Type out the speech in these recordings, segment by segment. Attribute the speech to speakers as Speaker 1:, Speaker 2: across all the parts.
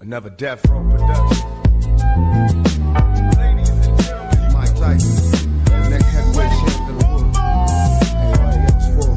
Speaker 1: Another Death Row production. Ladies and gentlemen, Mike Tyson, the next heavyweight champion of the world. Everybody else for.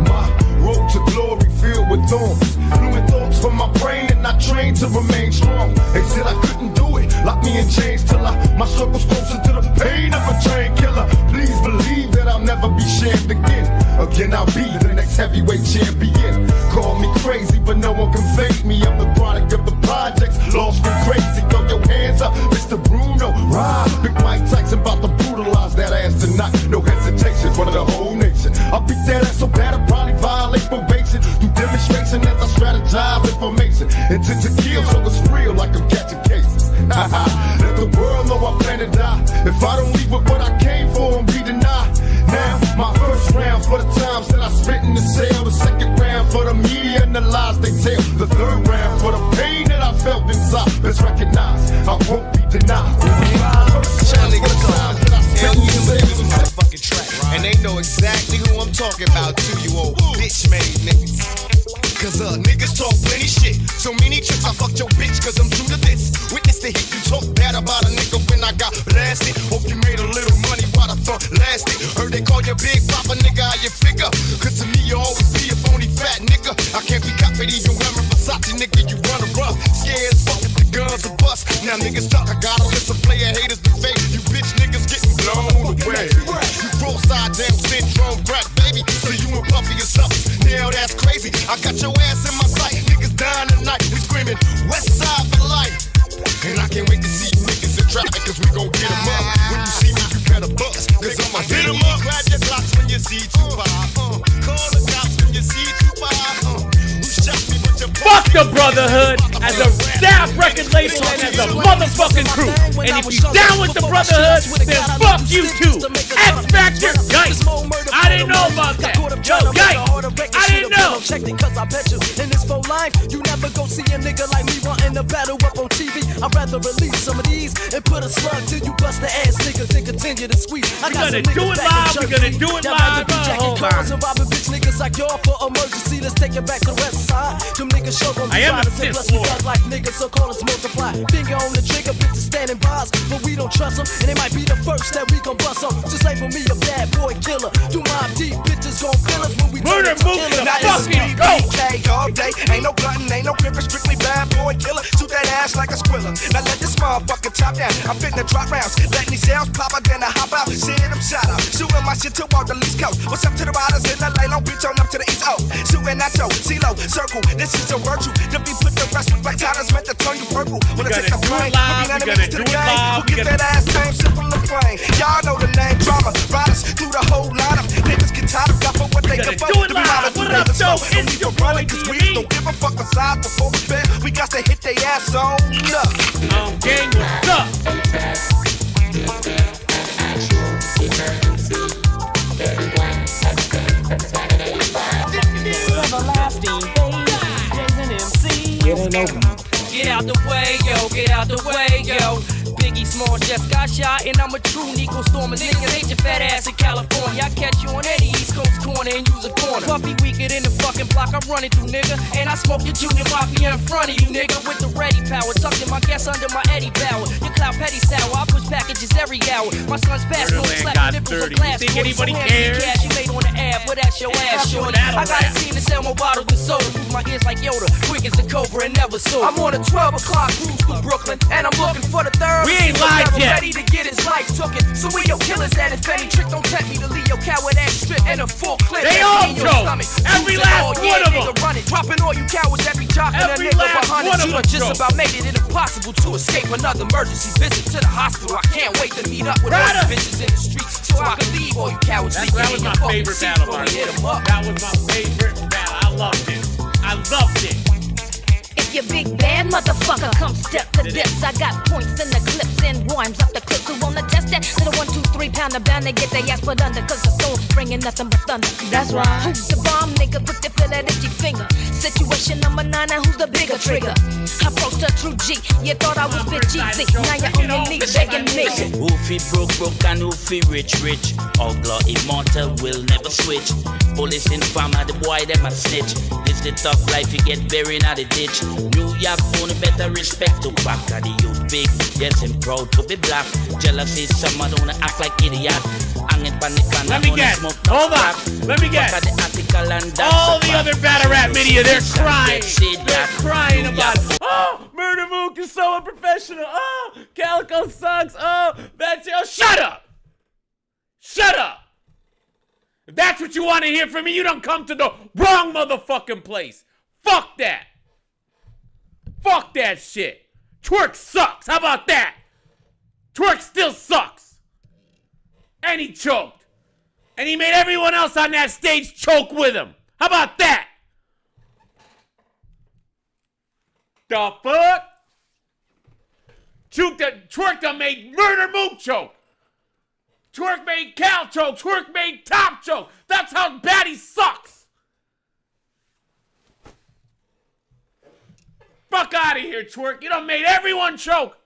Speaker 1: My road to glory filled with thorns. Fluid thoughts from my brain and I trained to remain strong. They said I couldn't do it, locked me in chains till my struggle's closer to the pain of a train killer. Please believe that I'll never be shamed again. Again, I'll be the next heavyweight champion. Call me crazy, but no one can fake me. I'm the product of the projects, lost and crazy. Throw your hands up, Mr. Bruno. Ride, Big Mike Tyson about to brutalize that ass tonight. No hesitation, in front of the whole nation. I'll beat that ass so bad I'll probably violate probation. Through demonstration as I strategize information. Intent to kill, so it's real like I'm catching cases. Let the world know I plan to die. If I don't leave with what I came for and be denied. Now, my first round for the times that I spent in the cell. The second round for the media and the lies they tell. The third round for the pain that I felt inside. Let's recognize I won't be denied.
Speaker 2: And they know exactly who I'm talking about too, you old bitch-made niggas. Cause niggas talk plenty shit. So many tricks, I fucked your bitch cause I'm true to this. Witness the hit, you talk bad about a nigga when I got blasted. Hope you made a little money while the fun lasted. Heard they call you Big Papa, nigga, how you figure? Cause to me you always be a phony fat nigga. I can't be copied even wearing Versace, nigga, you run a rough. Scared as fuck if the guns are bust. Now niggas talk, I got a list of player haters to fake. You bitch niggas getting blown away. You roll side down syndrome crack, baby. So you and Puffy is something. Now that's crazy. I got your ass in my sight. Niggas dying tonight. We screaming West Side for life. And I can't wait to see you niggas in traffic, cause we gon' get them up. When you see me, you better bust, cause I'ma hit them up. Grab your blocks when you see Tupac. Call the cops when you see Tupac. Who shot me with your
Speaker 3: fuck the Brotherhood as a staff record label and as a motherfucking crew. And if you down with the Brotherhood, then fuck you too. X Factor, yikes. I didn't know about that. Yo, yikes. I didn't know.
Speaker 4: Check it, cause I bet you in this full life, you never go see a nigga like me wanting to battle up on TV. I'd rather release some of these and put a slug till you bust the ass niggas and continue to squeeze.
Speaker 3: We're gonna do it live. We're gonna do it live. Hold on.
Speaker 4: And robbing bitch niggas like y'all for emergency. Let's take it back to the west side. Them niggas show them.
Speaker 3: I am a Sith Lord.
Speaker 4: Like niggas, so call us multiply. Finger on the trigger, bitches standing by us, but we don't trust them. And they might be the first that we gon' bust them. Just label me a bad boy killer. You Mobb Deep bitches gon' kill us when we
Speaker 3: murder move to the fucking go.
Speaker 2: All day, ain't no glutton, ain't no cripper, strictly bad boy killer. Shoot that ass like a squiller. Now let this motherfucker top down. I'm fitting to drop rounds. Letting these sounds pop, I then I hop out. Shit, I'm shot out. Shooting my shit to all the East Coast. What's up to the riders in LA? Long Beach on up to the East O. Shooting at your CeeLo circle. This is your virtue. To be put the rest with black titles meant to turn you purple. When I take the plane, we'll be enemies to the game. We'll get that ass tame, shit from the plane. Y'all know the name, drama. Riders through the whole lineup. Niggas get tired of got for what they can
Speaker 3: do it live. What up, though? It's your boy,
Speaker 2: cause we don't give a fuck aside before we bet. We got to hit they ass on up.
Speaker 3: Gang, what's up?
Speaker 4: It ain't over.
Speaker 5: Get out the way, yo, get out the way, yo. Biggie Smalls just got shot, and I'm a true Nico Stormer. Niggas hate your fat ass in California. I catch you on any East Coast corner and use a corner. Puffy weaker than the fucking block I'm running through, nigga. And I smoke your Junior Mafia in front of you, nigga. With the ready power, tucked in my gas under my Eddie Bauer. Your cloud petty sour, I push packages every hour. My son's passport slap nipples on glass.
Speaker 3: Think anybody cares?
Speaker 5: Cash you made on the ab, but that's your ass, shorty. I got a team to sell more bottles than soda. Move my ears like Yoda, quick as the Cobra and never sold. I'm on a 12 o'clock cruise through Brooklyn, and I'm looking for the third.
Speaker 3: We ain't live yet.
Speaker 5: Ready to get his life took it. So we your killers at if any trick don't tempt me to leave your coward ass strip and a full clip.
Speaker 3: They all go. Every last one of them.
Speaker 5: Running. Dropping all you cowards every jock and a nigga behind it. You just about made it impossible to escape another emergency visit to the hospital. I can't wait to meet up with all the bitches in the streets so I can leave all you cowards.
Speaker 3: That was my favorite battle, Mark. That was my favorite battle. I loved it. I loved it.
Speaker 6: You big bad motherfucker, come step to this. I got points in the clips and rhymes up the clips. Who wanna test that? Little 1, 2, 3 pounder bound to get their ass put under. Cause the soul's bringing nothing but thunder. That's right. Who's the bomb nigga with the feel that itchy finger? Situation number 9, now who's the bigger trigger? I approached a true G, you thought I was bit cheesy. Now you're on your knees begging me.
Speaker 7: Who fi broke and who fi rich. Outlaw immortal will never switch. Police informer, the boy them a snitch. This the tough life, you get buried in the ditch. New York only better respect to back of the youth big. Yes, I'm proud to be black. Jealousy, someone don't act like idiot.
Speaker 3: Let me guess. Hold on. Let me guess. All the other battle rap media, they're crying. They're crying about, oh, Murder Mook is so unprofessional. Oh, Calico sucks. Oh, that's it. Oh, shut up. Shut up. If that's what you want to hear from me, you don't come to the wrong motherfucking place. Fuck that. Fuck that shit. Twerk sucks. How about that? Twerk still sucks. And he choked. And he made everyone else on that stage choke with him. How about that? The fuck? Twerk done made Murder Mook choke. Twerk made Cal choke. Twerk made Top choke. That's how bad he sucks. Fuck out of here, Twerk. You done made everyone choke.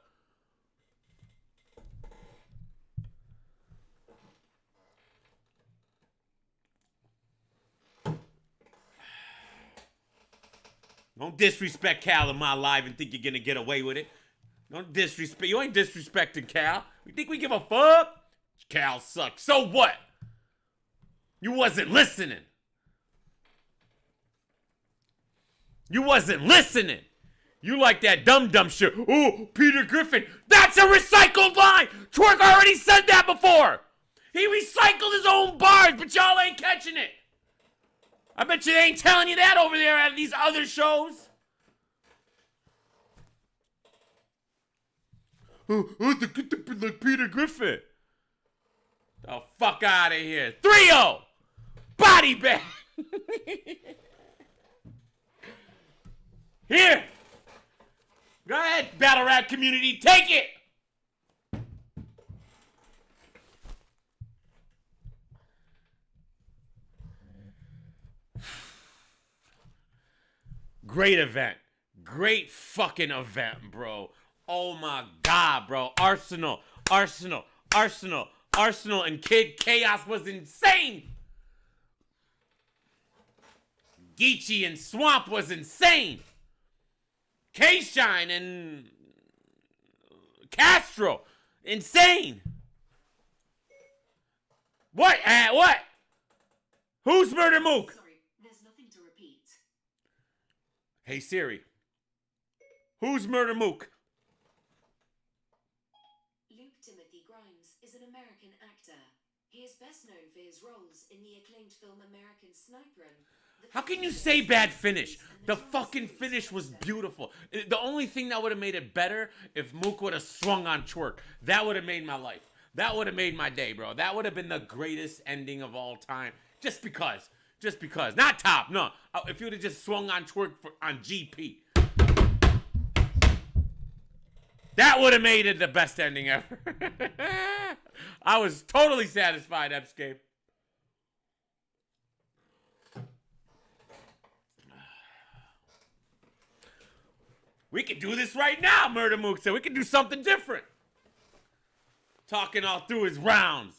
Speaker 3: Don't disrespect Cal in my life and think you're gonna get away with it. Don't disrespect. You ain't disrespecting Cal. You think we give a fuck? Cal sucks. So what? You wasn't listening. You wasn't listening. You like that dumb shit. Oh, Peter Griffin. That's a recycled line. Twerk already said that before. He recycled his own bars, but y'all ain't catching it. I bet you they ain't telling you that over there at these other shows. The Peter Griffin. Oh, fuck out of here. 3-0. Body bag. Here. Go ahead, battle rap community. Take it. Great event. Great fucking event, bro. Oh my God, bro. Arsenal, and Kid Chaos was insane. Geechee and Swamp was insane. K-Shine and Castro, insane. What? What? Who's Murder Mook? Hey Siri, who's Murder Mook?
Speaker 8: Luke Timothy Grimes is an American actor. He is best known for his roles in the acclaimed film American Sniper.
Speaker 3: How can you say bad finish? The fucking finish was beautiful. The only thing that would have made it better if Mook would have swung on Twerk. That would have made my life. That would have made my day, bro. That would have been the greatest ending of all time. Just because. Not Top, no. If you would have just swung on Twerk on GP. That would have made it the best ending ever. I was totally satisfied, Epscape. We could do this right now, Murder Mook said. We could do something different. Talking all through his rounds.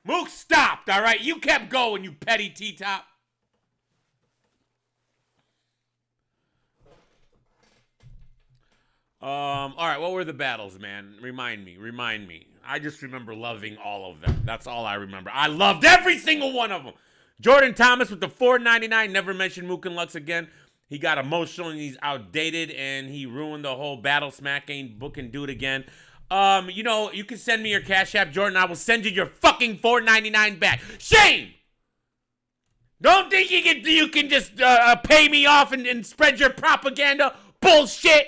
Speaker 3: Mook stopped, all right? You kept going, you petty T-top. All right, what were the battles, man? Remind me. I just remember loving all of them. That's all I remember. I loved every single one of them. Jordan Thomas with the $4.99. Never mentioned Mook and Lux again. He got emotional and he's outdated and he ruined the whole battle smack. Ain't booking dude again. You know, you can send me your Cash App, Jordan. I will send you your fucking $4.99 back. Shame! Don't think you can just pay me off and spread your propaganda bullshit.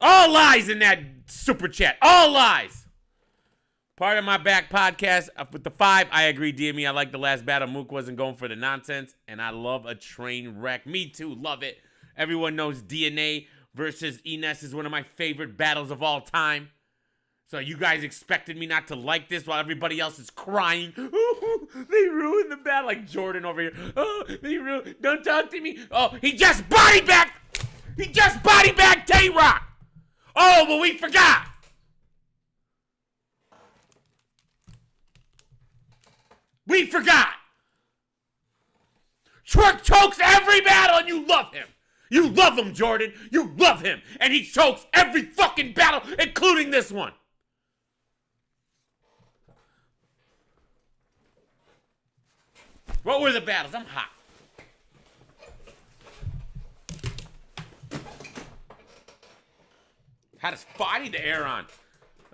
Speaker 3: All lies in that super chat. All lies. Part of my back podcast with the 5. I agree, DME. I like the last battle. Mook wasn't going for the nonsense. And I love a train wreck. Me too. Love it. Everyone knows DNA versus Enes is one of my favorite battles of all time. So you guys expected me not to like this while everybody else is crying. Oh, they ruined the battle. Like Jordan over here. Oh, they ruined. Don't talk to me. Oh, he just body bagged. He just body bagged Tay-Rock. Oh, but we forgot. We forgot. Twerk chokes every battle and you love him. You love him, Jordan. You love him. And he chokes every fucking battle, including this one. What were the battles? I'm hot. How does I need the air on?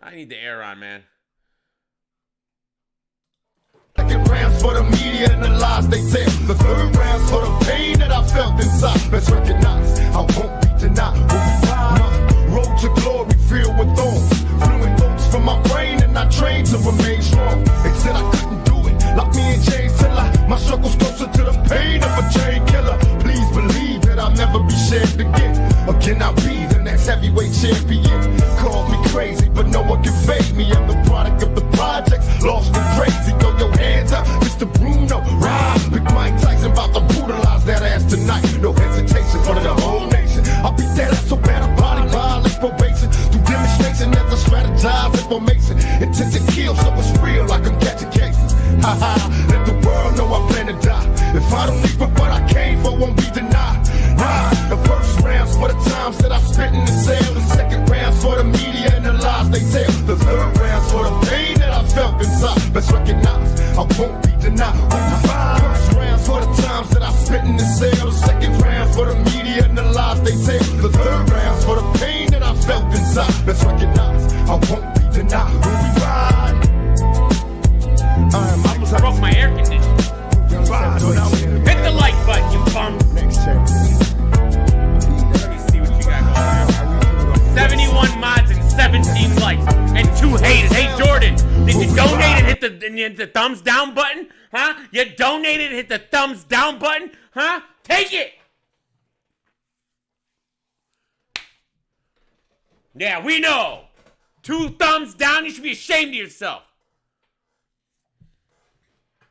Speaker 3: I need the air on, man.
Speaker 1: Second rounds for the media and the lies they tell. The third rounds for the pain that I felt inside. Let's recognize I won't be denied. We'll be fine. Road to glory filled with thorns. Fluid thoughts from my brain and I trained to remain strong. They said I couldn't do it. Lock me in chains till my struggle's closer to the pain of a chain killer. Please believe that I'll never be shared again. Again, I'll be the next heavyweight champion. Call me crazy, but no one can fade me. I'm the product of the projects, lost and crazy. Throw your hands up, Mr. Bruno. Rise, Big Mike Tyson about to brutalize that ass tonight. No hesitation for the whole nation. I'll beat that ass so bad, a body violate probation. Through demonstration as I strategize information. Intent to kill, so it's real like I'm catching cases. Ha ha, let the world know I plan to die. If I don't leave, but what I came for won't be denied. Nah, the first rounds for the times that I spent in the cell. The second rounds for the media and the lies they tell. The third rounds for the pain that I felt inside. Let's recognize I won't be denied. First rounds for the times that I spent in the cell. The second rounds for the media and the lies they tell. The third rounds for the pain that I felt inside. Let's recognize I won't be denied. When we ride,
Speaker 3: I broke my air conditioner. Hit the like button, you bum. Let me see what you got going on. 71 mods and 17 likes and 2 haters. Hey Jordan, did you donate and hit the thumbs down button? Huh? You donated and hit the thumbs down button? Huh? Take it. Yeah, we know. 2 thumbs down, you should be ashamed of yourself.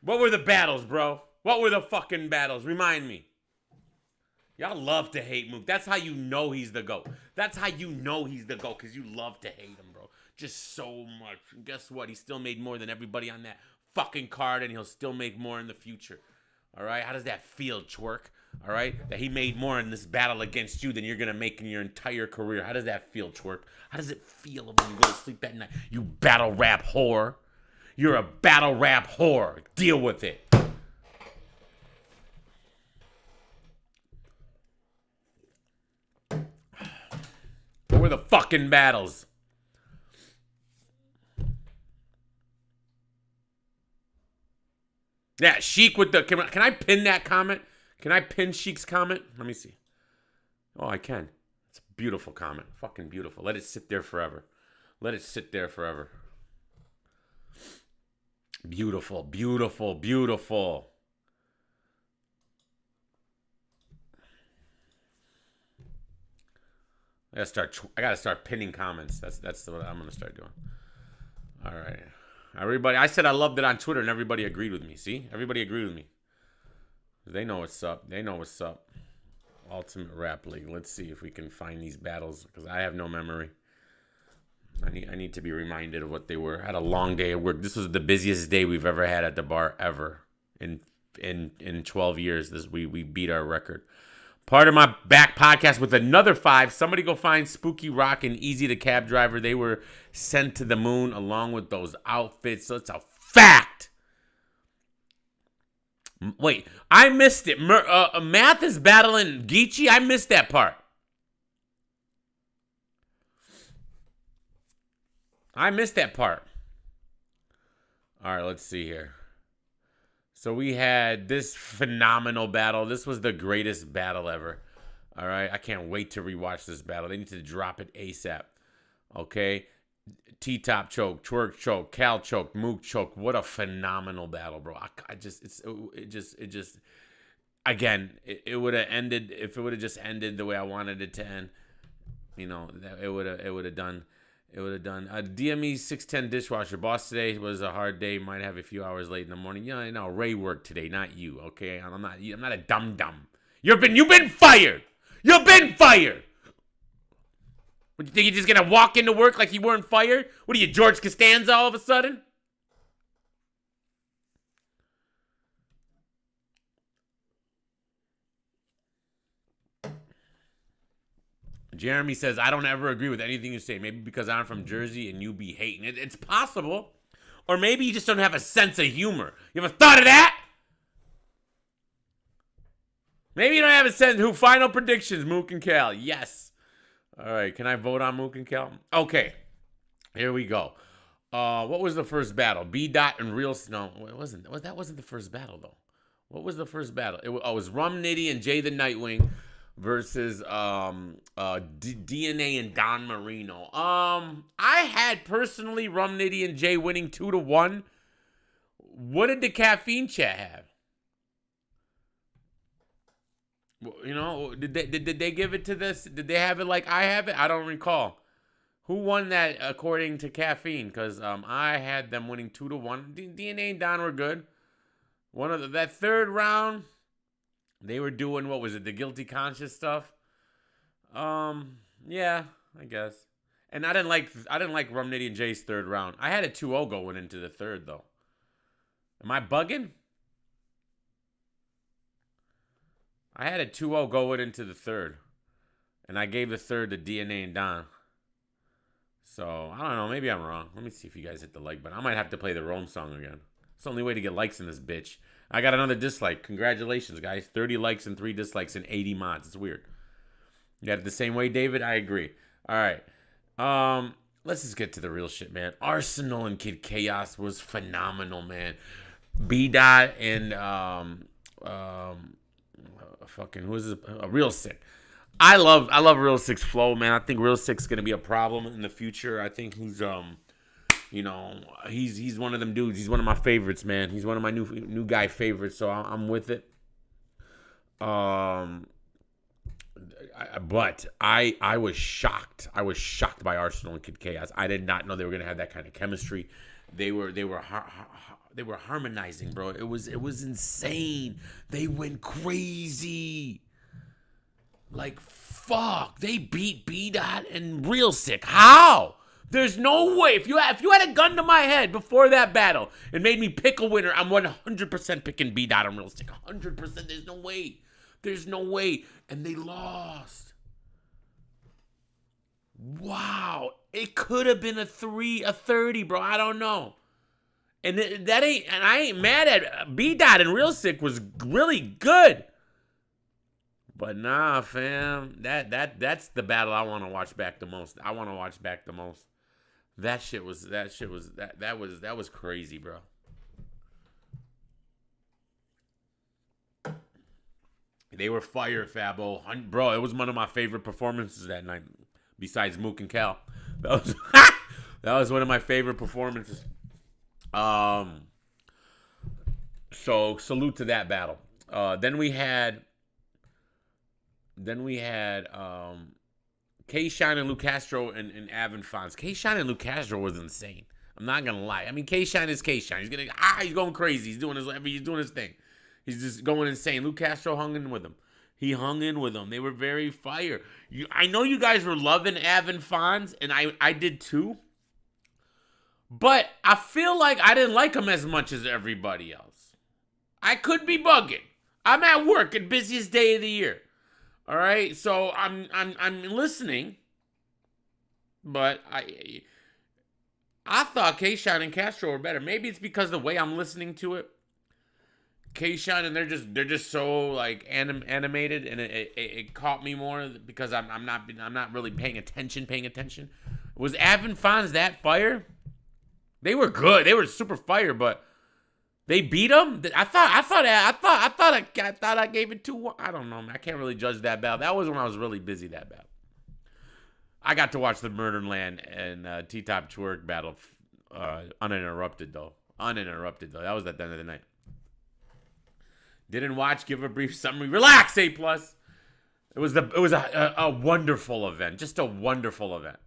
Speaker 3: What were the battles, bro? What were the fucking battles? Remind me. Y'all love to hate Mook. That's how you know he's the GOAT. That's how you know he's the GOAT, because you love to hate him, bro. Just so much. And guess what? He still made more than everybody on that fucking card, and he'll still make more in the future. All right? How does that feel, Twerk? All right? That he made more in this battle against you than you're going to make in your entire career. How does that feel, Twerk? How does it feel when you go to sleep that night? You battle rap whore. You're a battle rap whore. Deal with it. What were the fucking battles? Yeah, Sheik with the... Can I pin that comment? Can I pin Sheik's comment? Let me see. Oh, I can. It's a beautiful comment. Fucking beautiful. Let it sit there forever. Let it sit there forever. Beautiful, beautiful, beautiful. I gotta start pinning comments. That's what I'm gonna start doing. All right, everybody. I said I loved it on Twitter, and everybody agreed with me. See, everybody agreed with me. They know what's up. They know what's up. Ultimate Rap League. Let's see if we can find these battles, because I have no memory. I need to be reminded of what they were. I had a long day of work. This was the busiest day we've ever had at the bar ever. In 12 years, we beat our record. Part of my back podcast with another 5. Somebody go find Spooky Rock and Easy the Cab Driver. They were sent to the moon along with those outfits. So it's a fact. Wait, I missed it. Math is battling Geechee. I missed that part. I missed that part. All right, let's see here. So we had this phenomenal battle. This was the greatest battle ever. All right, I can't wait to rewatch this battle. They need to drop it ASAP. Okay, T-Top choke, Twerk choke, Cal choke, Mook choke. What a phenomenal battle, bro. Again, it would have ended if it would have just ended the way I wanted it to end. You know, it would have done. It would have done. DME 610 dishwasher. Boss today was a hard day. Might have a few hours late in the morning. Yeah, no, Ray worked today, not you. Okay, I'm not a dum dum. You've been fired. You've been fired. What, you think you're just gonna walk into work like you weren't fired? What are you, George Costanza, all of a sudden? Jeremy says, I don't ever agree with anything you say. Maybe because I'm from Jersey and you be hating it. It's possible. Or maybe you just don't have a sense of humor. You ever thought of that? Maybe you don't have a sense. Who? Final predictions, Mook and Cal. Yes. All right. Can I vote on Mook and Cal? Okay. Here we go. What was the first battle? B-Dot and Real... No, it wasn't. That wasn't the first battle, though. What was the first battle? It was Rum Nitty and Jay the Nightwing versus DNA and Don Marino. I had personally Rum Nitty and Jay winning 2-1. What did the caffeine chat have? You know, did they give it to this? Did they have it like I have it? I don't recall. Who won that according to caffeine? Because I had them winning 2-1. DNA and Don were good. That third round, they were doing, what was it, the guilty conscious stuff? Yeah, I guess. And I didn't like Rum Nitty and Jay's third round. I had a 2-0 going into the third, though. Am I bugging? I had a 2-0 going into the third. And I gave the third to DNA and Don. So, I don't know. Maybe I'm wrong. Let me see if you guys hit the like button. I might have to play the Rome song again. It's the only way to get likes in this bitch. I got another dislike. Congratulations, guys. 30 likes and 3 dislikes and 80 mods. It's weird. You got it the same way, David? I agree. All right. Let's just get to the real shit, man. Arsenal and Kid Chaos was phenomenal, man. B-Dot and fucking who is this? Real Sick. I love Real Sick's flow, man. I think Real Sick's gonna be a problem in the future. I think he's he's one of them dudes. He's one of my favorites, man. He's one of my new guy favorites, so I'm with it. But I was shocked. I was shocked by Arsenal and Kid Chaos. I did not know they were gonna have that kind of chemistry. They were harmonizing, bro. It was insane. They went crazy. Like, fuck. They beat B-Dot and Real Sick. How? There's no way. If you had a gun to my head before that battle and made me pick a winner, I'm 100% picking B-Dot and Real Sick. 100%. There's no way. There's no way. And they lost. Wow. It could have been a 30, bro. I don't know. And I ain't mad at B-Dot and Real Sick was really good. But nah, fam. That's the battle I want to watch back the most. I want to watch back the most. That was crazy, bro. They were fire, Fabo. Bro, it was one of my favorite performances that night. Besides Mook and Cal. That was one of my favorite performances. So salute to that battle. Then we had K-Shine and Lou Castro and Avin Fonz. K-Shine and Lou Castro was insane. I'm not gonna lie. I mean, K-Shine is K-Shine. He's going crazy. He's doing his thing. He's just going insane. Lou Castro hung in with him. He hung in with them. They were very fire. I know you guys were loving Avin Fonz, and I did too. But I feel like I didn't like him as much as everybody else. I could be bugging. I'm at work at busiest day of the year. All right, so I'm listening, but I thought K-Shine and Castro were better. Maybe it's because the way I'm listening to it. K-Shine and they're just so like animated, and it caught me more because I'm not really paying attention. Was Avin Fonz that fire? They were good. They were super fire, but they beat them. I thought I gave it 2-1. I don't know, man. I can't really judge that battle. That was when I was really busy. That battle. I got to watch the Murderland and T-Top Twerk battle uninterrupted though. That was at the end of the night. Didn't watch. Give a brief summary. Relax. A+. It was a wonderful event. Just a wonderful event.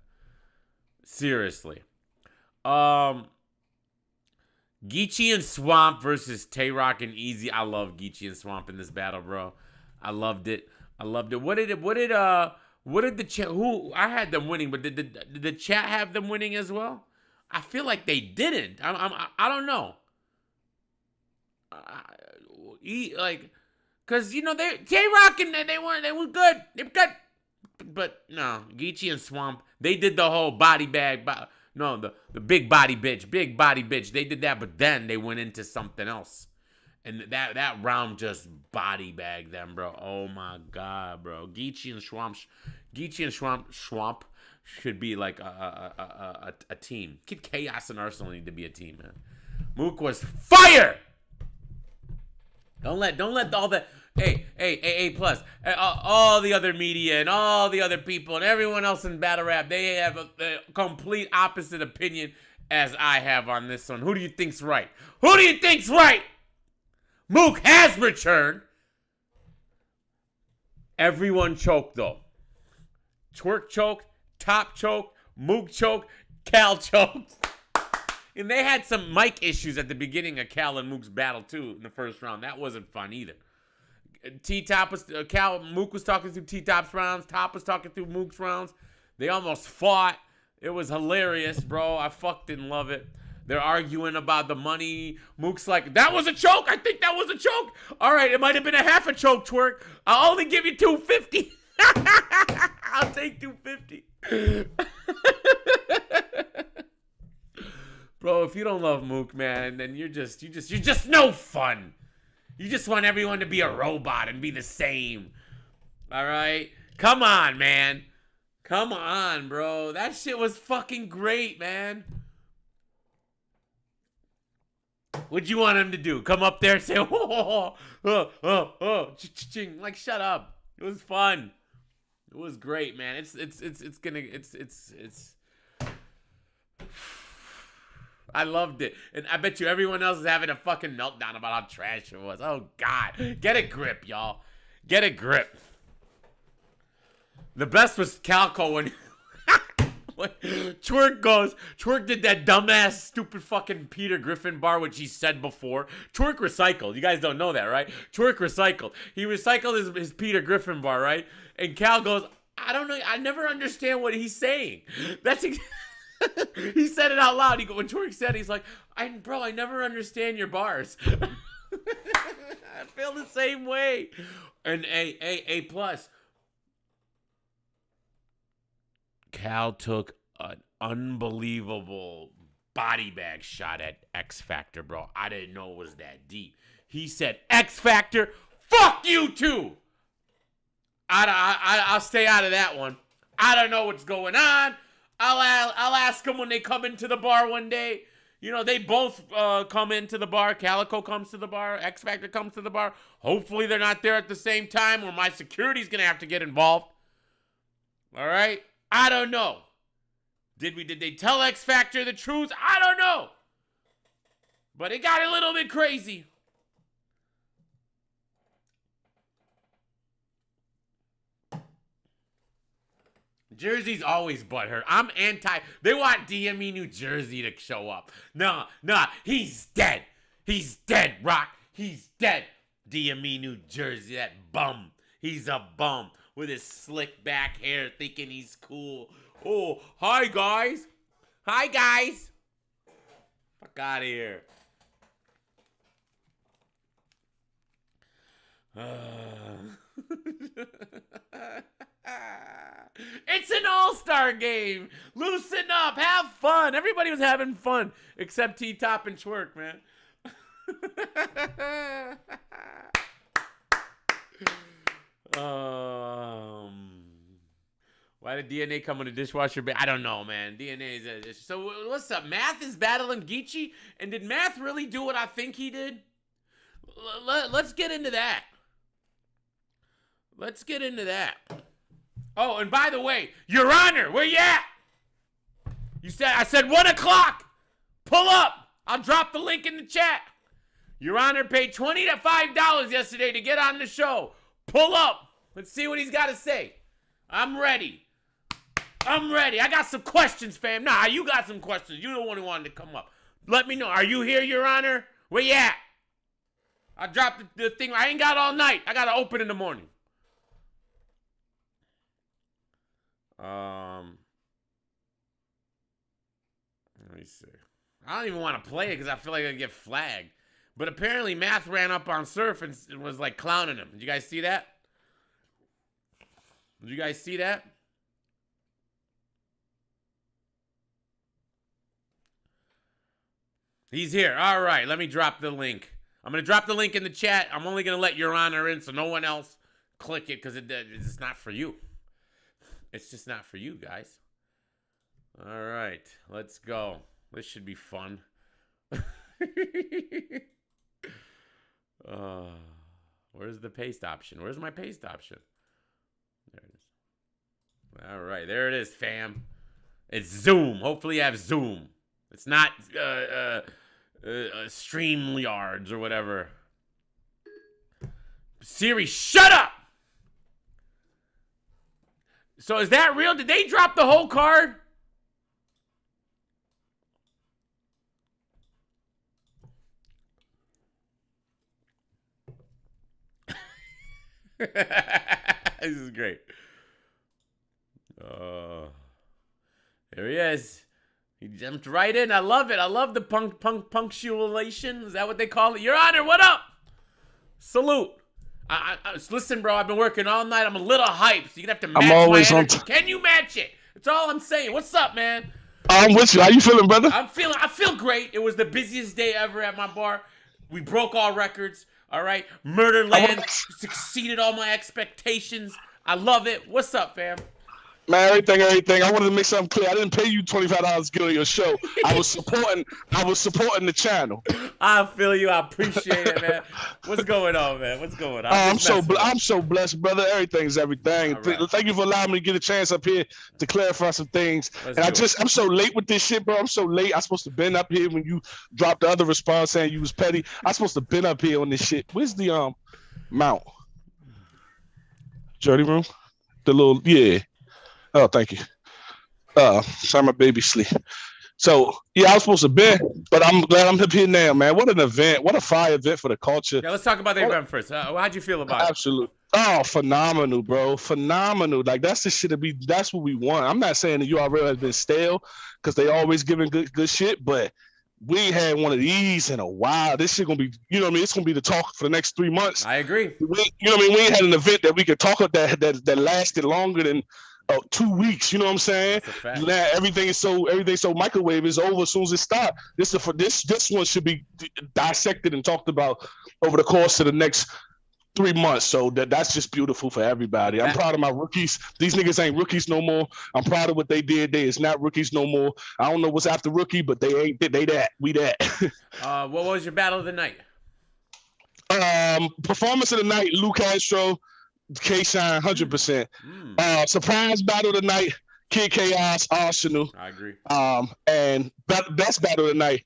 Speaker 3: Seriously. Geechee and Swamp versus Tay-Rock and Easy. I love Geechee and Swamp in this battle, bro. I loved it. What did the chat, who, I had them winning, but did the chat have them winning as well? I feel like they didn't. I don't know. Cause you know Tay-Rock and they were good. They were good. But no, Geechee and Swamp, they did the whole body bag. The big body bitch. They did that, but then they went into something else. And that round just body bagged them, bro. Oh my God, bro. Geechee and Swamp should be like a team. Kid Chaos and Arsenal need to be a team, man. Mook was fire. Don't let all the A plus, all the other media and all the other people and everyone else in battle rap, they have a complete opposite opinion as I have on this one. Who do you think's right? Who do you think's right? Mook has returned. Everyone choked though. Twerk choked, Top choked, Mook choked, Cal choked. And they had some mic issues at the beginning of Cal and Mook's battle too in the first round. That wasn't fun either. Mook was talking through T-Top's rounds. Top was talking through Mook's rounds. They almost fought. It was hilarious, bro. I fucking love it. They're arguing about the money. Mook's like, that was a choke. I think that was a choke. All right, it might have been a half a choke, Twerk. I'll only give you $250. I'll take $250. Bro, if you don't love Mook, man, then you're just no fun. You just want everyone to be a robot and be the same. All right? Come on, man. Come on, bro. That shit was fucking great, man. What'd you want him to do? Come up there and say, ching. Like, shut up. It was fun. It was great, man. It's I loved it. And I bet you everyone else is having a fucking meltdown about how trash it was. Oh, God. Get a grip, y'all. Get a grip. The best was Calco when Twerk did that dumbass, stupid fucking Peter Griffin bar, which he said before. Twerk recycled. You guys don't know that, right? Twerk recycled. He recycled his Peter Griffin bar, right? And Cal goes, I don't know. I never understand what he's saying. That's he said it out loud. When Twerk said it, he's like, I never understand your bars. I feel the same way. And A plus. Cal took an unbelievable body bag shot at X Factor, bro. I didn't know it was that deep. He said, X Factor, fuck you too. I'll stay out of that one. I don't know what's going on. I'll ask them when they come into the bar one day. You know, they both come into the bar. Calico comes to the bar. X Factor comes to the bar. Hopefully they're not there at the same time or my security's going to have to get involved. All right? I don't know. Did they tell X Factor the truth? I don't know. But it got a little bit crazy. Jersey's always butthurt. I'm anti. They want DME New Jersey to show up. Nah, he's dead. He's dead, Rock. He's dead. DME New Jersey, that bum. He's a bum with his slick back hair thinking he's cool. Oh, hi, guys. Hi, guys. Fuck out of here. It's an all-star game. Loosen up. Have fun. Everybody was having fun except T-Top and Twerk, man. Why did DNA come in a dishwasher? I don't know, man. DNA is so what's up? Math is battling Geechee, and did Math really do what I think he did? Let's get into that. Let's get into that. Oh, and by the way, Your Honor, where you at? I said 1 o'clock. Pull up. I'll drop the link in the chat. Your Honor paid $25 yesterday to get on the show. Pull up. Let's see what he's got to say. I'm ready. I'm ready. I got some questions, fam. Nah, you got some questions. You're the one who wanted to come up. Let me know. Are you here, Your Honor? Where you at? I dropped the thing. I ain't got all night. I got to open in the morning. Let me see. I don't even want to play it because I feel like I get flagged. But apparently Math ran up on Surf and was like clowning him. Did you guys see that? Did you guys see that? He's here. All right, let me drop the link. I'm going to drop the link in the chat. I'm only going to let Your Honor in so no one else click it because it's not for you. It's just not for you, guys. All right, let's go. This should be fun. Where's the paste option? Where's my paste option? There it is. All right, there it is, fam. It's Zoom. Hopefully you have Zoom. It's not StreamYards or whatever. Siri, shut up! So is that real? Did they drop the whole card? This is great. There he is. He jumped right in. I love it. I love the punctuation. Is that what they call it? Your Honor, what up? Salute. Listen, bro, I've been working all night. I'm a little hyped. So you're going to have to match
Speaker 9: I'm always
Speaker 3: my
Speaker 9: on
Speaker 3: energy. Can you match it? That's all I'm saying. What's up, man?
Speaker 9: I'm with you. How you feeling, brother?
Speaker 3: I feel great. It was the busiest day ever at my bar. We broke all records. All right. Murderland succeeded all my expectations. I love it. What's up, fam?
Speaker 9: Man, everything. I wanted to make something clear. I didn't pay you $25 to get on your show. I was supporting the channel.
Speaker 3: I feel you. I appreciate it, man. What's going on, man? What's going on?
Speaker 9: I'm so blessed, brother. Everything's everything.
Speaker 3: Right.
Speaker 9: Thank you for allowing me to get a chance up here to clarify some things. I'm so late with this shit, bro. I'm so late. I'm supposed to been up here when you dropped the other response saying you was petty. I'm supposed to been up here on this shit. Where's the mount? Dirty room? The little Oh, thank you. Sorry, my baby sleep. So yeah, I was supposed to be, but I'm glad I'm up here now, man. What an event! What a fire event for the culture.
Speaker 3: Yeah, let's talk about the event first. How'd you feel about it?
Speaker 9: Absolutely. Oh, phenomenal, bro. Phenomenal. Like that's the shit that's what we want. I'm not saying the URL has been stale because they always giving good shit, but we ain't had one of these in a while. This shit gonna be, you know what I mean? It's gonna be the talk for the next 3 months.
Speaker 3: I agree.
Speaker 9: You know what I mean? We ain't had an event that we could talk about that lasted longer than 2 weeks, you know what I'm saying? Now everything so microwave is over as soon as it starts. This one should be dissected and talked about over the course of the next 3 months. So that's just beautiful for everybody. I'm proud of my rookies. These niggas ain't rookies no more. I'm proud of what they did. They is not rookies no more. I don't know what's after rookie, but they ain't they that. We that.
Speaker 3: What was your battle of the night?
Speaker 9: Performance of the night, Lou Castro, K-Shine, 100%. Surprise battle of the night, Kid Chaos, Arsenal.
Speaker 3: I agree.
Speaker 9: And best battle of the night.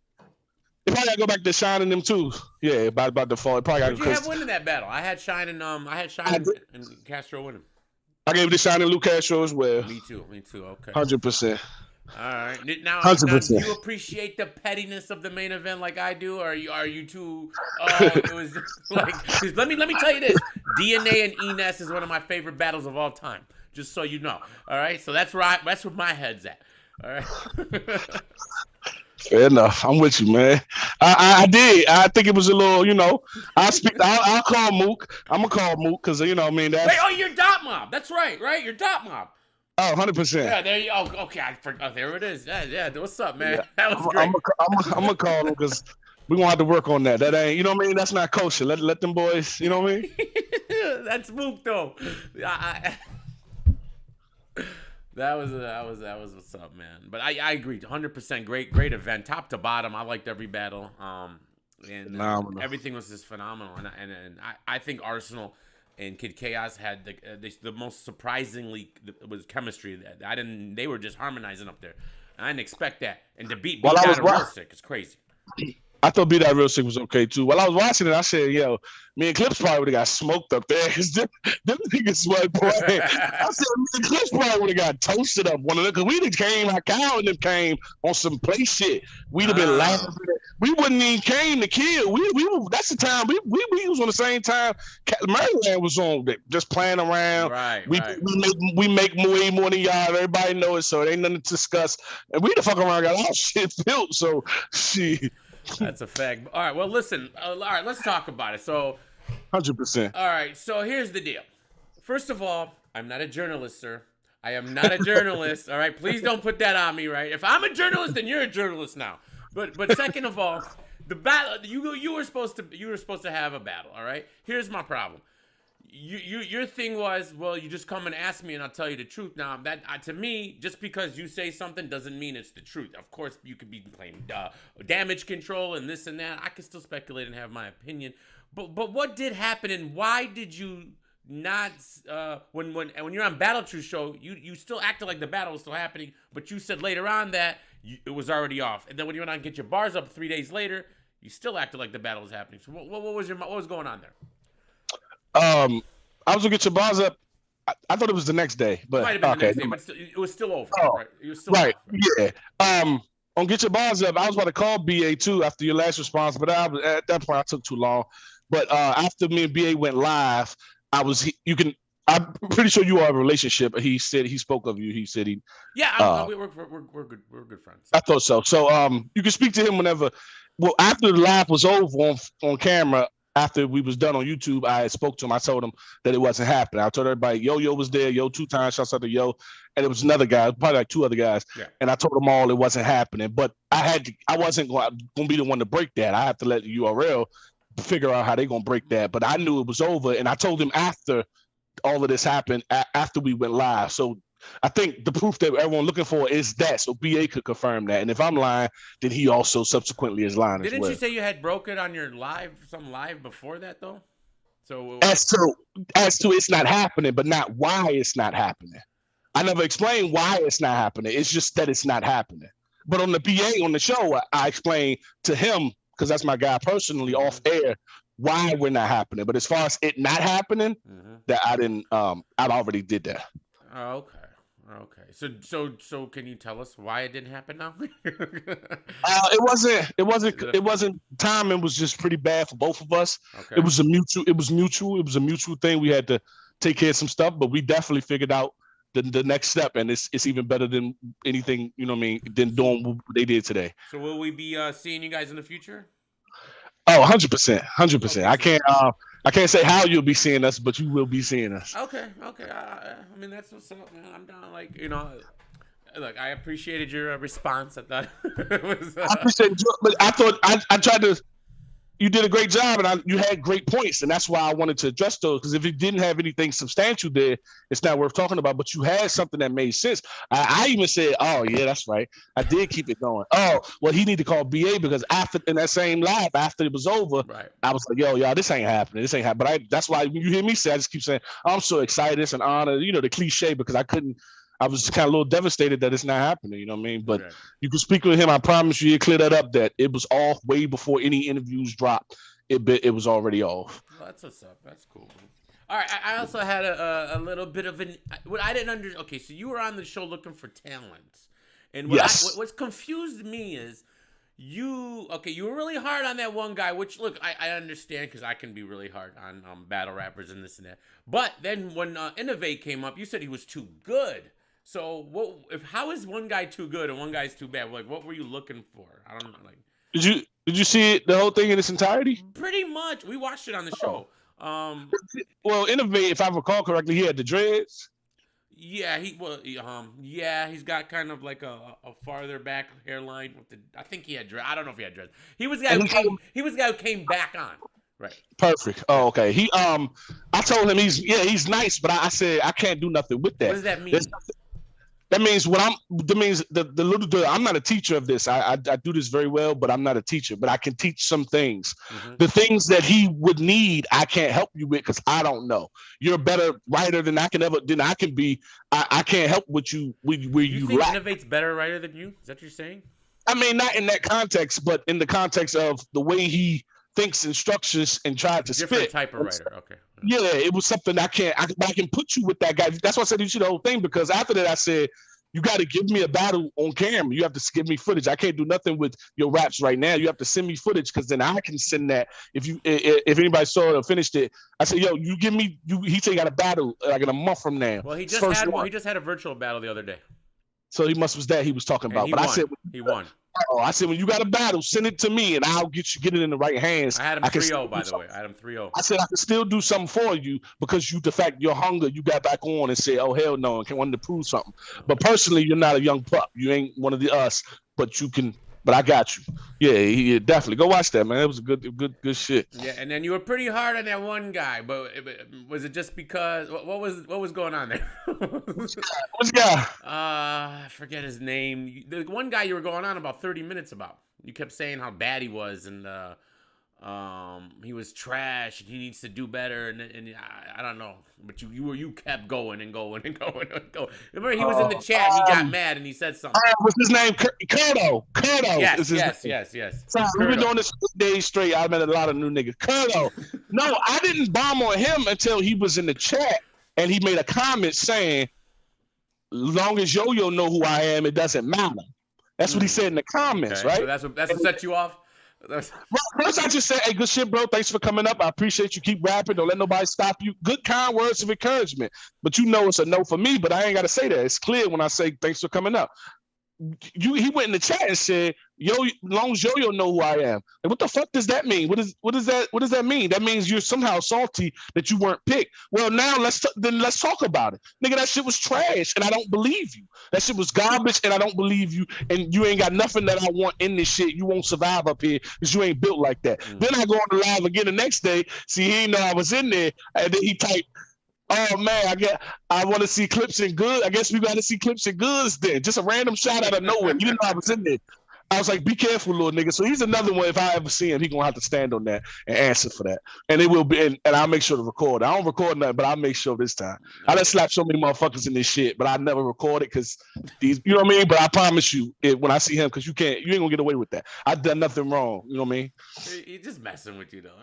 Speaker 9: It probably gotta go back to Shine and them too. Yeah, by default. It probably
Speaker 3: Did you have winning that battle? I had Shine and Castro winning.
Speaker 9: I gave it to Shine and Lou Castro as well.
Speaker 3: Me too. Okay.
Speaker 9: 100%.
Speaker 3: All right. Now,
Speaker 9: 100%.
Speaker 3: Do you appreciate the pettiness of the main event like I do, or are you too? It was like. Let me tell you this: DNA and Enes is one of my favorite battles of all time. Just so you know. All right. So that's where my head's at. All right.
Speaker 9: Fair enough. I'm with you, man. I did. I think it was a little, you know. I'll call Mook. I'm gonna call Mook because you know what I mean.
Speaker 3: Wait, you're Dot Mob. That's right. You're Dot Mob.
Speaker 9: Oh, 100%.
Speaker 3: Yeah, there you. Oh, okay. I forgot. There it is. Yeah. What's up, man?
Speaker 9: Yeah.
Speaker 3: That was great.
Speaker 9: I'm gonna call him because we're gonna have to work on that. That ain't, you know what I mean. That's not kosher. Let them boys. You know what I mean.
Speaker 3: That's Mook though. That was what's up, man. But I agree, 100%. Great event, top to bottom. I liked every battle, and everything was just phenomenal. And I think Arsenal and Kid Chaos had the most surprisingly was chemistry. They were just harmonizing up there. I didn't expect that. And to beat down a real sick is crazy.
Speaker 9: I thought Be That Real Sick was okay too. While I was watching it, I said, yo, me and Clips probably would have got smoked up there because them niggas wasn't playing. I said, me and Clips probably would have got toasted up one of them because we done came, like Kyle and them came on some play shit. We'd have been laughing. We wouldn't even came to kill. That's the time we was on the same time Maryland was on, just playing around.
Speaker 3: Right.
Speaker 9: We make way more than y'all. Everybody knows it, so it ain't nothing to discuss. And we the fuck around got our shit built. So shit.
Speaker 3: That's a fact. All right. Well, listen. All right. Let's talk about it. So,
Speaker 9: 100%.
Speaker 3: All right. So here's the deal. First of all, I'm not a journalist, sir. I am not a journalist. All right. Please don't put that on me. Right. If I'm a journalist, then you're a journalist now. But second of all, the battle you were supposed to have a battle. All right. Here's my problem. Your thing was, well, you just come and ask me and I'll tell you the truth. Now, that to me, just because you say something doesn't mean it's the truth. Of course, you could be claiming damage control and this and that. I can still speculate and have my opinion. But what did happen and why did you not when you're on Battle Truth show, you still acted like the battle was still happening, but you said later on that it was already off. And then when you went on and get your bars up 3 days later, you still acted like the battle was happening. So what was going on there?
Speaker 9: I was gonna get your bars up. I thought it was the next day, but
Speaker 3: might have been the next day, but it was still over. Right? It was still
Speaker 9: right.
Speaker 3: Over.
Speaker 9: Yeah. On Get Your Bars Up, I was about to call BA too after your last response, but at that point I took too long. But after me and BA went live, I'm pretty sure you all have a relationship. He said he spoke of you. He said he.
Speaker 3: Yeah, we're good. We're good friends.
Speaker 9: I thought so. So you can speak to him whenever. Well, after the live was over on camera. After we was done on YouTube, I spoke to him. I told him that it wasn't happening. I told everybody, Yo was there. Yo 2 times. Shouts out to Yo. And it was another guy, probably like 2 other guys. Yeah. And I told them all it wasn't happening. But I wasn't going to be the one to break that. I have to let the URL figure out how they're going to break that. But I knew it was over. And I told him after all of this happened, after we went live. So I think the proof that everyone looking for is that. So BA could confirm that. And if I'm lying, then he also subsequently is lying as well.
Speaker 3: Didn't you say you had broke it on your some live before that though? So
Speaker 9: as to it's not happening, but not why it's not happening. I never explained why it's not happening. It's just that it's not happening. But on the BA on the show, I explained to him, because that's my guy personally off air, why we're not happening. But as far as it not happening, that I didn't I already did that.
Speaker 3: Oh, okay. So can you tell us why it didn't happen now?
Speaker 9: It wasn't timing was just pretty bad for both of us. Okay. It was mutual thing. We had to take care of some stuff, but we definitely figured out the next step, and it's even better than anything, you know what I mean, than doing what they did today.
Speaker 3: So will we be seeing you guys in the future?
Speaker 9: Oh, 100%. I can't say how you'll be seeing us, but you will be seeing us.
Speaker 3: Okay. I mean, that's what's up, man. I'm down, like, you know, look, I appreciated your response. I thought it was. I appreciate
Speaker 9: you, but I thought I tried to. You did a great job, and you had great points, and that's why I wanted to address those. Because if it didn't have anything substantial there, it's not worth talking about. But you had something that made sense. I even said, "Oh yeah, that's right." I did keep it going. Oh well, he need to call BA because after in that same live, after it was over, right. I was like, "Yo, y'all, this ain't happening. This ain't happening." But that's why when you hear me say, I just keep saying, "I'm so excited. It's an honor." You know, the cliche because I was kind of a little devastated that it's not happening, you know what I mean? But You can speak with him. I promise you, he'll clear that up, that it was off way before any interviews dropped. It was already off.
Speaker 3: Well, that's what's up. That's cool. All right. I also had a little bit of what I didn't understand. Okay, so you were on the show looking for talent. And what's confused me is you were really hard on that one guy, which, look, I understand because I can be really hard on battle rappers and this and that. But then when Innovate came up, you said he was too good. So how is one guy too good and one guy's too bad? Like, what were you looking for? I don't know. Like,
Speaker 9: did you see the whole thing in its entirety?
Speaker 3: Pretty much. We watched it on the show.
Speaker 9: Well, Innovate, if I recall correctly, he had the dreads.
Speaker 3: Yeah, he's got kind of like a farther back hairline with I think he had dreads. I don't know if he had dreads. He was the guy who came back on. Right.
Speaker 9: Perfect. Oh, okay. I told him he's nice, but I said I can't do nothing with that.
Speaker 3: What does that mean?
Speaker 9: That means I'm not a teacher of this. I do this very well, but I'm not a teacher. But I can teach some things. Mm-hmm. The things that he would need, I can't help you with because I don't know. You're a better writer than I can be. I can't help what you where you
Speaker 3: think
Speaker 9: lack.
Speaker 3: Innovate's better writer than you? Is that what you're saying?
Speaker 9: I mean, not in that context, but in the context of the way he thinks and structures and tried to
Speaker 3: Different
Speaker 9: spit.
Speaker 3: type of writer. Okay.
Speaker 9: Yeah, it was something I can put you with that guy. That's why I said you should the whole thing, because after that I said, you got to give me a battle on camera. You have to give me footage. I can't do nothing with your raps right now. You have to send me footage, because then I can send that. If anybody saw it or finished it, I said, yo, you give me. He said he got a battle like in a month from now.
Speaker 3: Well, he just had a virtual battle the other day.
Speaker 9: So he was that he was talking about. But
Speaker 3: won.
Speaker 9: I said
Speaker 3: he won.
Speaker 9: Oh, I said, when you got a battle, send it to me, and I'll get it in the right hands.
Speaker 3: I had him 3-0, by the way. I had him 3-0.
Speaker 9: I said I can still do something for you, because the fact your hunger, you got back on and said, oh, hell no, and wanted to prove something. But personally, you're not a young pup. You ain't one of the us, but you can. But I got you. Yeah, definitely. Go watch that, man. It was a good shit.
Speaker 3: Yeah, and then you were pretty hard on that one guy, but was it just because what was going on there?
Speaker 9: Which guy?
Speaker 3: I forget his name. The one guy you were going on about 30 minutes about. You kept saying how bad he was, and he was trash, and he needs to do better, and I don't know, but you kept going and going and going and going. Remember, he was in the chat, and he got mad, and he said something.
Speaker 9: What's his name? Curto.
Speaker 3: Yes.
Speaker 9: Sorry, we've been doing this for days straight. I met a lot of new niggas. Curto. No, I didn't bomb on him until he was in the chat, and he made a comment saying, long as Yo-Yo know who I am, it doesn't matter. That's what he said in the comments, right?
Speaker 3: So that's what set you off?
Speaker 9: First, I just said, hey, good shit, bro. Thanks for coming up. I appreciate you. Keep rapping. Don't let nobody stop you. Good, kind words of encouragement. But you know it's a no for me, but I ain't got to say that. It's clear when I say thanks for coming up. He went in the chat and said, "Yo, long as Yo-Yo know who I am." And what the fuck does that mean? What does that mean? That means you're somehow salty that you weren't picked. Well, now let's talk about it, nigga. That shit was trash, and I don't believe you. That shit was garbage, and I don't believe you. And you ain't got nothing that I want in this shit. You won't survive up here because you ain't built like that. Then I go on the live again the next day. See, he didn't know I was in there, and then he typed, "Oh man, I want to see Clips and Good. I guess we got to see Clips and Goods then." Just a random shot out of nowhere. You didn't know I was in there. I was like, be careful, little nigga. So he's another one. If I ever see him, he gonna have to stand on that and answer for that. And it will be, and I'll make sure to record. I don't record nothing, but I'll make sure this time. I done slapped so many motherfuckers in this shit, but I never record it because these, you know what I mean? But I promise you, when I see him, because you ain't gonna get away with that. I've done nothing wrong. You know what I mean?
Speaker 3: He's just messing with you though.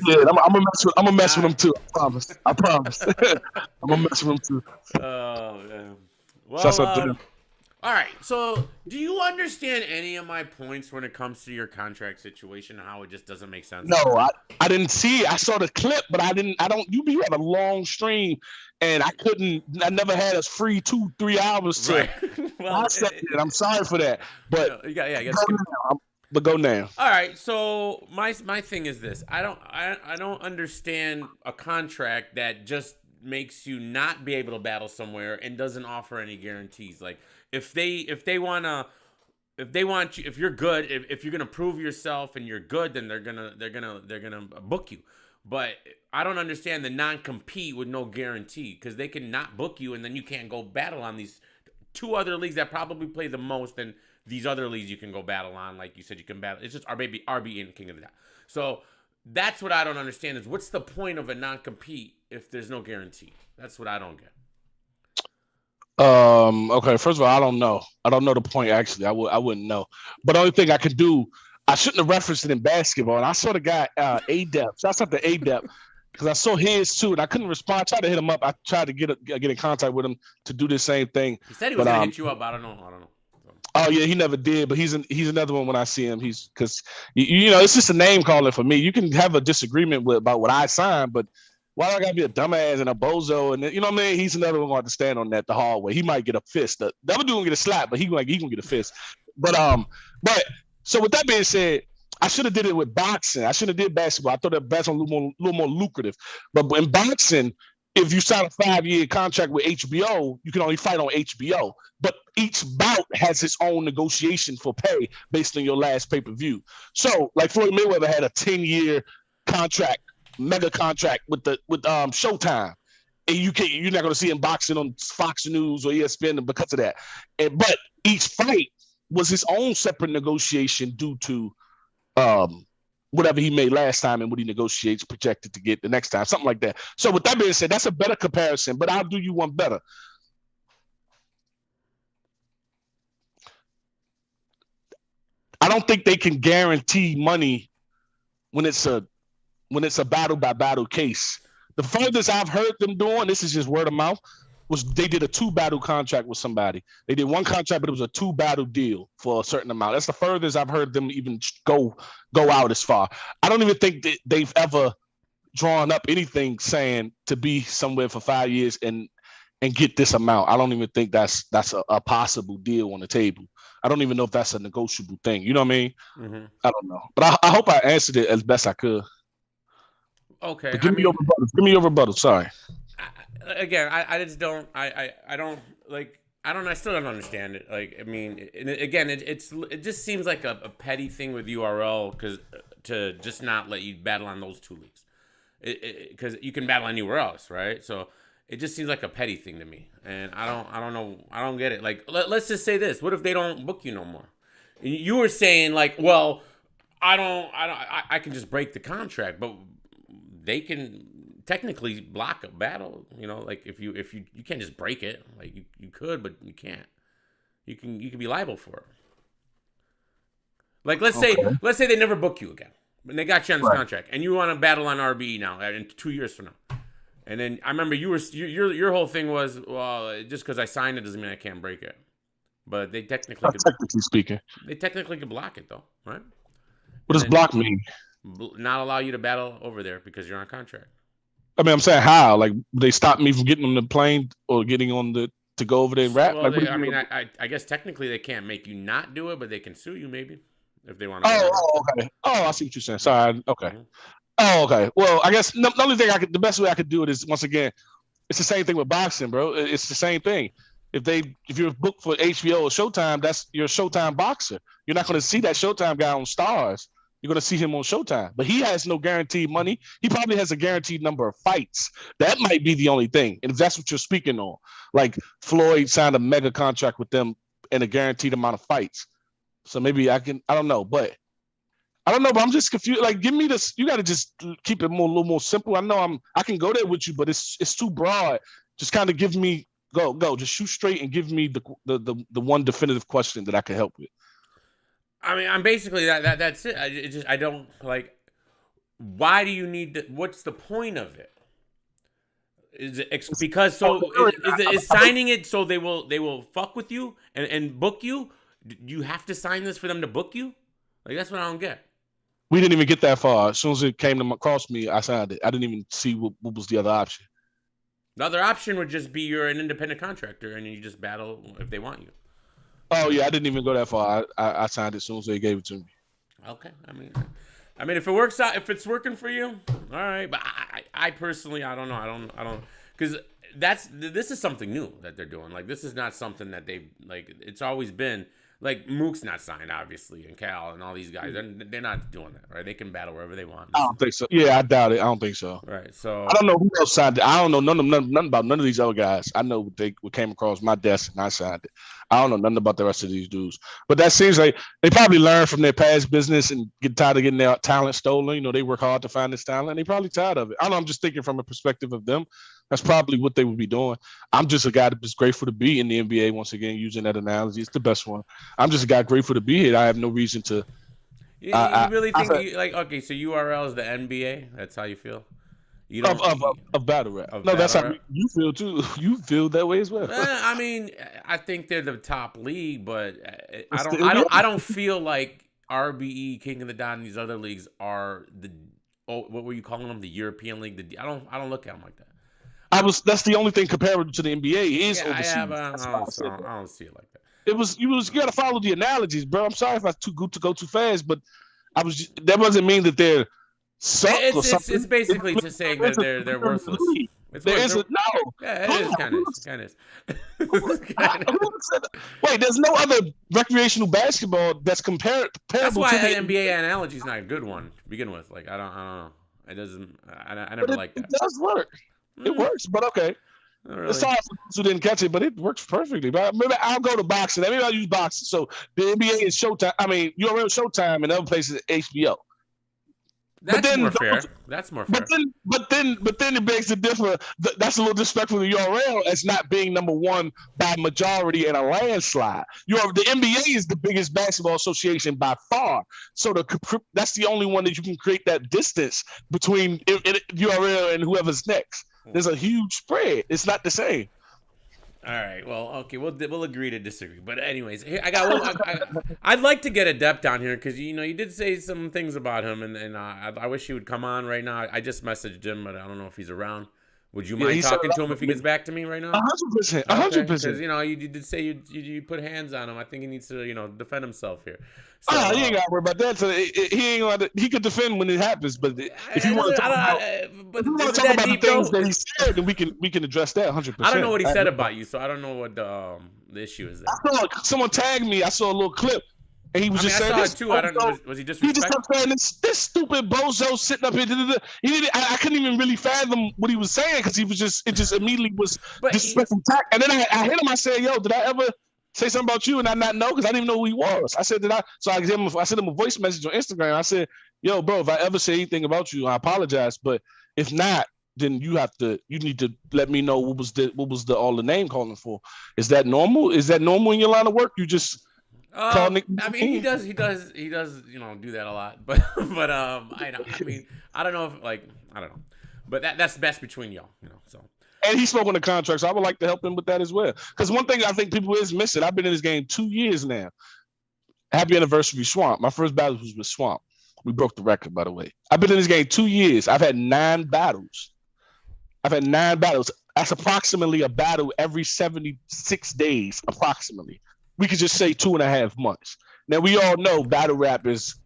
Speaker 9: Yeah, I'm gonna mess with him too. I promise. I'm gonna mess with him too.
Speaker 3: Oh man. Well, all right, so do you understand any of my points when it comes to your contract situation, how it just doesn't make sense?
Speaker 9: No, I didn't see it. I saw the clip, but you had a long stream, and I never had us free 2-3 hours to.
Speaker 3: Right. Well,
Speaker 9: I'm sorry for that, but but go now.
Speaker 3: All right, so my thing is this: I don't understand a contract that just makes you not be able to battle somewhere and doesn't offer any guarantees. Like if they want you, if you're good, if you're gonna prove yourself and you're good, then they're gonna book you. But I don't understand the non-compete with no guarantee, because they can not book you and then you can't go battle on these 2 other leagues that probably play the most, and these other leagues you can go battle on. Like you said, you can battle. It's just our baby RB and King of the Dot. So that's what I don't understand, is what's the point of a non-compete if there's no guarantee? That's what I don't get.
Speaker 9: Okay, first of all, I don't know. I don't know the point, actually. I wouldn't know. But the only thing I could do, I shouldn't have referenced it in basketball. And I saw the guy, A-Dep. Shouts out to A-Dep, because I saw his too, and I couldn't respond. I tried to hit him up. I tried to get in contact with him to do the same thing.
Speaker 3: He said he was going to hit you up. I don't know.
Speaker 9: Oh yeah, he never did, but he's another one when I see him. He's because you know, it's just a name calling for me. You can have a disagreement about what I signed, but why do I gotta be a dumbass and a bozo? And you know what I mean? He's another one going to stand on that the hard way. He might get a fist. The other dude gonna get a slap, but he gonna get a fist. But so with that being said, I should have did it with boxing. I should have did basketball. I thought that basketball was a little more lucrative. But in boxing, if you sign a 5-year contract with HBO, you can only fight on HBO. But each bout has its own negotiation for pay based on your last pay-per-view. So, like Floyd Mayweather had a 10-year contract, mega contract with Showtime, and you're not going to see him boxing on Fox News or ESPN because of that. But each fight was his own separate negotiation due to whatever he made last time and what he negotiates projected to get the next time, something like that. So with that being said, that's a better comparison, but I'll do you one better. I don't think they can guarantee money when it's a battle by battle case. The furthest I've heard them doing, this is just word of mouth, was they did a 2-battle contract with somebody. They did 1 contract, but it was a 2-battle deal for a certain amount. That's the furthest I've heard them even go out as far. I don't even think that they've ever drawn up anything saying to be somewhere for 5 years and get this amount. I don't even think that's a possible deal on the table. I don't even know if that's a negotiable thing. You know what I mean? Mm-hmm. I don't know, but I hope I answered it as best I could.
Speaker 3: Okay.
Speaker 9: Give me your rebuttal. Sorry.
Speaker 3: I just don't. I don't like. I don't. I still don't understand it. Like, I mean, again, it just seems like a petty thing with URL because to just not let you battle on those 2 leagues, because you can battle anywhere else, right? So it just seems like a petty thing to me, and I don't know. I don't get it. Like, let's just say this: what if they don't book you no more? You were saying like, well, I can just break the contract, but they can technically block a battle, you know, like if you can't just break it, like you could, but you can't. You can be liable for it. Like let's say they never book you again, and they got you on this contract, and you want to battle on RBE now in 2 years from now, and then I remember your whole thing was, well, just because I signed it doesn't mean I can't break it, but they technically could block it though, right?
Speaker 9: What does block mean?
Speaker 3: Not allow you to battle over there because you're on contract.
Speaker 9: I mean, I'm saying how? Like, they stop me from getting on the plane or getting on to go over there and rap?
Speaker 3: Well,
Speaker 9: like,
Speaker 3: I guess technically they can't make you not do it, but they can sue you maybe if they want to.
Speaker 9: Oh, okay. Oh, I see what you're saying. Sorry. Okay. Mm-hmm. Oh, okay. Well, I guess the only thing the best way I could do it is, once again, it's the same thing with boxing, bro. It's the same thing. If you're booked for HBO or Showtime, that's your Showtime boxer. You're not going to see that Showtime guy on Stars. You're going to see him on Showtime, but he has no guaranteed money. He probably has a guaranteed number of fights. That might be the only thing. And if that's what you're speaking on, like Floyd signed a mega contract with them and a guaranteed amount of fights. So maybe I don't know, but I'm just confused. Like, give me this. You got to just keep it a little more simple. I know I can go there with you, but it's too broad. Just kind of give me, go, just shoot straight and give me the one definitive question that I can help with.
Speaker 3: I mean, I'm basically that's it. I don't like. Why do you need to? What's the point of it? Is it because is signing it so they will fuck with you and book you? You have to sign this for them to book you? Like, that's what I don't get.
Speaker 9: We didn't even get that far. As soon as it came across me, I signed it. I didn't even see what was the other option.
Speaker 3: The other option would just be you're an independent contractor and you just battle if they want you.
Speaker 9: Oh yeah, I didn't even go that far. I signed it as soon as they gave it to me.
Speaker 3: Okay, I mean, if it works out, if it's working for you, all right. But I personally, I don't know. I don't, because this is something new that they're doing. Like, this is not something that they like. It's always been like Mook's not signed, obviously, and Cal and all these guys. They're not doing that, right? They can battle wherever they want.
Speaker 9: I don't think so. Yeah, I doubt it. I don't think so.
Speaker 3: Right. So
Speaker 9: I don't know who else signed it. I don't know nothing about none of these other guys. I know what came across my desk and I signed it. I don't know nothing about the rest of these dudes. But that seems like they probably learned from their past business and get tired of getting their talent stolen. You know, they work hard to find this talent and they probably tired of it. I don't know. I'm just thinking from a perspective of them. That's probably what they would be doing. I'm just a guy that's grateful to be in the NBA once again, using that analogy. It's the best one. I'm just a guy grateful to be here. I have no reason to.
Speaker 3: You really think okay, so URL is the NBA? That's how you feel? You don't
Speaker 9: of battle rap. No, that's how you feel too. You feel that way as well.
Speaker 3: I mean, I think they're the top league, but I don't feel like RBE, King of the Dot, and these other leagues are what were you calling them? The European League? I don't look at them like that.
Speaker 9: That's the only thing comparable to the NBA is overseas.
Speaker 3: I don't see it like that.
Speaker 9: You got to follow the analogies, bro. I'm sorry if I go too fast, but that doesn't mean that they're suck or something.
Speaker 3: It's basically just saying that they're worthless.
Speaker 9: No.
Speaker 3: Yeah, it is kind of.
Speaker 9: Wait, there's no other recreational basketball that's comparable.
Speaker 3: That's why the NBA analogy is not a good one to begin with. Like, I don't know. It doesn't. I never liked that.
Speaker 9: It does work. It works, but okay. Really. It's hard for those who didn't catch it, but it works perfectly. But maybe I'll go to boxing. Maybe I'll use boxing. So the NBA is Showtime. I mean, you're on Showtime and other places HBO.
Speaker 3: That's more fair. That's more fair.
Speaker 9: But then it begs to differ. That's a little disrespectful to URL as not being number one by majority in a landslide. The NBA is the biggest basketball association by far. So that's the only one that you can create that distance between URL and whoever's next. There's a huge spread. It's not the same.
Speaker 3: All right. Well, okay. We'll agree to disagree. But anyways, here, I got one. I'd like to get Adept on here because you did say some things about him, and I wish he would come on right now. I just messaged him, but I don't know if he's around. Would you mind talking to him if he gets back to me right now?
Speaker 9: 100%. 100%.
Speaker 3: Because you did say you put hands on him. I think he needs to defend himself here. So,
Speaker 9: he ain't got to worry about that. So he could defend when it happens. But if you want to talk about the things that he said, then we can address that 100%.
Speaker 3: I don't know what he said about you, so I don't know what the issue is there.
Speaker 9: I saw someone tagged me. I saw a little clip. And he was just saying this
Speaker 3: too. I don't know. Was he disrespectful?
Speaker 9: He just kept saying this stupid bozo sitting up here. I couldn't even really fathom what he was saying because it just immediately was disrespectful. And then I hit him. I said, "Yo, did I ever say something about you and I not know?" Because I didn't even know who he was. I said, So I sent him a voice message on Instagram. I said, "Yo, bro, if I ever say anything about you, I apologize. But if not, then you need to let me know what was all the name calling for. Is that normal? Is that normal in your line of work? You just
Speaker 3: I mean, he does, do that a lot, but I don't know if I don't know, but that's best between y'all, so.
Speaker 9: And he spoke on the contract, so I would like to help him with that as well. Because one thing I think people is missing, I've been in this game 2 years now. Happy anniversary, Swamp. My first battle was with Swamp. We broke the record, by the way. I've been in this game 2 years. I've had 9 battles. That's approximately a battle every 76 days, approximately. We could just say 2.5 months. Now, we all know battle rap is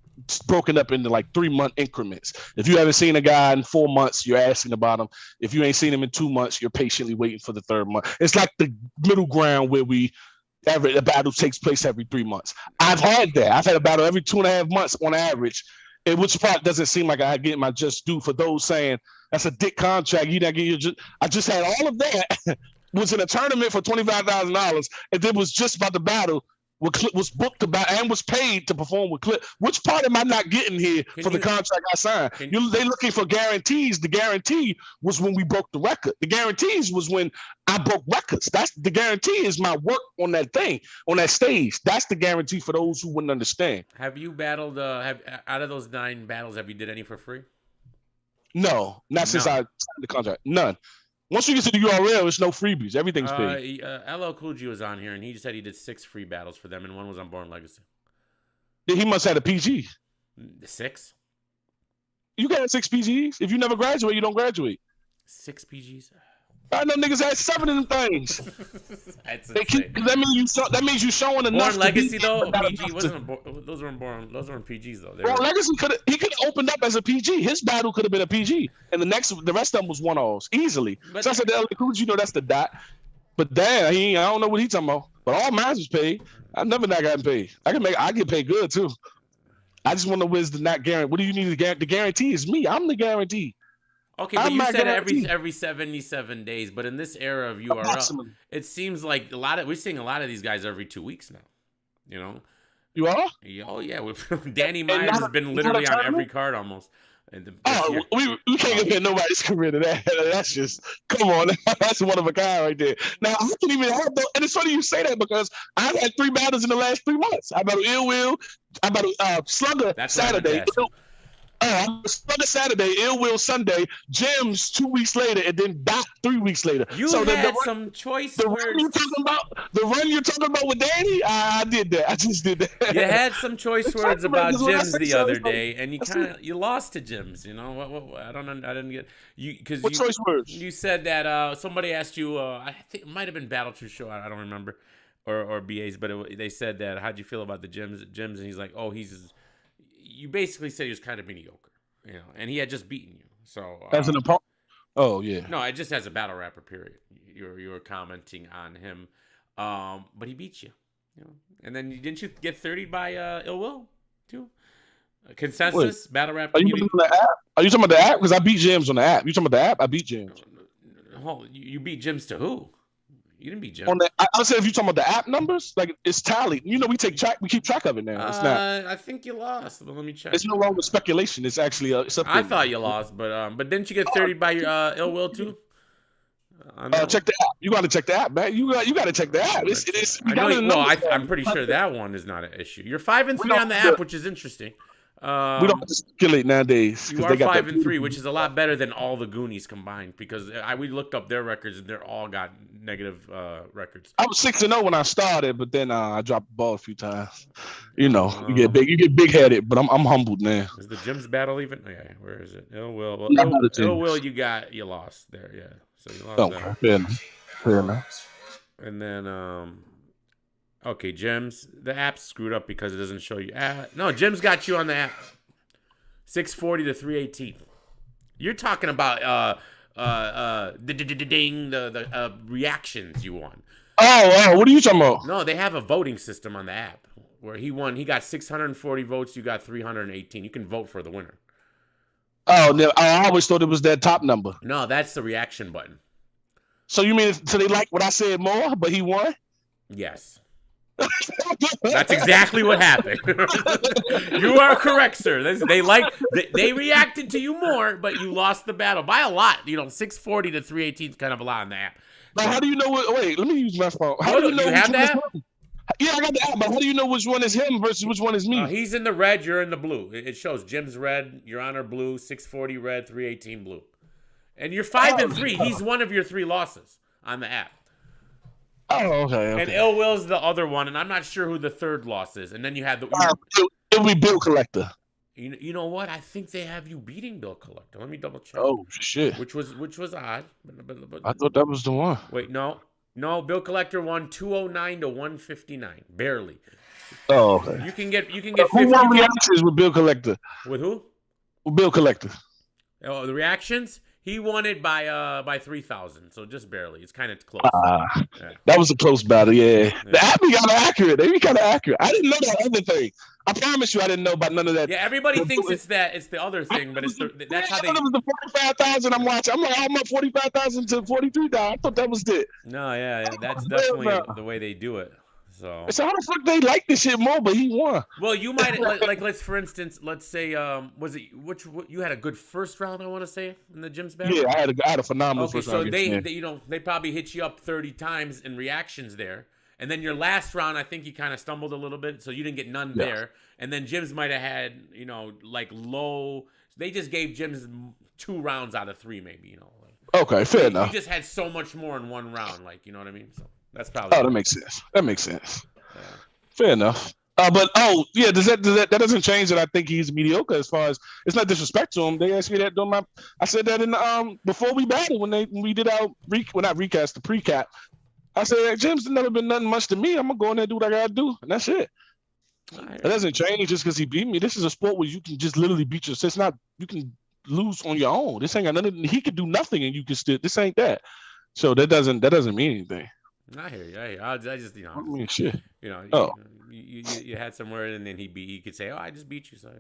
Speaker 9: broken up into 3-month increments. If you haven't seen a guy in 4 months, you're asking about him. If you ain't seen him in 2 months, you're patiently waiting for the 3rd month. It's like the middle ground where a battle takes place every 3 months. I've had that. I've had a battle every 2.5 months on average, which part doesn't seem like I get my just due for those saying that's a dick contract. You not get your just. I just had all of that. Was in a tournament for $25,000, and then was just about the battle. Was booked about and was paid to perform with Clip. Which part am I not getting here the contract I signed? They looking for guarantees. The guarantee was when we broke the record. The guarantees was when I broke records. That's the guarantee is my work on that thing, on that stage. That's the guarantee for those who wouldn't understand.
Speaker 3: Have you battled? Out of those 9 battles, have you did any for free?
Speaker 9: No, not since I signed the contract. None. Once you get to the URL, it's no freebies. Everything's paid.
Speaker 3: LL Cool G was on here, and he said he did 6 free battles for them, and one was on Born Legacy.
Speaker 9: Yeah, he must have had a PG.
Speaker 3: 6?
Speaker 9: You got 6 PGs. If you never graduate, you don't graduate.
Speaker 3: 6 PGs?
Speaker 9: I know niggas had 7 of them things. That means you showing enough.
Speaker 3: Born Legacy though, PG wasn't. Those weren't PGs though.
Speaker 9: Born Legacy could have opened up as a PG. His battle could have been a PG, and the rest of them was 1-offs easily. So I said, that's the dot. But damn, I don't know what he talking about. But all mine was paid. I've never not gotten paid. I get paid good too. I just want to know where's the not guarantee. What do you need to guarantee? The guarantee is me. I'm the guarantee.
Speaker 3: Okay, but you said every 77 days, but in this era of URL, it seems like we're seeing a lot of these guys every 2 weeks now.
Speaker 9: You are?
Speaker 3: Oh yeah, Danny Myers has been literally on every card almost.
Speaker 9: We can't compare nobody's career to that. That's just come on. That's one of a kind right there. Now I can even have those, and it's funny you say that because I've had 3 battles in the last 3 months. I battled Ill Will, I battled Slugger Saturday. Slugger Saturday, Ill Will Sunday, Gems 2 weeks later, and then Dot 3 weeks later.
Speaker 3: You had some choice words.
Speaker 9: The run you're talking about with Danny, I did that. I just did that.
Speaker 3: You had some choice words about Gems the other day, and you lost to Gems. I didn't get you because
Speaker 9: what choice words?
Speaker 3: You said that somebody asked you. I think it might have been Battle Truth Show. I don't remember, or BA's, but they said that. How'd you feel about the Gems? And he's like, oh, you basically said he was kind of mediocre, and he had just beaten you. So
Speaker 9: as an opponent. Oh yeah.
Speaker 3: No, it just as a battle rapper. Period. You were commenting on him, but he beat you. And then didn't you get 30 by Ill Will too? Consensus battle rap.
Speaker 9: Are you talking about the app? Because I beat Gems on the app. You talking about the app? I beat Gems.
Speaker 3: You beat Gems to who? You didn't beat Jim.
Speaker 9: On the, I'll say if you're talking about the app numbers, like it's tallied. You know, we keep track of it now. It's not.
Speaker 3: I think you lost. But let me check.
Speaker 9: It's no longer speculation. It's actually
Speaker 3: I thought you lost, but didn't you get 30 by your Ill Will too?
Speaker 9: Check the app. You got to check the app, man. You got to check the app.
Speaker 3: I'm pretty sure that one is not an issue. You're 5-3 on the app, which is interesting.
Speaker 9: We don't have to speculate nowadays.
Speaker 3: You are 5-3, which is a lot better than all the Goonies combined. Because we looked up their records and they're all got negative records.
Speaker 9: I was 6-0 when I started, but then I dropped the ball a few times. You know, you get big headed, but I'm humbled now.
Speaker 3: Is the Jim's battle even? Okay, where is it? Ill Will. Well, Ill Will, you lost there. Yeah. So you lost that.
Speaker 9: Fair enough.
Speaker 3: And then, okay, Jim's. The app's screwed up because it doesn't show you. No, Jim's got you on the app. 640 to 318. You're talking about the reactions you won.
Speaker 9: Oh, what are you talking about?
Speaker 3: No, they have a voting system on the app where he won. He got 640 votes. You got 318. You can vote for the winner.
Speaker 9: Oh, no, I always thought it was that top number.
Speaker 3: No, that's the reaction button.
Speaker 9: So you mean they like what I said more, but he won?
Speaker 3: Yes. That's exactly what happened. You are correct, sir. They reacted to you more, but you lost the battle by a lot. 640 to 318 is kind of a lot on the app.
Speaker 9: But how do you know wait, let me use my phone. How do you know
Speaker 3: you have that?
Speaker 9: Yeah, I got the app, but how do you know which one is him versus which one is me?
Speaker 3: He's in the red, you're in the blue. It shows Jim's red, Your Honor blue, 640 red, 318 blue. And you're 5-3. He's one of your 3 losses on the app.
Speaker 9: Oh, okay.
Speaker 3: And Ill Will's the other one, and I'm not sure who the third loss is. And then you have the...
Speaker 9: It'll be Bill Collector.
Speaker 3: You know what? I think they have you beating Bill Collector. Let me double check.
Speaker 9: Oh, shit.
Speaker 3: Which was odd. But
Speaker 9: I thought that was the one.
Speaker 3: Wait, no. No, Bill Collector won 209 to 159. Barely.
Speaker 9: Oh, okay.
Speaker 3: You can get 50.
Speaker 9: Who won reactions with Bill Collector?
Speaker 3: With who?
Speaker 9: With Bill Collector.
Speaker 3: Oh, the reactions? He won it by 3,000, so just barely. It's kind of close. Yeah.
Speaker 9: That was a close battle, yeah. The app be kind of accurate. They be kind of accurate. I didn't know that other thing. I promise you, I didn't know about none of that.
Speaker 3: Yeah, everybody thinks it's the other thing, but that's how they.
Speaker 9: It was the 45,000 I'm watching. I'm like, I'm up 45,000 to 43,000. I thought that was it.
Speaker 3: No, yeah, that's definitely the way they do it. So
Speaker 9: how the fuck they like this shit more, but he won.
Speaker 3: Well, you might let's say was it you had a good first round, I want to say, in the Jim's battle?
Speaker 9: Yeah, I had a phenomenal first round.
Speaker 3: Okay, so they probably hit you up 30 times in reactions there. And then your last round, I think you kind of stumbled a little bit, so you didn't get none there. And then Jim's might have had, low. They just gave Jim's 2 rounds out of 3, maybe,
Speaker 9: Okay, fair enough.
Speaker 3: You just had so much more in one round, you know what I mean? So that's probably.
Speaker 9: Oh, that makes sense. Yeah. Fair enough. That doesn't change that I think he's mediocre as far as it's not disrespect to him. They asked me that during I said that in before we battled when we did our not recast, the pre-cap. I said, Jim's never been nothing much to me. I'm going to go in there and do what I got to do. And that's it. It doesn't change just because he beat me. This is a sport where you can just literally beat yourself. It's not, you can lose on your own. This ain't got nothing. He could do nothing and you can still, this ain't that. So that doesn't mean anything.
Speaker 3: I hear you. I just,
Speaker 9: I mean, shit.
Speaker 3: You had somewhere and then he could say, oh, I just beat you. So,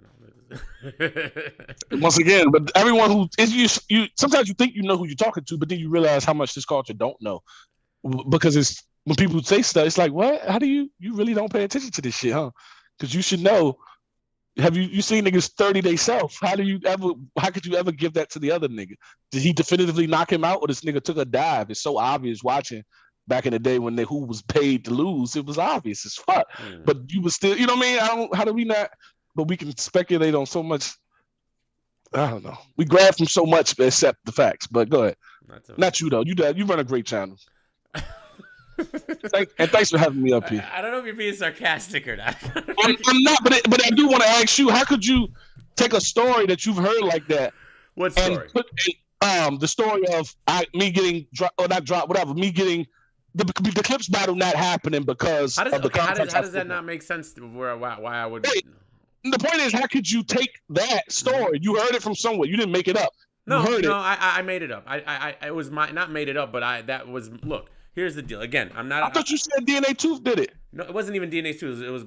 Speaker 9: Once again, but everyone who is you sometimes you think you know who you're talking to, but then you realize how much this culture don't know. Because it's when people say stuff, it's like, what? How do you really don't pay attention to this shit, huh? Because you should know. Have you seen niggas 30-day self? How could you ever give that to the other nigga? Did he definitively knock him out, or this nigga took a dive? It's so obvious watching back in the day when who was paid to lose. It was obvious as fuck. But you was still, you know what I mean? How do we not? But we can speculate on so much. I don't know. We grab from so much except the facts. But go ahead. Not you though. You run a great channel. And thanks for having me up here.
Speaker 3: I don't know if you're being sarcastic or not.
Speaker 9: I'm not, but I do want to ask you, how could you take a story that you've heard like that?
Speaker 3: What story?
Speaker 9: And put the story of me getting dropped or not dropped, whatever, me getting the Clips battle not happening because
Speaker 3: how
Speaker 9: of the
Speaker 3: contract. How does that not make sense? Why I would?
Speaker 9: Wait, the point is, how could you take that story? You heard it from somewhere. You didn't make it up.
Speaker 3: No, I made it up. I was not made it up, but look. Here's the deal. Again, I'm not.
Speaker 9: I thought you said DNA Tooth did it.
Speaker 3: No, it wasn't even DNA Tooth. It was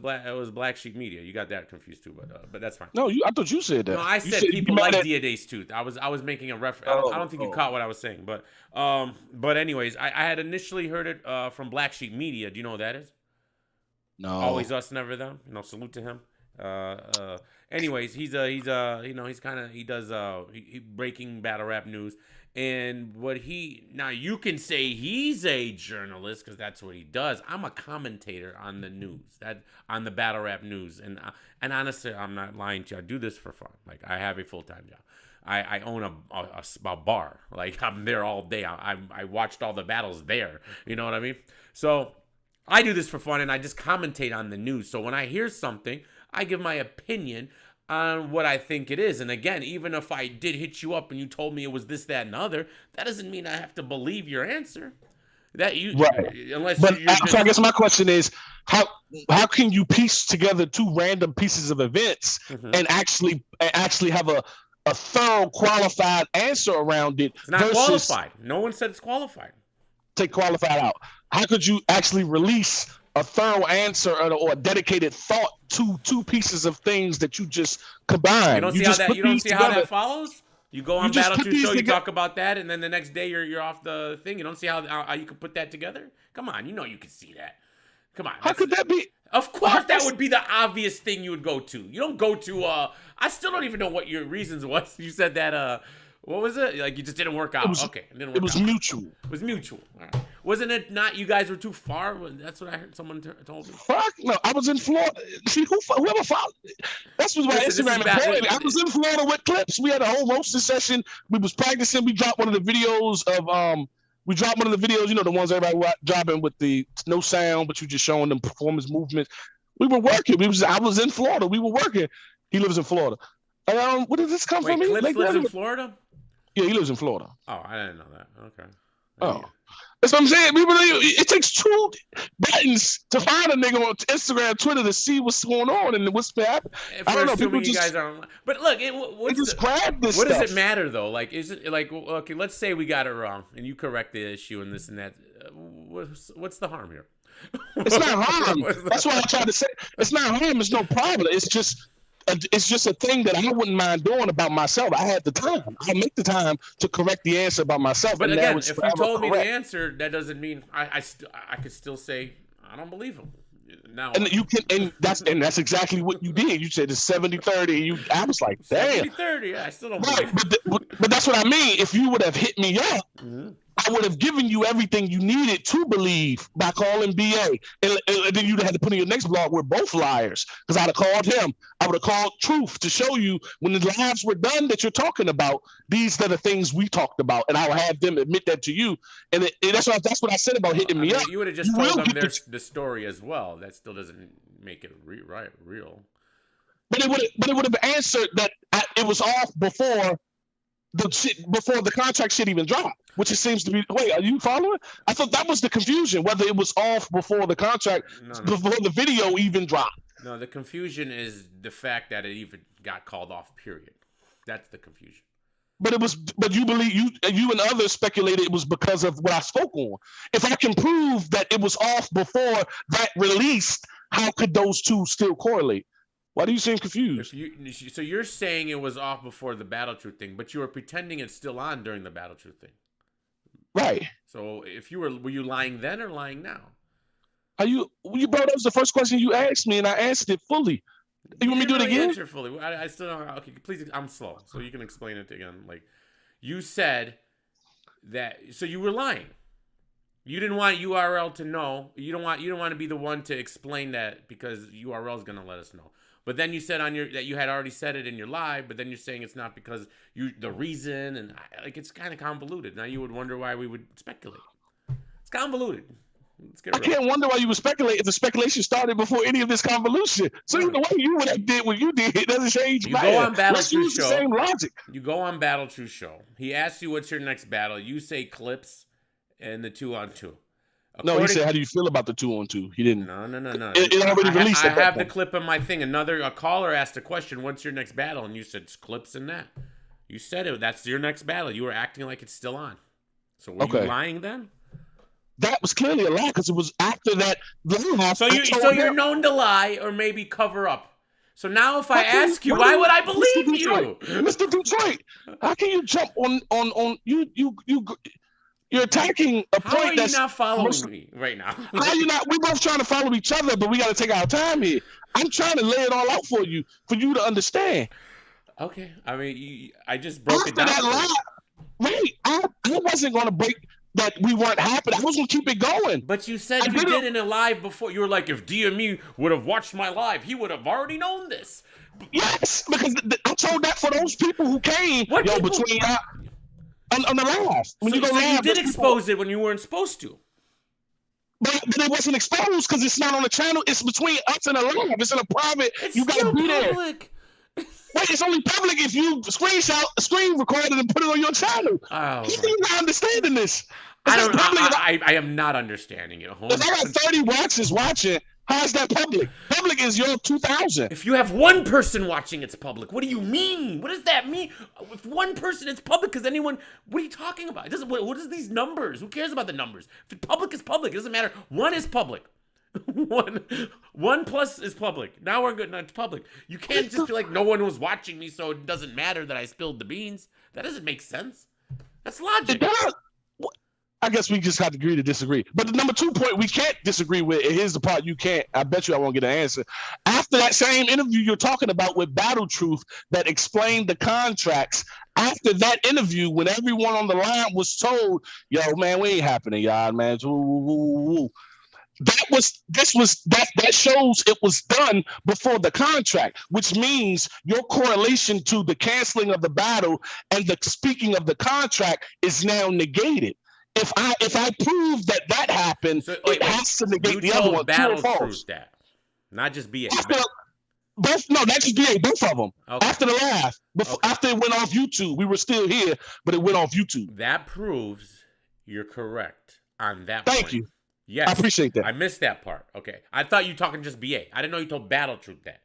Speaker 3: Black Sheep Media. You got that confused too, but that's fine.
Speaker 9: No, I thought you said that.
Speaker 3: No, I said people like DNA Tooth. I was making a reference. I don't think you caught what I was saying, but anyways, I had initially heard it from Black Sheep Media. Do you know who that is?
Speaker 9: No.
Speaker 3: Always Us, Never Them. Salute to him. Anyways, he does breaking battle rap news. And now you can say he's a journalist because that's what he does. I'm a commentator on the news, on the battle rap news. And honestly, I'm not lying to you. I do this for fun. Like, I have a full-time job. I own a bar. Like, I'm there all day. I watched all the battles there. You know what I mean? So I do this for fun, and I just commentate on the news. So when I hear something, I give my opinion on what I think it is. And again, even if I did hit you up and you told me it was this, that, and other, that doesn't mean I have to believe your answer. Unless
Speaker 9: so I guess my question is, how can you piece together two random pieces of events and actually have a thorough, qualified answer around it?
Speaker 3: It's not qualified. No one said it's qualified.
Speaker 9: Take qualified out. How could you actually release a thorough answer or a dedicated thought to two pieces of things that you just combine?
Speaker 3: You don't see how that follows? You go on Battle Truth Show, you talk about that, and then the next day you're off the thing. You don't see how you can put that together? Come on, you can see that. Come on.
Speaker 9: How could that be?
Speaker 3: Of course, that would be the obvious thing you would go to. You don't go to. I still don't even know what your reasons was. You said that. What was it? Like, you just didn't work out. It
Speaker 9: was mutual.
Speaker 3: It was mutual. All right. Wasn't it not you guys were too far? That's what I heard someone told me.
Speaker 9: Fuck no, I was in Florida. See, whoever followed. That's what my Instagram employed me. I was in Florida with Clips. We had a whole roasting session. We was practicing. We dropped one of the videos of the ones everybody dropping with the no sound, but you just showing them performance movements. We were working. I was in Florida. We were working. He lives in Florida. Where did this come from?
Speaker 3: Clips lives in Florida?
Speaker 9: Yeah, he lives in Florida.
Speaker 3: Oh, I didn't know that. Okay.
Speaker 9: Oh. That's what I'm saying. It takes two buttons to find a nigga on Instagram, Twitter to see what's going on and what's happening. I don't know. People just,
Speaker 3: you guys aren't. But look,
Speaker 9: what does it
Speaker 3: matter though? Like, is it like, okay? Let's say we got it wrong and you correct the issue and this and that. What's the harm here?
Speaker 9: It's not harm. That's what I tried to say. It's not harm. It's no problem. It's just a thing that I wouldn't mind doing about myself. I had the time. I make the time to correct the answer about myself.
Speaker 3: But again, if you told me the answer, that doesn't mean I could still say I don't believe him. Now,
Speaker 9: and that's exactly what you did. You said it's 70-30. I was like, damn.
Speaker 3: 70-30. Yeah, I still don't believe
Speaker 9: him. But that's what I mean. If you would have hit me up, I would have given you everything you needed to believe by calling BA. And then you'd have had to put in your next blog, we're both liars. Because I'd have called him. I would have called Truth to show you when the lives were done that you're talking about, these are the things we talked about. And I would have them admit that to you. And that's what I said about hitting me up.
Speaker 3: You would have just told them the story as well. That still doesn't make it real.
Speaker 9: But it would have answered that it was off before the contract shit even dropped, which it seems to be. Wait, are you following? I thought that was the confusion, whether it was off before the contract, before the video even dropped.
Speaker 3: No, the confusion is the fact that it even got called off, period. That's the confusion.
Speaker 9: But you believe you and others speculated it was because of what I spoke on. If I can prove that it was off before that released, how could those two still correlate? Why do you seem confused?
Speaker 3: So you're saying it was off before the Battle Truth thing, but you were pretending it's still on during the Battle Truth thing.
Speaker 9: Right.
Speaker 3: So if were you lying then or lying now?
Speaker 9: Bro, that was the first question you asked me and I answered it fully. You want me to do it again?
Speaker 3: Answer fully. I still don't. Okay, please. I'm slow, so you can explain it again. Like, you said that, so you were lying. You didn't want URL to know. You don't want to be the one to explain that because URL is gonna let us know. But then you said that you had already said it in your live, but then you're saying it's not because the reason, and it's kind of convoluted. Now you would wonder why we would speculate. It's convoluted.
Speaker 9: I can't wonder why you would speculate if the speculation started before any of this convolution. So the way you would have did what you did, it doesn't change.
Speaker 3: You go on Battle Truth Show.
Speaker 9: Same logic.
Speaker 3: You go on Battle Truth Show. He asks you what's your next battle. You say Clips and the 2-on-2.
Speaker 9: No, he said, "How do you feel about the 2-on-2?" He didn't.
Speaker 3: No.
Speaker 9: It already released.
Speaker 3: I have the clip in my thing. A caller asked a question, "What's your next battle?" And you said, "It's Clips and that." You said it. That's your next battle. You were acting like it's still on. So were you lying then?
Speaker 9: that was clearly a lie because it was after that live.
Speaker 3: So you're known to lie or maybe cover up. So now if I ask you, why would I believe you?
Speaker 9: Mr. Detroit, how can you jump on you're attacking a point that's...
Speaker 3: How are you not following me right now?
Speaker 9: How you not? We're both trying to follow each other, but we got to take our time here. I'm trying to lay it all out for you to understand.
Speaker 3: Okay. I mean, I just broke it down.
Speaker 9: After that lie, right, I wasn't going to break that we weren't happy. I was going to keep it going.
Speaker 3: But you said you did in a live before. You were like, if DME would have watched my live, he would have already known this.
Speaker 9: Yes, because I told that for those people who came between on the live. When you go live,
Speaker 3: you did expose it when you weren't supposed to.
Speaker 9: But it wasn't exposed because it's not on the channel. It's between us and the live. It's in a private.
Speaker 3: It's
Speaker 9: you gotta be
Speaker 3: public.
Speaker 9: There. Wait, it's only public if you screen record it and put it on your channel.
Speaker 3: Oh,
Speaker 9: you're not understanding this.
Speaker 3: I am not understanding it.
Speaker 9: If I got 30 watchers watching, how's that public? Public is your 2,000.
Speaker 3: If you have one person watching, it's public. What do you mean? What does that mean? If one person, it's public because anyone. What are you talking about? It doesn't. What is these numbers? Who cares about the numbers? If public is public, it doesn't matter. One is public. One plus is public. Now we're good. Now it's public. You can't just be like, no one was watching me, so it doesn't matter that I spilled the beans. That doesn't make sense. That's logic.
Speaker 9: I guess we just have to agree to disagree. But the number 2 point we can't disagree with, and here's the part you can't. I bet you I won't get an answer. After that same interview you're talking about with Battle Truth that explained the contracts, after that interview, when everyone on the line was told, yo, man, we ain't happening, y'all, man. That shows it was done before the contract, which means your correlation to the canceling of the battle and the speaking of the contract is now negated. If I prove that happened, it has to negate the other one.
Speaker 3: Battle Truth that, not just BA.
Speaker 9: Not just BA, both of them.
Speaker 3: Okay.
Speaker 9: After the live, after it went off YouTube, we were still here, but it went off YouTube.
Speaker 3: That proves you're correct on that.
Speaker 9: Thank you.
Speaker 3: Yes,
Speaker 9: I appreciate that.
Speaker 3: I missed that part. Okay, I thought you were talking just BA. I didn't know you told Battle Truth that.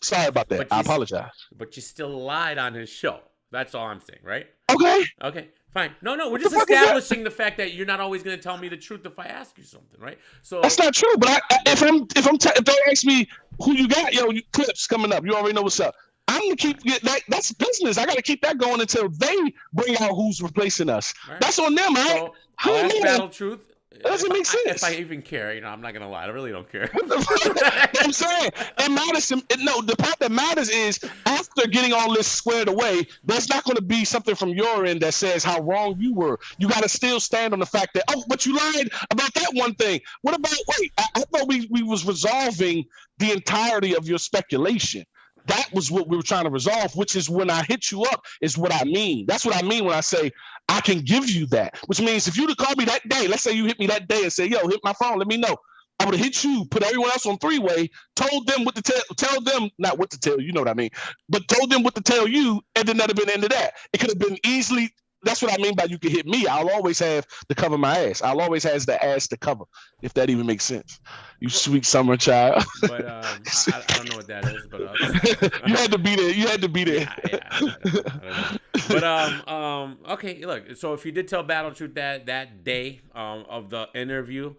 Speaker 9: Sorry about that. I apologize.
Speaker 3: But you still lied on his show. That's all I'm saying, right?
Speaker 9: Okay.
Speaker 3: Fine. No, we're just establishing the fact that you're not always going to tell me the truth if I ask you something, right? So
Speaker 9: that's not true. But if they ask me who you got, clips coming up, you already know what's up. I'm gonna keep that. That's business. I got to keep that going until they bring out who's replacing us. Right. That's on them, man.
Speaker 3: So I'll ask Battle Truth.
Speaker 9: That doesn't make sense.
Speaker 3: If I even care, I'm not gonna lie. I really don't care.
Speaker 9: I'm saying it matters. The part that matters is after getting all this squared away, there's not going to be something from your end that says how wrong you were. You got to still stand on the fact that but you lied about that one thing. What about I thought we was resolving the entirety of your speculation. That was what we were trying to resolve, which is when I hit you up is what I mean. That's what I mean when I say I can give you that, which means if you'd have called me that day, let's say you hit me that day and say, yo, hit my phone, let me know. I would have hit you, put everyone else on three-way, told them what to tell them, not what to tell you, know what I mean, but told them what to tell you, and then that'd have been the end of that. It could have been easily. That's what I mean by you can hit me. I'll always have to cover my ass. I'll always have the ass to cover, if that even makes sense. You sweet summer child.
Speaker 3: But I don't know what that is. But
Speaker 9: you had to be there. You had to be there.
Speaker 3: Yeah. But okay. Look. So if you did tell Battle Truth that day of the interview,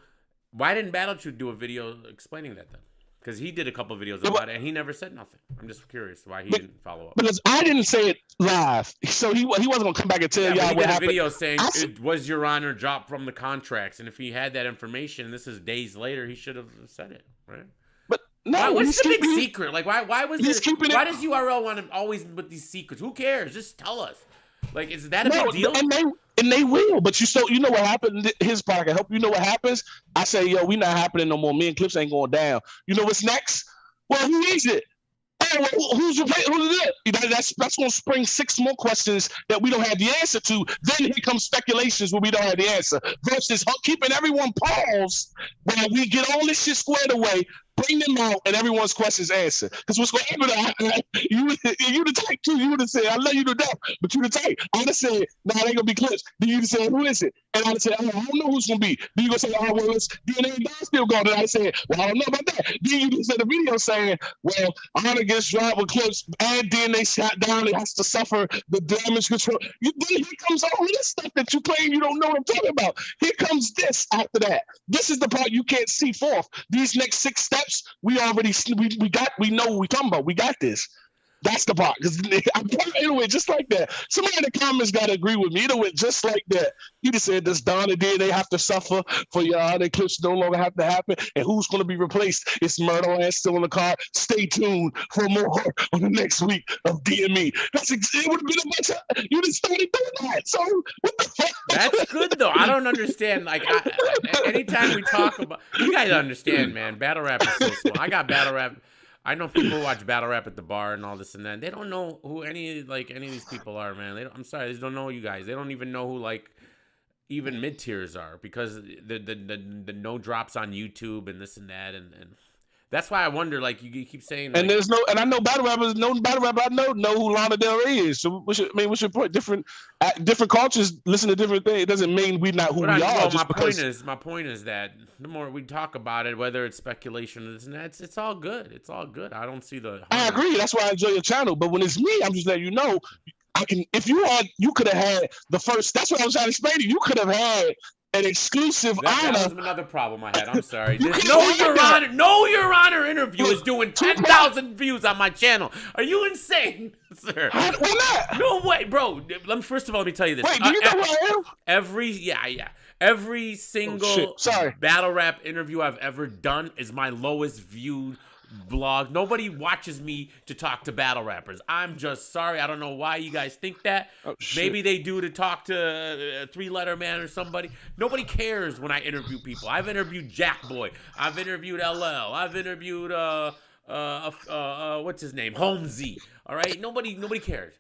Speaker 3: why didn't Battle Truth do a video explaining that then? Because he did a couple of videos about it, and he never said nothing. I'm just curious why he didn't follow up.
Speaker 9: Because I didn't say it live, so he wasn't gonna come back and tell y'all what happened.
Speaker 3: He did a video saying it was Your Honor dropped from the contracts, and if he had that information, this is days later, he should have said it, right?
Speaker 9: But no,
Speaker 3: what's the big secret? Like, why was it? Why does URL want to always with these secrets? Who cares? Just tell us. Like, is that a big deal?
Speaker 9: And they will, but you know what happened? His part, I can help you know what happens. I say, yo, we not happening no more. Me and Clips ain't going down. You know what's next? Well, who is it? Oh, well, who's it? That's going to spring 6 more questions that we don't have the answer to. Then here comes speculations where we don't have the answer. Versus keeping everyone paused while we get all this shit squared away. Bring them out and everyone's questions answered. Because what's going to happen, you the type too. You would have said, I love you to death, but you the type. I would have said, nah, they going to be clips. Then you would have said, who is it? And I would have said, I don't know who's going to be. Then you going to say, oh, well, it's DNA and Don still going. And I would say, well, I don't know about that. Then you would have said the video saying, well, Honor gets dropped with clips and DNA shot down. It has to suffer the damage control. Then here comes all this stuff that you claim you don't know what I'm talking about. Here comes this after that. This is the part you can't see forth. These next 6 steps, we know what we talking about. We got this. That's the part. Because it went just like that. Somebody in the comments got to agree with me. It went just like that. You just said, does Don and DNA have to suffer for your other clips no longer have to happen? And who's going to be replaced? It's Murder and still in the car. Stay tuned for more on the next week of DME. It would have been a bunch of, you just started doing that. So what the fuck?
Speaker 3: That's good though. I don't understand. Like, anytime we talk about, you guys understand, man. Battle rap is so small. I got battle rap. I know people watch battle rap at the bar and all this and that. They don't know who any of these people are, man. I'm sorry, they don't know you guys. They don't even know who even mid tiers are because the no drops on YouTube and this and that and that's why I wonder. Like you keep saying,
Speaker 9: and there's no, and I know battle rappers. No battle rapper I know who Lana Del Rey is. So what's your point? Different cultures listen to different things. It doesn't mean we not who we are.
Speaker 3: Well, my point is that the more we talk about it, whether it's speculation or this and that, it's all good. It's all good. I don't see the.
Speaker 9: I agree. That's why I enjoy your channel. But when it's me, I'm just letting you know. I can. If you could have had the first. That's what I was trying to explain to you. You could have had an exclusive honor.
Speaker 3: That was another problem I had. I'm sorry. This No Your Honor interview is doing 10,000 views on my channel. Are you insane, sir?
Speaker 9: Why not?
Speaker 3: No way, bro. First of all, let me tell you this.
Speaker 9: Wait, do you know who I am?
Speaker 3: Every single battle rap interview I've ever done is my lowest viewed blog. Nobody watches me to talk to battle rappers. I'm just sorry. I don't know why you guys think that. Maybe they do to talk to a 3-letter man or somebody. Nobody cares when I interview people. I've interviewed Jack Boy. I've interviewed LL. I've interviewed what's his name? Holmesy. All right? Nobody cares.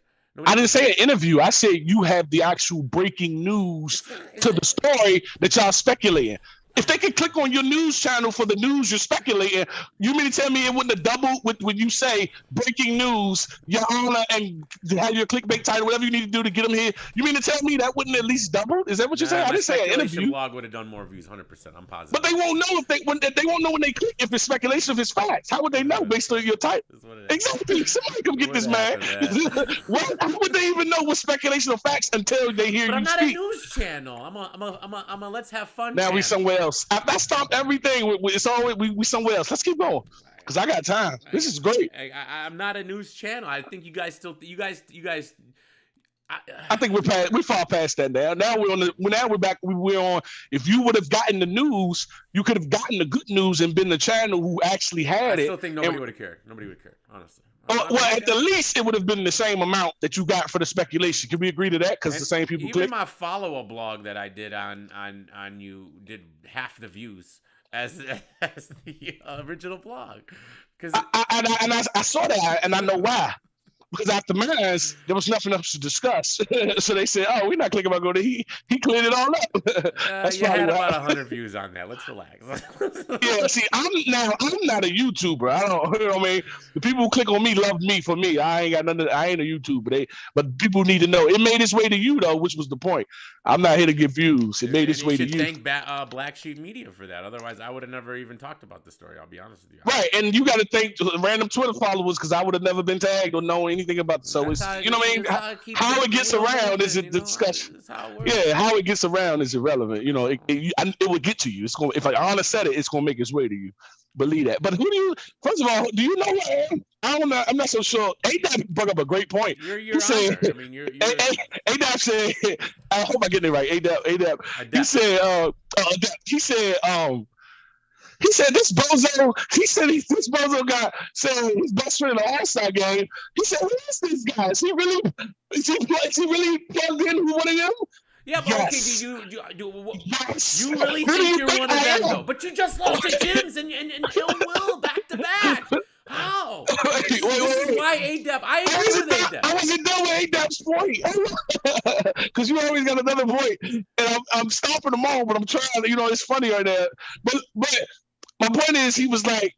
Speaker 9: I didn't say an interview. I said you have the actual breaking news to the story that y'all speculating. If they could click on your news channel for the news you're speculating, you mean to tell me it wouldn't have doubled with when you say breaking news, Your Honor, and have your clickbait title, whatever you need to do to get them here? You mean to tell me that wouldn't at least double? Is that what you're saying? I didn't say an interview.
Speaker 3: Blog would have done more views, 100%. I'm positive.
Speaker 9: But they won't know they won't know when they click if it's speculation, if it's facts. How would they know based on your type? Exactly. Somebody come get this man. How would they even know what's speculation or facts until they hear you speak?
Speaker 3: But I'm not a news channel. I'm a let's have fun.
Speaker 9: Now we somewhere else. I stopped everything. It's always we somewhere else. Let's keep going because I got time. This is great.
Speaker 3: I'm not a news channel. I think you guys still. You guys.
Speaker 9: I think we're far past that now. Now we're back. We're on. If you would have gotten the news, you could have gotten the good news and been the channel who actually had it.
Speaker 3: I still think nobody would have cared. Nobody would have cared, honestly.
Speaker 9: Well, at the least, it would have been the same amount that you got for the speculation. Can we agree to that? Because the same people click.
Speaker 3: Even my follow-up blog that I did on you did half the views as the original blog. Because
Speaker 9: I saw that, and I know why. Because after mine, there was nothing else to discuss. So they said, "Oh, we're not clicking about go to he cleared it all up."
Speaker 3: That's you had about 100 views on that. Let's relax.
Speaker 9: Yeah, see, I'm not a YouTuber. I don't. You know what I mean? The people who click on me love me for me. I ain't got nothing. I ain't a YouTuber. But people need to know it made its way to you though, which was the point. I'm not here to get views. It made its way to you.
Speaker 3: Thank Black Sheep Media for that. Otherwise, I would have never even talked about the story. I'll be honest with you.
Speaker 9: Right, and you got to thank random Twitter followers because I would have never been tagged or known anything about it. So it's you know what I mean. How it gets around is a discussion. Yeah, how it gets around is irrelevant. You know, it will get to you. It's going. If Honor said it, it's going to make its way to you. Believe that. But who do you? First of all, do you know who I am? I don't know. I'm not so sure. A-Dap brought up a great point.
Speaker 3: You're said, I mean, you're
Speaker 9: A-Dap said. I hope I'm getting it right. A-Dap. He said. He said this bozo. He said this bozo guy said his best friend in the All-Star game. He said, "Who is this guy? Is he really plugged in? One of them?"
Speaker 3: Yeah, but yes. Okay, you really think you're one of them though? But you just lost to Jims and Ill Will back to back. How? This is why A-Dap. I agree with A-Dap.
Speaker 9: I wasn't done with A-Dap's point. Because you always got another point. And I'm stopping them all, but I'm trying to, it's funny right now. But my point is, he was like,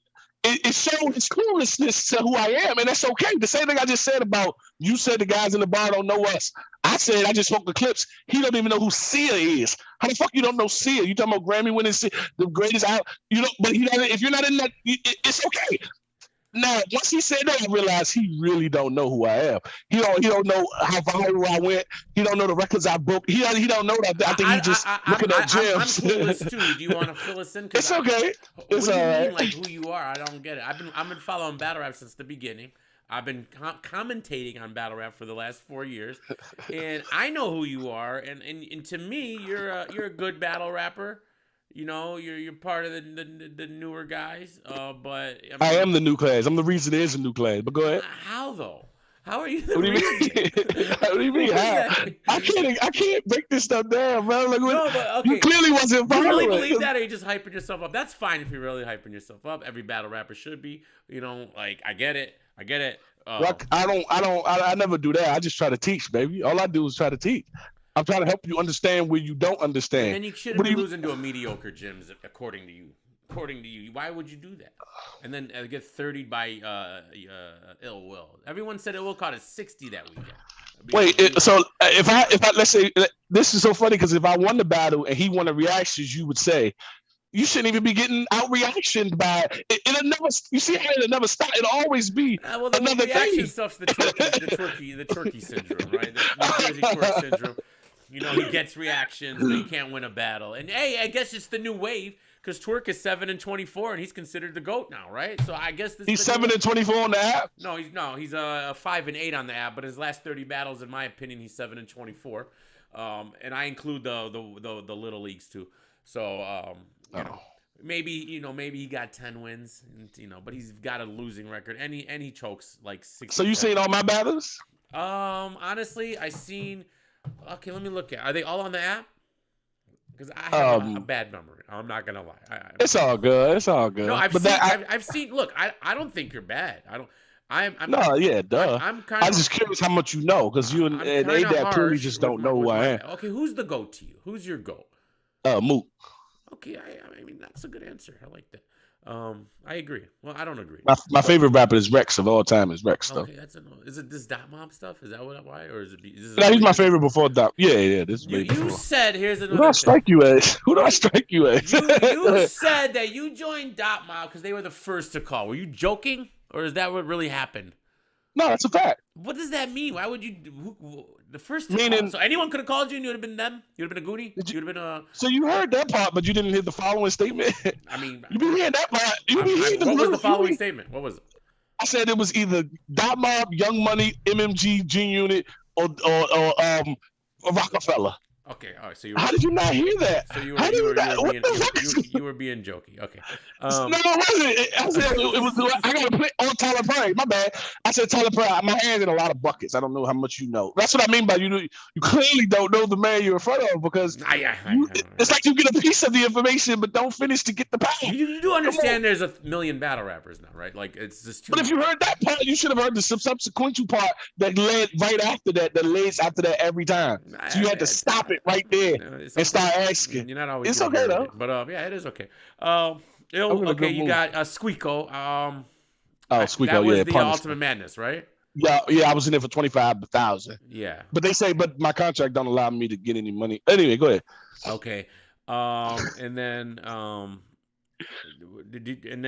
Speaker 9: it showed his cluelessness to who I am, and that's okay. The same thing I just said about you said the guys in the bar don't know us. I said I just spoke the clips. He don't even know who Sia is. How the fuck you don't know Sia? You talking about Grammy winning the greatest out? You know, but if you're not in that, it's okay. Now, once he said that, I realized he really don't know who I am. He don't know how viral I went. He don't know the records I broke. He don't know that. I think he just looking at gems.
Speaker 3: I'm clueless too. Do you want to fill us in?
Speaker 9: It's okay. It's
Speaker 3: what do you
Speaker 9: all right.
Speaker 3: mean, like who you are? I don't get it. I've been following battle rap since the beginning. I've been commentating on battle rap for the last 4 years, and I know who you are. And to me, you're a good battle rapper. You know, you're part of the newer guys, but
Speaker 9: I am the new class. I'm the reason there's a new class. But go ahead.
Speaker 3: How though? How are you?
Speaker 9: What do you mean? What do you mean? I can't break this stuff down, bro. Like,
Speaker 3: no, but okay.
Speaker 9: You clearly wasn't
Speaker 3: following. You really
Speaker 9: it.
Speaker 3: believe that, or are you just hyping yourself up? That's fine if you're really hyping yourself up. Every battle rapper should be. You know, like I get it.
Speaker 9: I never do that. I just try to teach, baby. All I do is try to teach. I'm trying to help you understand where you don't understand.
Speaker 3: And you shouldn't be losing to a mediocre gyms, according to you. Why would you do that? And then get 30'd by Ill Will. Everyone said Ill Will caught a 60 that weekend.
Speaker 9: So if I let's say this is so funny because if I won the battle and he won the reactions, you would say you shouldn't even be getting out reactioned by it'll never. You see how it'll never stop. It'll always be another
Speaker 3: reaction
Speaker 9: thing.
Speaker 3: Stuff's the Twerky syndrome, right? The New Jersey Twerk syndrome. You know, he gets reactions, but he can't win a battle. And hey, I guess it's the new wave because Twerk is 7-24, and he's considered the GOAT now, right? So I guess
Speaker 9: he's 7-24 on the app.
Speaker 3: No, he's 5-8 on the app, but his last 30 battles, in my opinion, he's 7-24. And I include the little leagues too. So you know, maybe he got 10 wins, but he's got a losing record, and he chokes like 6.
Speaker 9: So you seen all my battles?
Speaker 3: Honestly, I seen. Okay, let me look at. Are they all on the app? Because I have a bad memory. I'm not gonna lie.
Speaker 9: It's all good. It's all good.
Speaker 3: No, I've seen. Look, I don't think you're bad. I'm
Speaker 9: duh.
Speaker 3: I'm kind.
Speaker 9: I'm just curious how much you know because you and A-Dab clearly just don't know who I am.
Speaker 3: Okay, who's the GOAT to you? Who's your GOAT?
Speaker 9: Mook.
Speaker 3: Okay, I mean that's a good answer. I like that. I agree. Well, I don't agree.
Speaker 9: My favorite rapper is Rex of all time. Is Rex though?
Speaker 3: Okay, is it this Dot Mob stuff? Is that why, or is it?
Speaker 9: No, he's my favorite before Dot. Yeah. This is
Speaker 3: you said here's another.
Speaker 9: Who do I strike you as? Who do I strike you as?
Speaker 3: You said that you joined Dot Mob because they were the first to call. Were you joking, or is that what really happened?
Speaker 9: No, that's a fact.
Speaker 3: What does that mean? Why would you? The first to
Speaker 9: meaning,
Speaker 3: call? So anyone could have called you, and you would have been them. You would have been a Goonie. You would have been a.
Speaker 9: So you heard that part, but you didn't hear the following statement.
Speaker 3: I mean,
Speaker 9: you been hearing that part.
Speaker 3: What was the following statement? What was it?
Speaker 9: I said it was either Dot Mob, Young Money, MMG, G Unit, or Rockefeller.
Speaker 3: Okay, all right. So
Speaker 9: how did you not hear that?
Speaker 3: So you were being jokey. Okay.
Speaker 9: No, it wasn't. I said it was. I got to play on Tyler Perry. My bad. I said Tyler Perry. My hand's in a lot of buckets. I don't know how much you know. That's what I mean by you. You clearly don't know the man you're in front of because it's like you get a piece of the information but don't finish to get the power.
Speaker 3: You do understand there's a million battle rappers now, right? Like it's just.
Speaker 9: But if you heard that part, you should have heard the subsequent part that led right after that. That lays after that every time. So you had to stop it right there and start asking.
Speaker 3: You're not always.
Speaker 9: It's okay though.
Speaker 3: But yeah, it is okay. Okay, you got Squeako.
Speaker 9: Squeako.
Speaker 3: That was the Ultimate Madness, right?
Speaker 9: Yeah. I was in there for 25,000.
Speaker 3: Yeah.
Speaker 9: But my contract don't allow me to get any money. Anyway, go ahead.
Speaker 3: Okay. And then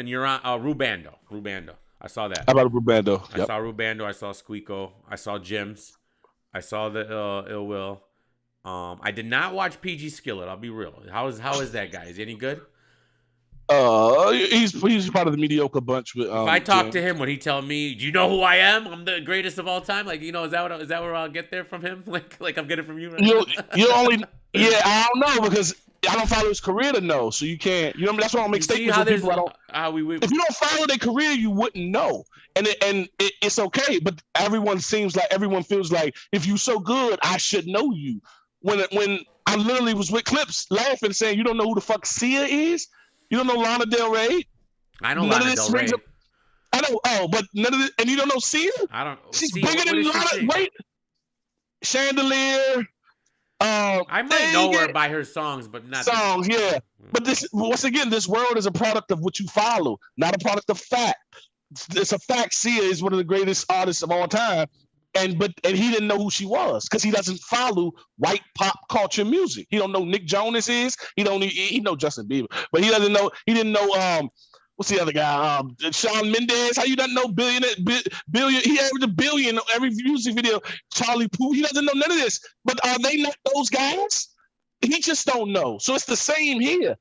Speaker 3: you're on Rubando. I saw that.
Speaker 9: How about Rubando?
Speaker 3: I saw Rubando. I saw Squeako. I saw Jims. I saw the Ill Will. I did not watch PG Skillet. I'll be real. How is that guy? Is he any good?
Speaker 9: He's part of the mediocre bunch. With,
Speaker 3: if I talk to him, would he tell me, "Do you know who I am? I'm the greatest of all time"? Like, is that where I'll get there from him? Like I'm getting from you. Right
Speaker 9: you only I don't know because I don't follow his career to know, so you can't. That's why I don't make statements with people I don't. If you don't follow their career, you wouldn't know, and it's okay. But everyone feels like if you're so good, I should know you. When I literally was with Clips laughing, saying, "You don't know who the fuck Sia is? You don't know Lana Del Rey?
Speaker 3: I know Lana Del Rey.
Speaker 9: I know. But none of this, and you don't know Sia?
Speaker 3: I don't.
Speaker 9: She's bigger than Lana. Wait, Chandelier.
Speaker 3: I might know her by her songs, but not
Speaker 9: songs. Yeah, but this once again, this world is a product of what you follow, not a product of fact. It's a fact. Sia is one of the greatest artists of all time, and he didn't know who she was because he doesn't follow white pop culture music. He don't know Nick Jonas is. He know Justin Bieber, but he doesn't know. He didn't know what's the other guy? Shawn Mendes. How you don't know billion? He averaged $1 billion every music video. Charlie Puth. He doesn't know none of this. But are they not those guys? He just don't know. So it's the same here.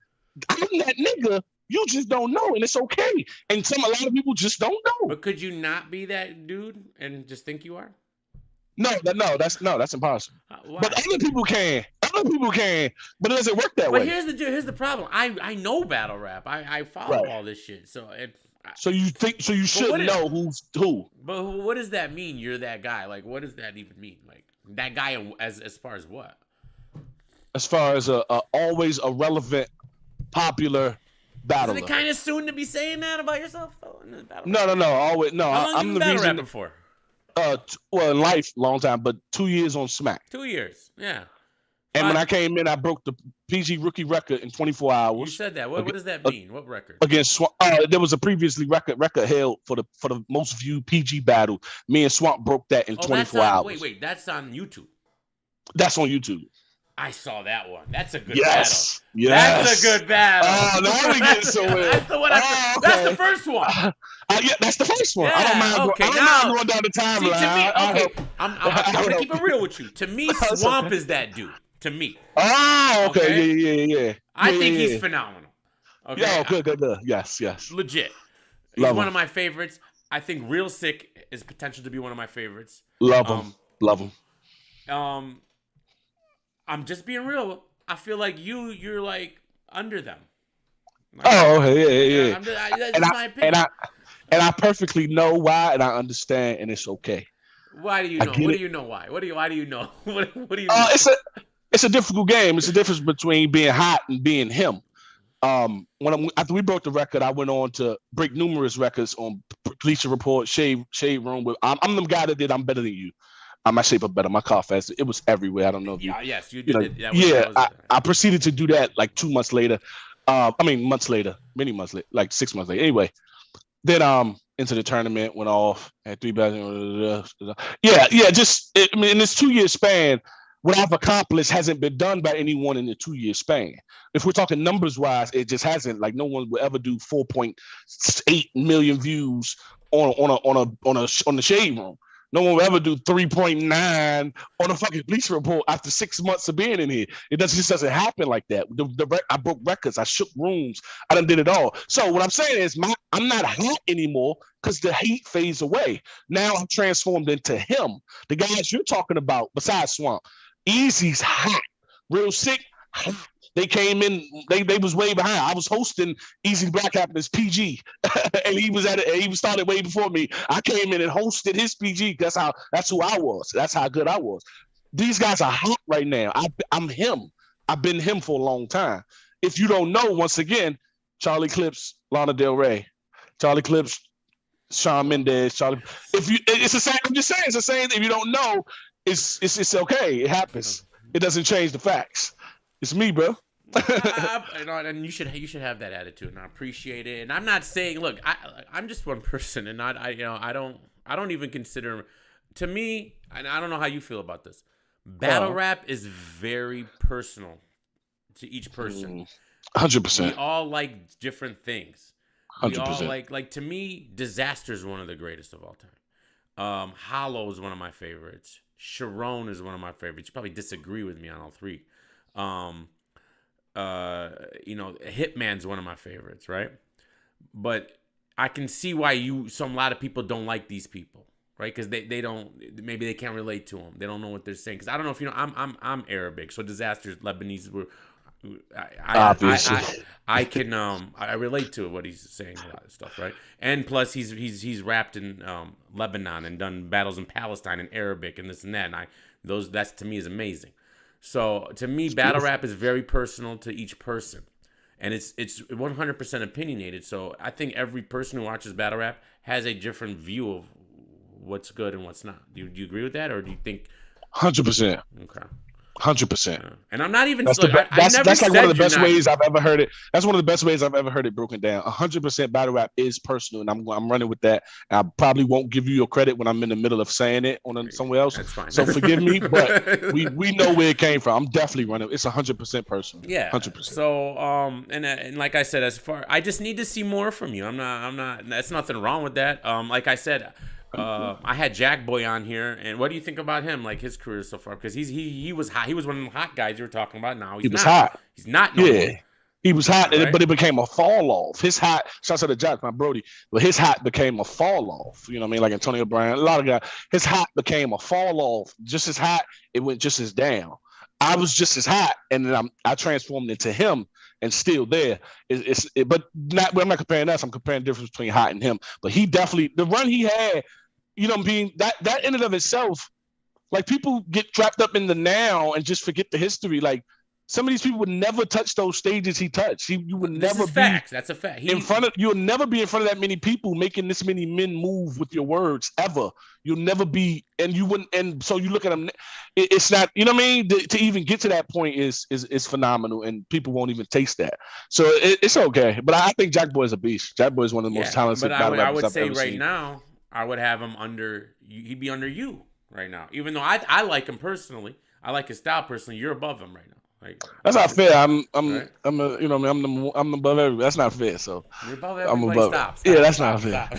Speaker 9: I'm that nigga. You just don't know, and it's okay. And a lot of people just don't know.
Speaker 3: But could you not be that dude and just think you are?
Speaker 9: No, that's impossible. But other people can. But it doesn't work that way.
Speaker 3: But here's the problem. I know battle rap. I follow all this shit. So
Speaker 9: you should know who's who.
Speaker 3: But what does that mean? You're that guy. Like, what does that even mean? Like that guy as far as what?
Speaker 9: As far as always a relevant, popular battler.
Speaker 3: Isn't it kind of soon to be saying that about yourself though?
Speaker 9: No. Always no.
Speaker 3: How long
Speaker 9: I'm
Speaker 3: you
Speaker 9: the
Speaker 3: battle
Speaker 9: reason.
Speaker 3: rapping for?
Speaker 9: Well, in life, long time, but 2 years on Smack.
Speaker 3: 2 years, yeah.
Speaker 9: And when I came in, I broke the PG rookie record in 24 hours.
Speaker 3: You said that. What does that mean? What record?
Speaker 9: Against Swamp. There was a previously record held for the most viewed PG battle. Me and Swamp broke that in 24 hours.
Speaker 3: Wait, that's on YouTube.
Speaker 9: That's on YouTube.
Speaker 3: I saw that one. That's a good
Speaker 9: yes.
Speaker 3: battle. Yes. That's a good battle.
Speaker 9: Oh, now we getting somewhere.
Speaker 3: That's the one. That's the first one.
Speaker 9: Yeah, that's the first one.
Speaker 3: Yeah,
Speaker 9: I don't mind going down the timeline.
Speaker 3: To me, I'm gonna keep it real with you. To me, Swamp is that dude. To me.
Speaker 9: Oh, okay. Yeah.
Speaker 3: I think he's phenomenal. Okay.
Speaker 9: Yeah, good. Yes.
Speaker 3: Legit. He's one of my favorites. I think Real Sick is potential to be one of my favorites.
Speaker 9: Love him.
Speaker 3: I'm just being real. I feel like you're like under them.
Speaker 9: Like, yeah.
Speaker 3: That's my opinion.
Speaker 9: And I perfectly know why, and I understand, and it's okay.
Speaker 3: Why do you know? What do you know why? Why do you know? What do you know?
Speaker 9: It's a difficult game. It's a difference between being hot and being him. After we broke the record, I went on to break numerous records on Bleacher Report, Shade Room. I'm the guy that did I'm Better Than You. My shape up better, my car faster. It was everywhere. I don't know if you.
Speaker 3: Yes, you did.
Speaker 9: I proceeded to do that like 2 months later. Months later, many months later, like 6 months later. Anyway, then into the tournament, went off, had 3 battles. Just in this 2 year span, what I've accomplished hasn't been done by anyone in the 2 year span. If we're talking numbers wise, it just hasn't. Like no one will ever do 4.8 million views on the Shade Room. No one will ever do 3.9 on a fucking Bleacher Report after 6 months of being in here. It just doesn't happen like that. I broke records. I shook rooms. I done did it all. So what I'm saying is I'm not hot anymore because the heat fades away. Now I'm transformed into him. The guys you're talking about, besides Swamp, Easy's hot. Real Sick, hot. They came in, they was way behind. I was hosting Easy Black Happiness PG, and he started way before me. I came in and hosted his PG. That's who I was. That's how good I was. These guys are hot right now. I'm him. I've been him for a long time. If you don't know, once again, Charlie Clips, Lana Del Rey, Charlie Clips, Shawn Mendes, it's the same. I'm just saying, it's the same. If you don't know, it's okay. It happens. It doesn't change the facts. It's me, bro.
Speaker 3: And you should have that attitude, and I appreciate it. And I'm not saying, look, I'm just one person, and I don't even consider. To me, and I don't know how you feel about this. Battle rap is very personal to each person.
Speaker 9: 100%.
Speaker 3: We all like different things.
Speaker 9: 100%.
Speaker 3: We all like to me, Disaster is one of the greatest of all time. Hollow is one of my favorites. Sharon is one of my favorites. You probably disagree with me on all three. Hitman's one of my favorites, right? But I can see why a lot of people don't like these people, right? Because they don't, maybe they can't relate to them. They don't know what they're saying. Because I don't know if you know, I'm Arabic, so Disaster is Lebanese. I can I relate to what he's saying, a lot of stuff, right? And plus he's rapped in Lebanon and done battles in Palestine in Arabic and this and that. And that's to me is amazing. So to me, battle rap is very personal to each person, and it's 100% opinionated. So I think every person who watches battle rap has a different view of what's good and what's not. Do you agree with that, or do you think?
Speaker 9: 100%.
Speaker 3: Okay.
Speaker 9: 100%.
Speaker 3: And I'm not even.
Speaker 9: That's
Speaker 3: look,
Speaker 9: like
Speaker 3: I never
Speaker 9: one of
Speaker 3: said
Speaker 9: the
Speaker 3: you're
Speaker 9: best
Speaker 3: not-
Speaker 9: ways I've ever heard it. That's one of the best ways I've ever heard it broken down. 100% battle rap is personal, and I'm running with that. I probably won't give you your credit when I'm in the middle of saying it on somewhere else.
Speaker 3: That's fine.
Speaker 9: So forgive me, but we know where it came from. I'm definitely running. It's 100% personal.
Speaker 3: Yeah,
Speaker 9: 100%.
Speaker 3: So and like I said, I just need to see more from you. I'm not. That's nothing wrong with that. Like I said, I had Jack Boy on here, and what do you think about him? Like his career so far? Because he was hot. He was one of the hot guys you were talking about. Now
Speaker 9: he was hot.
Speaker 3: He's not. No more.
Speaker 9: He was hot,
Speaker 3: Right.
Speaker 9: but it became a fall off. His hot, shouts out to Jack, my Brody, but his hot became a fall off. You know what I mean? Like Antonio Brown, a lot of guys. His hot became a fall off. Just as hot, it went just as down. I was just as hot, and then I transformed into him, and still there. But I'm not comparing us. I'm comparing the difference between hot and him. But he definitely, the run he had, you know what I mean? That in and of itself, like people get trapped up in the now and just forget the history. Like some of these people would never touch those stages he touched. You would
Speaker 3: This
Speaker 9: never
Speaker 3: is
Speaker 9: be
Speaker 3: facts. That's a fact.
Speaker 9: you'll never be in front of that many people making this many men move with your words ever. You'll never be, and you wouldn't. And so you look at him. It's not, you know what I mean. To even get to that point is phenomenal, and people won't even taste that. So it's okay. But I think Jack Boy is a beast. Jack Boy is one of the most talented
Speaker 3: But
Speaker 9: battle
Speaker 3: I
Speaker 9: rappers
Speaker 3: would
Speaker 9: I've
Speaker 3: say
Speaker 9: ever
Speaker 3: right
Speaker 9: seen.
Speaker 3: now, I would have him under. He'd be under you right now. Even though I like him personally, I like his style personally. You're above him right now. Like,
Speaker 9: that's not fair. I'm
Speaker 3: right?
Speaker 9: you know, I'm above everybody. That's not fair. So
Speaker 3: You're above
Speaker 9: I'm
Speaker 3: everybody.
Speaker 9: above.
Speaker 3: Stop.
Speaker 9: Yeah, that's not fair.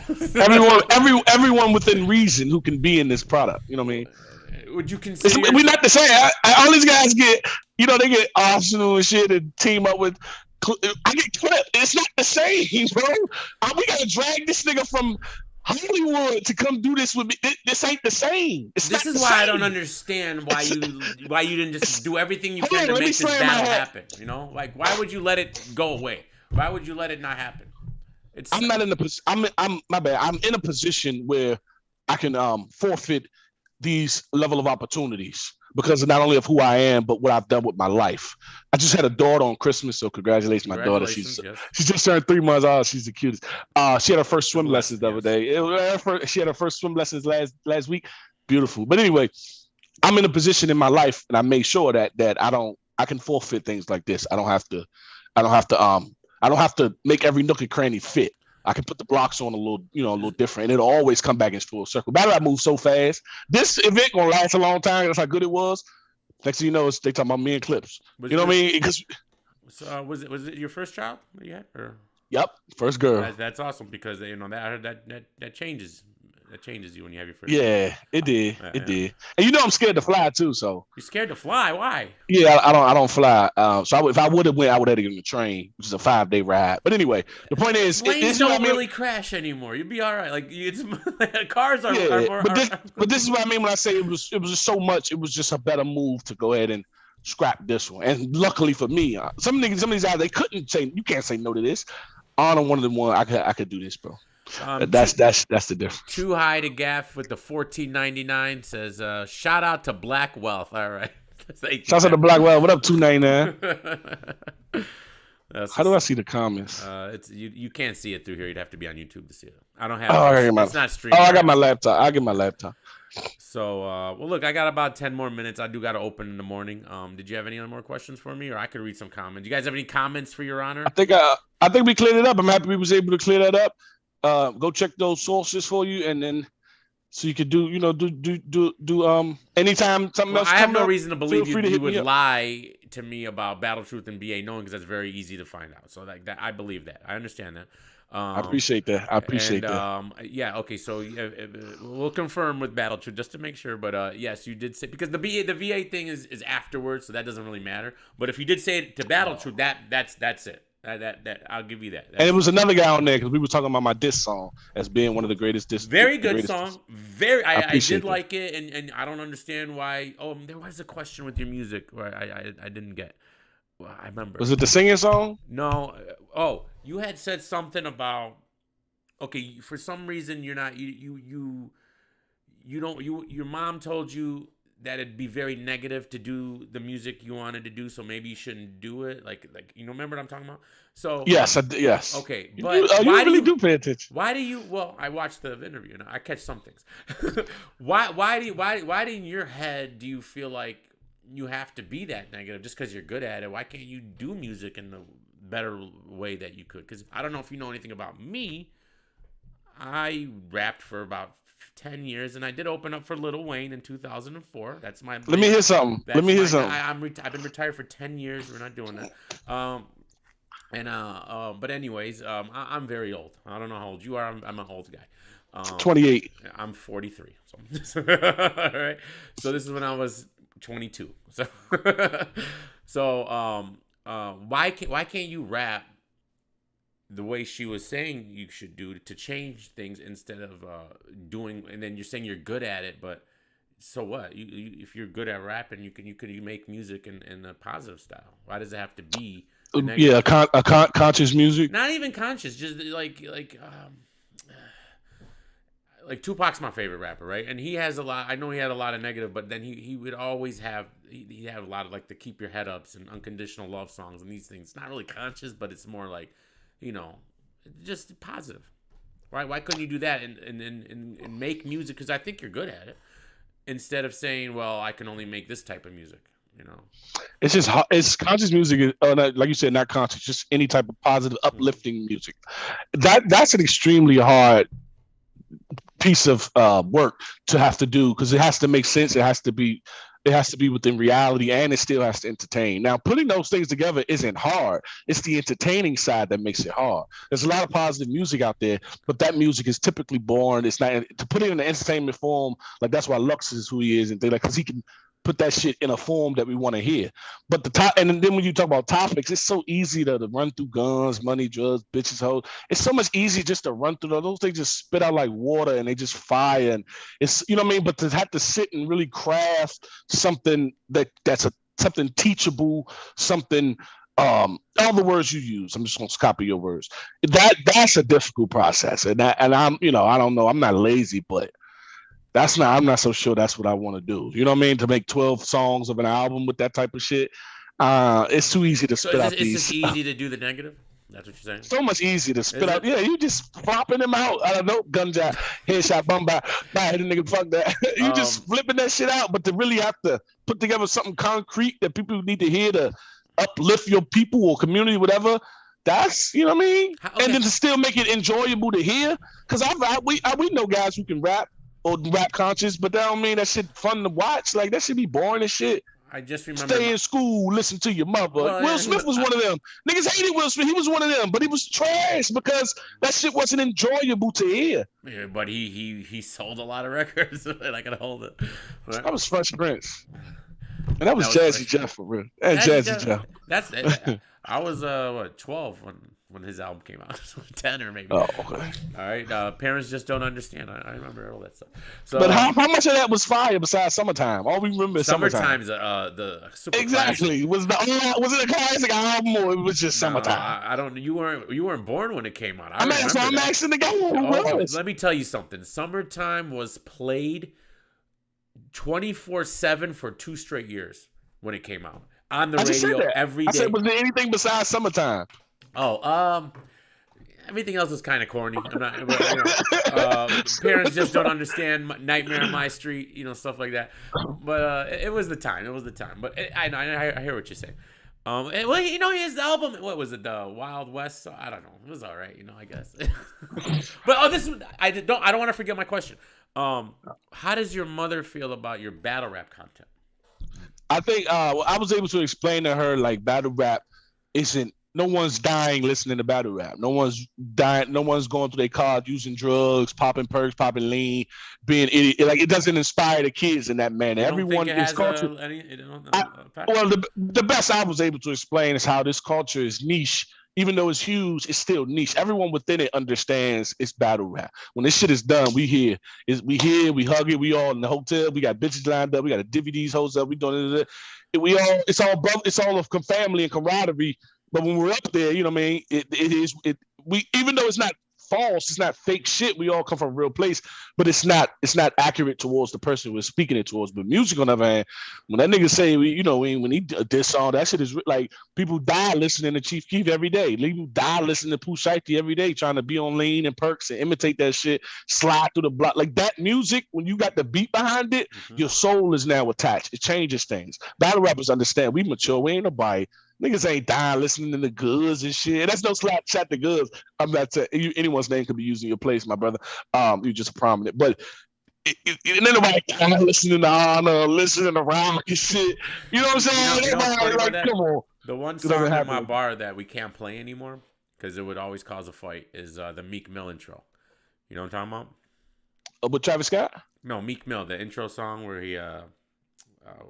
Speaker 9: Everyone within reason who can be in this product. You know what I mean?
Speaker 3: Would you consider?
Speaker 9: We're not the same. All these guys get, you know, they get Arsenal and shit and team up with. I get clipped. It's not the same, bro. We gotta drag this nigga from Hollywood to come do this with me. This ain't the same.
Speaker 3: This is why I don't understand why you didn't just do everything you can to make this battle happen. You know, like why would you let it go away? Why would you let it not happen?
Speaker 9: I'm not in the. I'm my bad. I'm in a position where I can forfeit these level of opportunities because not only of who I am, but what I've done with my life. I just had a daughter on Christmas, so congratulations, my daughter. She just turned 3 months old. She's the cutest. She had her first swim lessons the other day. She had her first swim lessons last week. Beautiful. But anyway, I'm in a position in my life, and I made sure that I can forfeit things like this. I don't have to make every nook and cranny fit. I can put the blocks on a little different, and it'll always come back in full circle. Battle rap moves so fast. This event gonna last a long time. That's how good it was. Next thing you know, they talking about me and Clips. You know what I mean? Because
Speaker 3: was it your first child that you had? Or?
Speaker 9: Yep, first girl.
Speaker 3: That's awesome because you know that changes. That changes you when you have your first.
Speaker 9: Yeah, it did. It did. And you know I'm scared to fly too. So
Speaker 3: you're scared to fly? Why?
Speaker 9: Yeah, I don't fly. So if I would have went, I would have to get on the train, which is a 5-day ride. But anyway, the point is,
Speaker 3: planes don't really crash anymore. You'd be all right. Like it's cars are.
Speaker 9: Yeah,
Speaker 3: more,
Speaker 9: but this is what I mean when I say it was just so much. It was just a better move to go ahead and scrap this one. And luckily for me, some of these guys they couldn't say you can't say no to this. Honor one of them one. I could do this, bro. That's the difference.
Speaker 3: Too high to gaff with the $14.99 says shout out to Black Wealth. All right.
Speaker 9: Shout out to Black Wealth. What up, $2.99? How do I see the comments?
Speaker 3: It's you can't see it through here. You'd have to be on YouTube to see it. I don't have. It's not streaming.
Speaker 9: I got my laptop. I'll get my laptop.
Speaker 3: So, well, look, I got about 10 more minutes. I do got to open in the morning. Did you have any other more questions for me, or I could read some comments? You guys have any comments for Your Honor?
Speaker 9: I think we cleared it up. I'm happy we was able to clear that up. Go check those sources for you, and then so you could do anytime something else.
Speaker 3: I have no reason to believe you would lie to me about Battle Truth and BA knowing because that's very easy to find out. So like that, I believe that. I understand that.
Speaker 9: I appreciate that. that.
Speaker 3: Yeah. Okay. So we'll confirm with Battle Truth just to make sure. But yes, you did say because the VA thing is afterwards, so that doesn't really matter. But if you did say it to Battle Truth, that's it. That I'll give you that.
Speaker 9: And it was another guy on there because we were talking about my diss song as being one of the greatest diss.
Speaker 3: Very good song. Very. I did like it, and I don't understand why. Oh, there was a question with your music where I didn't get. Well, I remember.
Speaker 9: Was it the singing song?
Speaker 3: No. Oh, you had said something about. Okay, for some reason you're not you don't your mom told you that it'd be very negative to do the music you wanted to do, so maybe you shouldn't do it. Like you know, remember what I'm talking about? So
Speaker 9: yes, yes.
Speaker 3: Okay, but
Speaker 9: you really do pay attention.
Speaker 3: Why do you? Well, I watched the interview and I catch some things. Why in your head do you feel like you have to be that negative just because you're good at it. Why can't you do music in the better way that you could? Because I don't know if you know anything about me. I rapped for about 10 years, and I did open up for Lil Wayne in 2004. That's my.
Speaker 9: Let me hear something. Let me hear something.
Speaker 3: I've been retired for 10 years. We're not doing that. But anyways, I'm very old. I don't know how old you are. I'm an old guy.
Speaker 9: 28.
Speaker 3: I'm 43. So, all right. So this is when I was 22. So, why can't you rap the way she was saying you should do to change things instead of doing? And then you're saying you're good at it, but so what? You if you're good at rapping, you can make music in a positive style. Why does it have to be?
Speaker 9: Yeah, conscious music.
Speaker 3: Not even conscious, just like Tupac's my favorite rapper, right? And he has a lot. I know he had a lot of negative, but then he would always have he have a lot of like the Keep Your Head Ups and Unconditional Love songs and these things. It's not really conscious, but it's more like, just positive. Why couldn't you do that and make music? Because I think you're good at it. Instead of saying, well, I can only make this type of music.
Speaker 9: It's just it's conscious music, like you said, not conscious, just any type of positive, uplifting music. That's an extremely hard piece of work to have to do, because it has to make sense. It has to be within reality, and it still has to entertain. Now, putting those things together isn't hard. It's the entertaining side that makes it hard. There's a lot of positive music out there, but that music is typically boring. It's not to put it in an entertainment form. Like that's why Lux is who he is, and things like, because he can put that shit in a form that we want to hear. But and then when you talk about topics, it's so easy to run through guns, money, drugs, bitches, hoes. It's so much easier just to run through those things. Just spit out like water, and they just fire. And it's, you know what I mean. But to have to sit and really craft something that's something teachable, something. All the words you use, I'm just gonna copy your words. That's a difficult process, and I'm, I don't know. I'm not lazy, but. I'm not so sure that's what I want to do. You know what I mean? To make 12 songs of an album with that type of shit, it's too easy to spit out these.
Speaker 3: It's just easy to do the negative? That's what you're saying?
Speaker 9: So much easier to spit out. Yeah, you just flopping them out. I don't know, gunshot, headshot, bum by. Nah, hit a nigga, fuck that. You just flipping that shit out, but to really have to put together something concrete that people need to hear to uplift your people or community, whatever, that's, you know what I mean? Okay. And then to still make it enjoyable to hear. Because we know guys who can rap, or rap conscious, but that don't mean that shit fun to watch. Like that should be boring as shit.
Speaker 3: I just remember
Speaker 9: stay in school, listen to your mother. Well, Will Smith was one of them. Niggas hated Will Smith. He was one of them, but he was trash because that shit wasn't enjoyable to hear.
Speaker 3: Yeah, but he sold a lot of records, and I can hold it.
Speaker 9: Right? That was Fresh Prince, and that was Jazzy Jeff for real. And Jazzy Jeff.
Speaker 3: That's I was 12 when his album came out, 10 or maybe.
Speaker 9: Oh, okay.
Speaker 3: All right. Parents just don't understand. I remember all that stuff. So,
Speaker 9: but how much of that was fire besides Summertime? All we remember is Summertime.
Speaker 3: Summertime's the super
Speaker 9: exactly. Was it a classic album, or it was just Summertime?
Speaker 3: I don't. You weren't born when it came out.
Speaker 9: I'm asking the guy.
Speaker 3: Let me tell you something. Summertime was played 24/7 for 2 straight years when it came out on the radio every day.
Speaker 9: I said, was there anything besides Summertime?
Speaker 3: Oh, everything else is kind of corny. I'm not, parents just don't understand Nightmare on My Street, stuff like that. But it was the time. It was the time. But I hear what you're saying. His album. What was it? The Wild West. So, I don't know. It was all right. I guess. But I don't want to forget my question. How does your mother feel about your battle rap content?
Speaker 9: I think I was able to explain to her like battle rap isn't. No one's dying listening to battle rap. No one's dying. No one's going through their car using drugs, popping perks, popping lean, being idiot. Like it doesn't inspire the kids in that manner. Everyone is culture. The best I was able to explain is how this culture is niche. Even though it's huge, it's still niche. Everyone within it understands it's battle rap. When this shit is done, we hug it. We all in the hotel. We got bitches lined up. We got a DVDs hotel. We doing it. It's all of family and camaraderie. But when we're up there, you know what I mean? We even though it's not false. It's not fake shit. We all come from a real place, but it's not accurate towards the person we're speaking it towards. But music, on the other hand, when that nigga say, when he did song, that shit is like people die listening to Chief Keef every day. People die listening to Pooh Shiesty every day, trying to be on Lean and Perks and imitate that shit, slide through the block. Like that music, when you got the beat behind it, your soul is now attached. It changes things. Battle rappers understand. We mature. We ain't nobody. Niggas ain't dying listening to the Goods and shit. That's no slap chat the Goods. I'm not saying anyone's name could be used in your place, my brother. You're just prominent. But ain't nobody listening to Honor, listening to Rock and shit. You know what I'm saying?
Speaker 3: You know what's funny about that?
Speaker 9: Come on.
Speaker 3: The one song at my bar that we can't play anymore because it would always cause a fight is the Meek Mill intro. You know what I'm talking about?
Speaker 9: With Travis Scott?
Speaker 3: No, Meek Mill, the intro song where he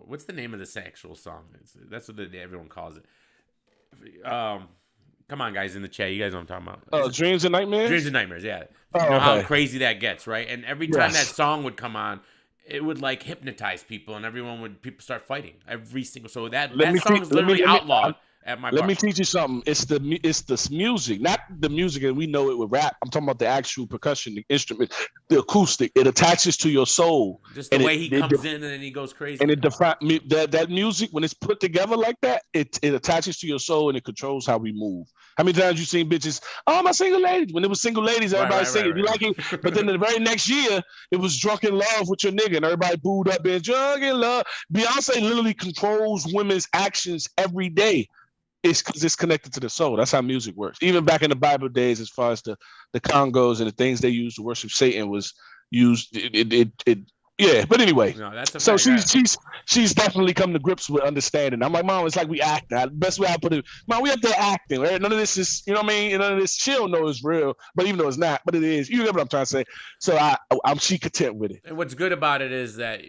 Speaker 3: what's the name of this actual song? That's what everyone calls it. Come on, guys, in the chat. You guys know what I'm talking about.
Speaker 9: Dreams and Nightmares?
Speaker 3: Dreams and Nightmares, yeah. You know how crazy that gets, right? And every time that song would come on, it would like hypnotise people, and people start fighting every single. So that song is literally outlawed at my bar.
Speaker 9: Let me teach you something. It's the music, not the music, and we know it with rap. I'm talking about the actual percussion, the instrument, the acoustic. It attaches to your soul.
Speaker 3: Just the way he comes in and then he goes crazy.
Speaker 9: And that music, when it's put together like that, it attaches to your soul and it controls how we move. How many times you seen bitches? Oh, my single ladies. When it was single ladies, everybody singing. You like it, but then the very next year, it was drunk in love with your nigga, and everybody booed up being drunk in love. Beyonce literally controls women's actions every day. It's because it's connected to the soul. That's how music works. Even back in the Bible days, as far as the Congos and the things they used to worship Satan was used. Yeah, but anyway, so she's definitely come to grips with understanding. I'm like, Mom, it's like we act. The best way I put it, Mom, we up there acting, right? None of this is, you know what I mean? None of this, she'll know it's real, but even though it's not, but it is. You get what I'm trying to say? So I'm content with it.
Speaker 3: And what's good about it is that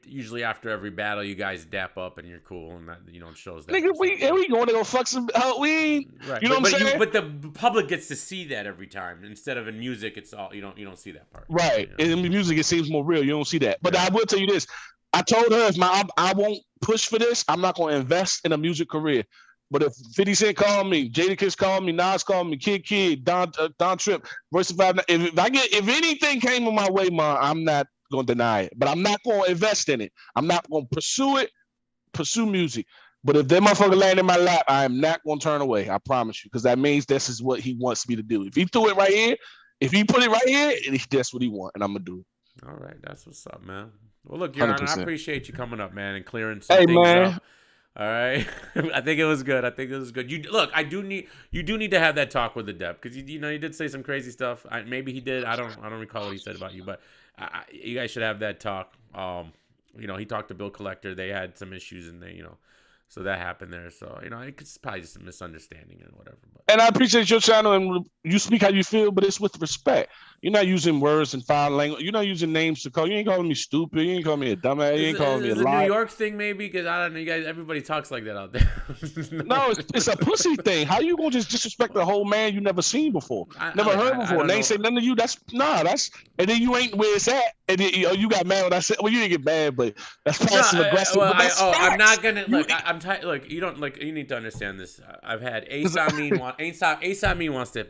Speaker 3: usually after every battle, you guys dap up and you're cool, and that it shows that.
Speaker 9: Nigga, we going to go fuck some. We,
Speaker 3: right?
Speaker 9: You know what I'm saying?
Speaker 3: But the public gets to see that every time instead of in music. It's all you don't see that part.
Speaker 9: Right. In music, it seems more real. You don't see that. But I will tell you this. I told her I won't push for this. I'm not going to invest in a music career. But if 50 Cent called me, Jadakiss called me, Nas called me, Kid, Don Tripp, Versified, if anything came in my way, Mom, I'm not going to deny it. But I'm not going to invest in it. I'm not going to pursue music. But if that motherfucker land in my lap, I am not going to turn away. I promise you. Because that means this is what he wants me to do. If he threw it right here, if he put it right here, that's what he wants, and I'm going to do it.
Speaker 3: All right, that's what's up, man. Well, look, Your Honor, I appreciate you coming up, man, and clearing some things up. All right, I think it was good. You do need to have that talk with the Dep because you did say some crazy stuff. Maybe he did. I don't recall what he said about you, but you guys should have that talk. He talked to Bill Collector. They had some issues, and so that happened there. So, it's probably just a misunderstanding and whatever. But.
Speaker 9: And I appreciate your channel, and you speak how you feel, but it's with respect. You're not using words and foul language. You're not using names to call. You ain't calling me stupid. You ain't calling me a dumbass. You ain't calling me a liar.
Speaker 3: New York thing, maybe? Because I don't know. You guys, everybody talks like that out there.
Speaker 9: No, it's a pussy thing. How you going to just disrespect the whole man you never seen before? Never heard before. And they ain't say nothing to you. And then you ain't where it's at. And then, you got mad when I said, well, you didn't get mad, but that's passive aggressive.
Speaker 3: I'm not going to, look, I'm tired. Look, you don't, like, you need to understand this. I've had Ace Amin wants to.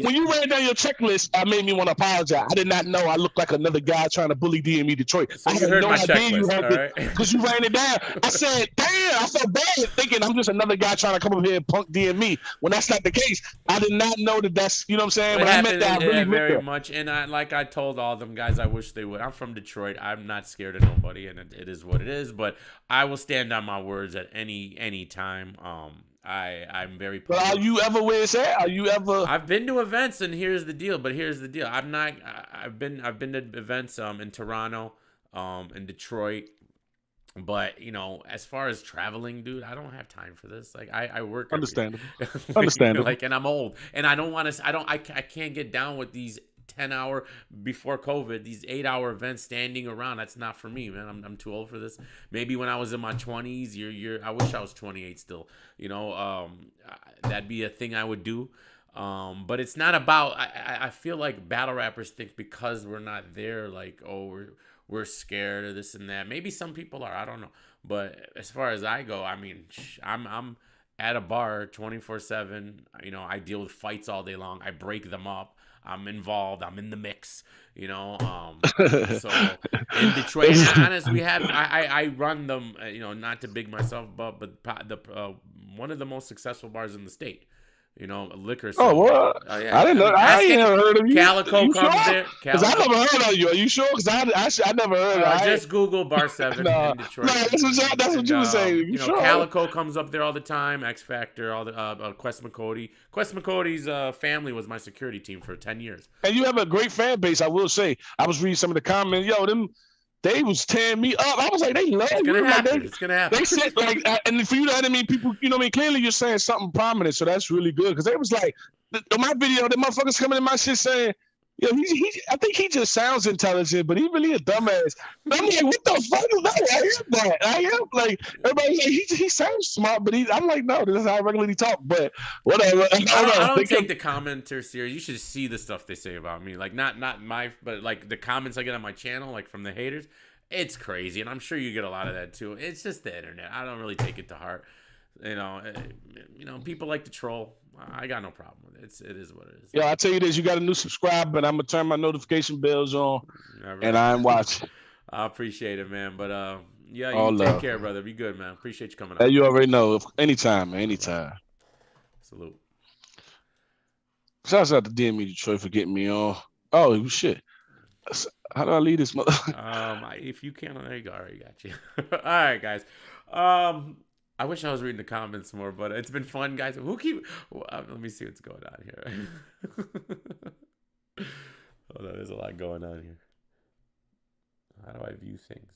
Speaker 9: When you ran down your checklist, I made me want to apologize. I did not know I looked like another guy trying to bully DME Detroit.
Speaker 3: So
Speaker 9: I
Speaker 3: had no idea you heard
Speaker 9: it because you ran it down. I said, damn, I felt bad thinking I'm just another guy trying to come up here and punk DME. When that's not the case, I did not know that's, you know what I'm saying?
Speaker 3: When I meant that, I really meant very much. And I told all them guys, I wish they would. I'm from Detroit. I'm not scared of nobody, and it is what it is. But I will stand on my words at any time. I'm very.
Speaker 9: But are you ever where it's at? Are you ever?
Speaker 3: I've been to events, and here's the deal. I'm not. I've been to events in Toronto, in Detroit. But as far as traveling, dude, I don't have time for this. Like I work.
Speaker 9: Understandable.
Speaker 3: Like, and I'm old, and I don't want to. I can't get down with these 10-hour before COVID, these 8-hour events standing around. That's not for me, man. I'm too old for this. Maybe when I was in my 20s, I wish I was 28 still. That'd be a thing I would do. But it's not about. I feel like battle rappers think because we're not there, like, oh, we're scared of this and that. Maybe some people are. I don't know. But as far as I go, I mean, at a bar 24/7. You know, I deal with fights all day long. I break them up. I'm involved. I'm in the mix. You know, so in Detroit, and honest, we had I run them. You know, not to big myself, but the one of the most successful bars in the state. You know, liquor.
Speaker 9: Oh, what?
Speaker 3: Yeah.
Speaker 9: I didn't know. I ain't never heard of you.
Speaker 3: Calico
Speaker 9: you
Speaker 3: comes
Speaker 9: sure?
Speaker 3: there.
Speaker 9: Because I never heard of you. Are you sure? Because I never heard of you.
Speaker 3: Just Google Bar 7 in Detroit.
Speaker 9: No, that's what you were saying. You
Speaker 3: know,
Speaker 9: sure?
Speaker 3: Calico comes up there all the time. X Factor, all the Quest McCody. Quest McCody's family was my security team for 10 years.
Speaker 9: And you have a great fan base, I will say. I was reading some of the comments. Yo, they was tearing me up. I was like, they love
Speaker 3: it's
Speaker 9: you.
Speaker 3: Gonna happen. It's gonna happen.
Speaker 9: They said like, and for you to, I mean, people, you know, what I mean, clearly you're saying something prominent, so that's really good. Because they was like, my video, the motherfuckers coming in my shit saying, yo, I think he just sounds intelligent, but he really a dumbass. And I'm like, what the fuck is that? I hear that. I am like, everybody's like, he sounds smart, but I'm like, no, this is how I regularly talk. But whatever.
Speaker 3: I don't take the commenters serious. You should see the stuff they say about me. Like not my, but like the comments I get on my channel, like from the haters. It's crazy, and I'm sure you get a lot of that too. It's just the internet. I don't really take it to heart. You know, people like to troll. I got no problem with it. It is what it is.
Speaker 9: Yo, I tell you this: you got a new subscriber, and I'm gonna turn my notification bells on, and I'm watching.
Speaker 3: I appreciate it, man. But yeah,
Speaker 9: all
Speaker 3: you
Speaker 9: love.
Speaker 3: Take care, brother. Be good, man. Appreciate you coming
Speaker 9: Hey,
Speaker 3: up.
Speaker 9: you already know. Anytime, man. Anytime.
Speaker 3: Salute.
Speaker 9: Shouts out to DME Detroit for getting me on. Oh shit. How do I leave this mother?
Speaker 3: If you can, there you go. All right, got you. All right, guys. I wish I was reading the comments more, but it's been fun, guys. Let me see what's going on here. Hold on, there's a lot going on here. How do I view things?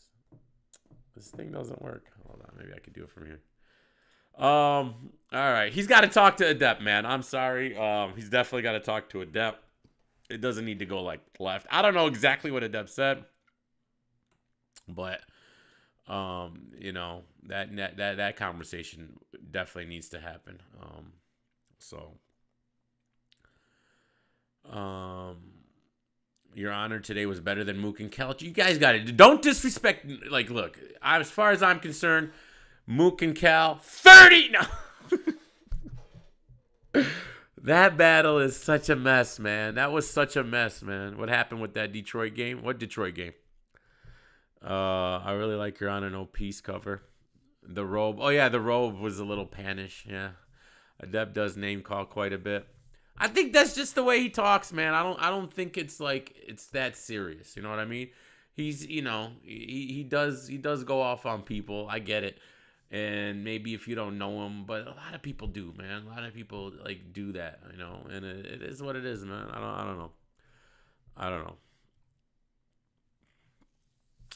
Speaker 3: This thing doesn't work. Hold on, maybe I could do it from here. All right, he's got to talk to Adept, man. I'm sorry. He's definitely got to talk to Adept. It doesn't need to go like left. I don't know exactly what Adept said, but you know, that conversation definitely needs to happen. Your Honor today was better than Mook and Kel. You guys got it. Don't disrespect. Like, look, as far as I'm concerned, Mook and Cal 30. No. That battle is such a mess, man. That was such a mess, man. What happened with that Detroit game? What Detroit game? I really like Your Honor No Peace cover. The robe. Oh, yeah, the robe was a little panish. Yeah. Adept does name call quite a bit. I think that's just the way he talks, man. I don't think it's like it's that serious. You know what I mean? He's, you know, he does go off on people. I get it. And maybe if you don't know him, but a lot of people do, man. A lot of people like do that, you know. And it is what it is, man. I don't know.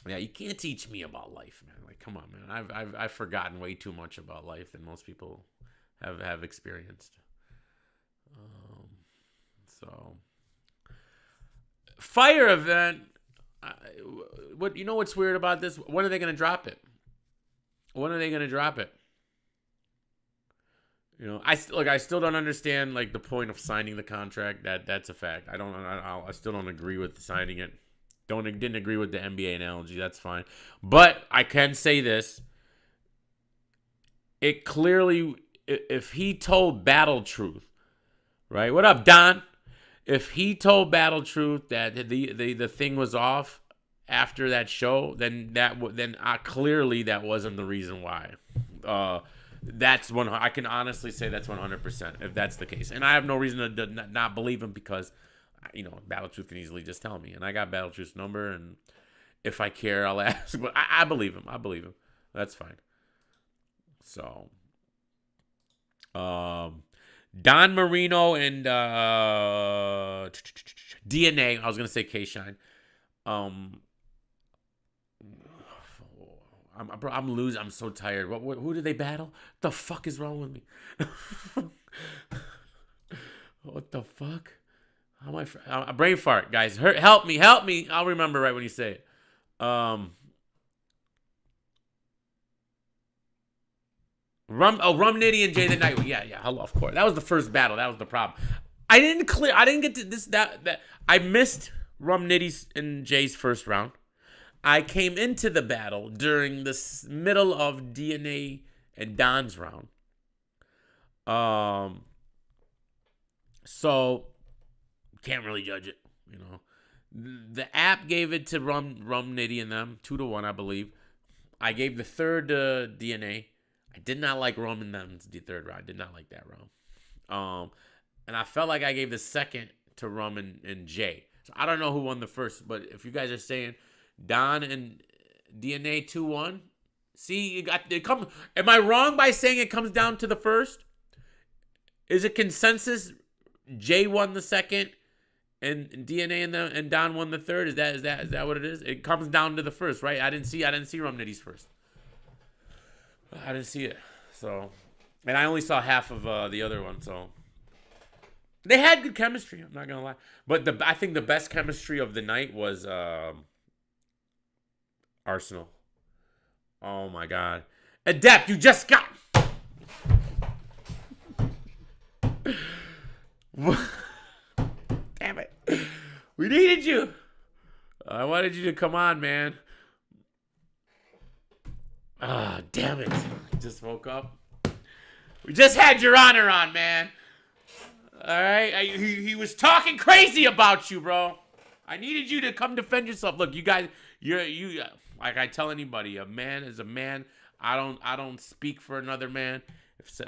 Speaker 3: Yeah, you can't teach me about life, man. Like, come on, man. I've forgotten way too much about life than most people have experienced. So, fire event. What you know? What's weird about this? When are they gonna drop it? When are they gonna drop it? You know, I still don't understand like the point of signing the contract. That's a fact. I still don't agree with signing it. Didn't agree with the NBA analogy. That's fine. But I can say this. It clearly, if he told Battle Truth, right? What up, Don? If he told Battle Truth that the thing was off after that show, then clearly that wasn't the reason why. That's one. I can honestly say that's 100% if that's the case, and I have no reason to not believe him because, you know, Battle Truth can easily just tell me, and I got Battle Truth's number, and if I care, I'll ask. But I believe him. That's fine. So, Don Marino and DNA. I was gonna say K-Shine. I'm losing. I'm so tired. Who did they battle? What the fuck is wrong with me? What the fuck? How am I? Brain fart, guys. Help me. I'll remember right when you say it. Rum Nitty and Jay the Night. Yeah. Hello, of course. That was the first battle. That was the problem. I didn't get to this. That I missed Rum Nitty's and Jay's first round. I came into the battle during the middle of DNA and Don's round. So can't really judge it, you know. The app gave it to Rum Nitty and them 2-1, I believe. I gave the third to DNA. I did not like Rum and them's the third round. I did not like that round. And I felt like I gave the second to Rum and Jay. So I don't know who won the first, but if you guys are saying Don and DNA 2-1, see, am I wrong by saying it comes down to the first? Is it consensus? Jay won the second, and DNA and Don won the third. Is that what it is? It comes down to the first, right? I didn't see Rum Nitty's first. I didn't see it. So, and I only saw half of the other one. So they had good chemistry. I'm not gonna lie, but I think the best chemistry of the night was Arsenal. Oh my God, Adept, you just got. Damn it. We needed you. I wanted you to come on, man. Ah, damn it. I just woke up. We just had Your Honor on, man. All right? He was talking crazy about you, bro. I needed you to come defend yourself. Look, you guys, you like I tell anybody, a man is a man. I don't speak for another man. If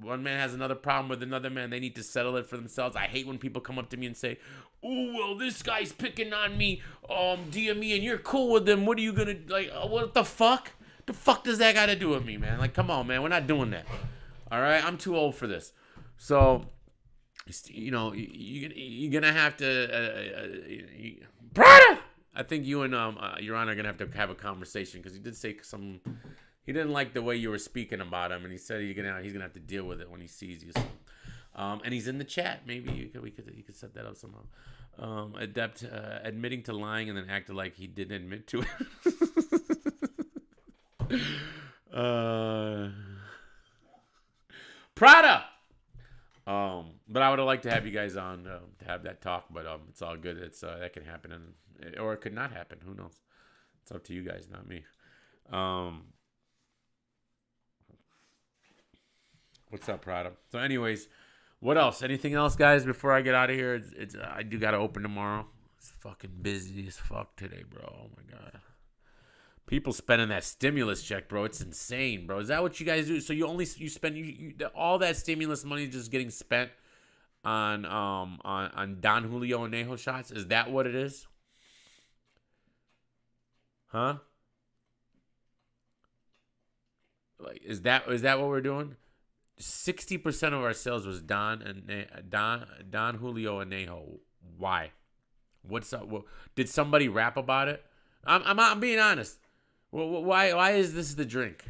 Speaker 3: one man has another problem with another man, they need to settle it for themselves. I hate when people come up to me and say, "Oh, well, this guy's picking on me, DME, and you're cool with him. What are you gonna like? What the fuck? The fuck does that got to do with me, man? Like, come on, man. We're not doing that. All right, I'm too old for this. So, you know, you're gonna have to, Prada. I think you and Your Honor are gonna have to have a conversation because he did say some. He didn't like the way you were speaking about him, and he said he's gonna have to deal with it when he sees you. So, and he's in the chat. Maybe you could set that up somehow. Adept admitting to lying and then acted like he didn't admit to it. Prada. But I would have liked to have you guys on to have that talk, but it's all good. It's that can happen, or it could not happen. Who knows? It's up to you guys, not me. What's up, Prada? So, anyways, what else? Anything else, guys? Before I get out of here, I do gotta open tomorrow. It's fucking busy as fuck today, bro. Oh my God. People spending that stimulus check, bro. It's insane, bro. Is that what you guys do? So you spend all that stimulus money just getting spent on Don Julio and Anejo shots? Is that what it is? Huh? Like, is that what we're doing? 60% of our sales was Don Julio and Anejo. Why? What's up? Did somebody rap about it? I'm being honest. Why is this the drink?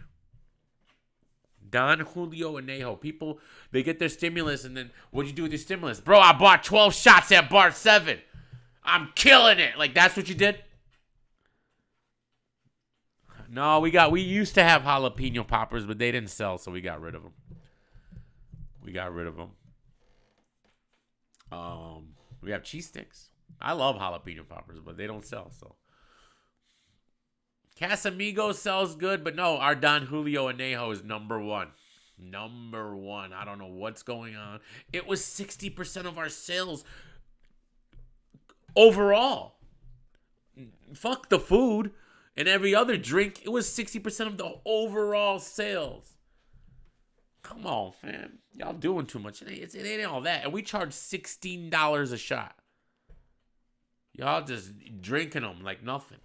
Speaker 3: Don Julio and Anejo. People, they get their stimulus, and then what'd you do with your stimulus? Bro, I bought 12 shots at Bar 7. I'm killing it. Like, that's what you did? No, we used to have jalapeno poppers, but they didn't sell, so we got rid of them. We have cheese sticks. I love jalapeno poppers, but they don't sell, so. Casamigos sells good, but no, our Don Julio Anejo is number one. Number one. I don't know what's going on. It was 60% of our sales overall. Fuck the food and every other drink. It was 60% of the overall sales. Come on, fam. Y'all doing too much. It ain't all that. And we charge $16 a shot. Y'all just drinking them like nothing.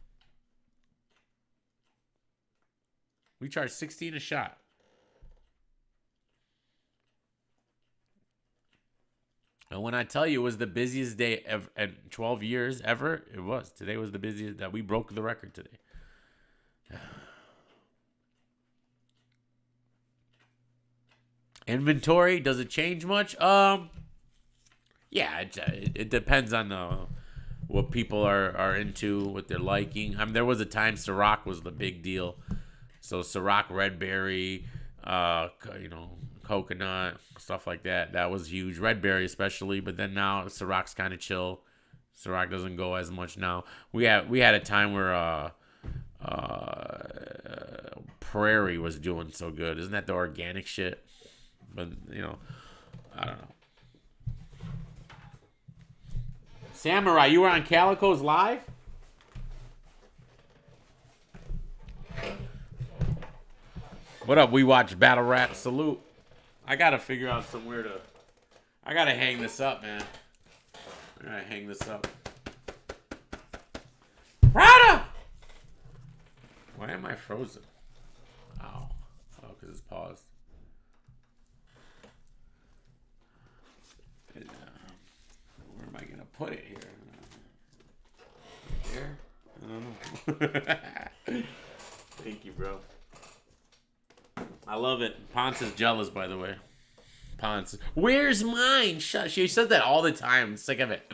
Speaker 3: We charge $16 a shot. And when I tell you it was the busiest day ever, in 12 years ever, it was. Today was the busiest. That we broke the record today. Inventory, does it change much? Yeah, it depends on what people are into, what they're liking. I mean, there was a time Ciroc was the big deal. So Ciroc Red Berry, coconut, stuff like that. That was huge. Red Berry especially, but then now Ciroc's kind of chill. Ciroc doesn't go as much now. We had a time where Prairie was doing so good. Isn't that the organic shit? but you know, I don't know. Samurai, you were on Calico's live? What up? We watch Battle Rap. Salute. I gotta figure out somewhere to. I gotta hang this up, man. I gotta hang this up. Prada! Why am I frozen? Oh, because it's paused. Where am I gonna put it here? Here? I don't know. Thank you, bro. I love it. Ponce is jealous, by the way. Ponce. Where's mine? Shut. She says that all the time. I'm sick of it.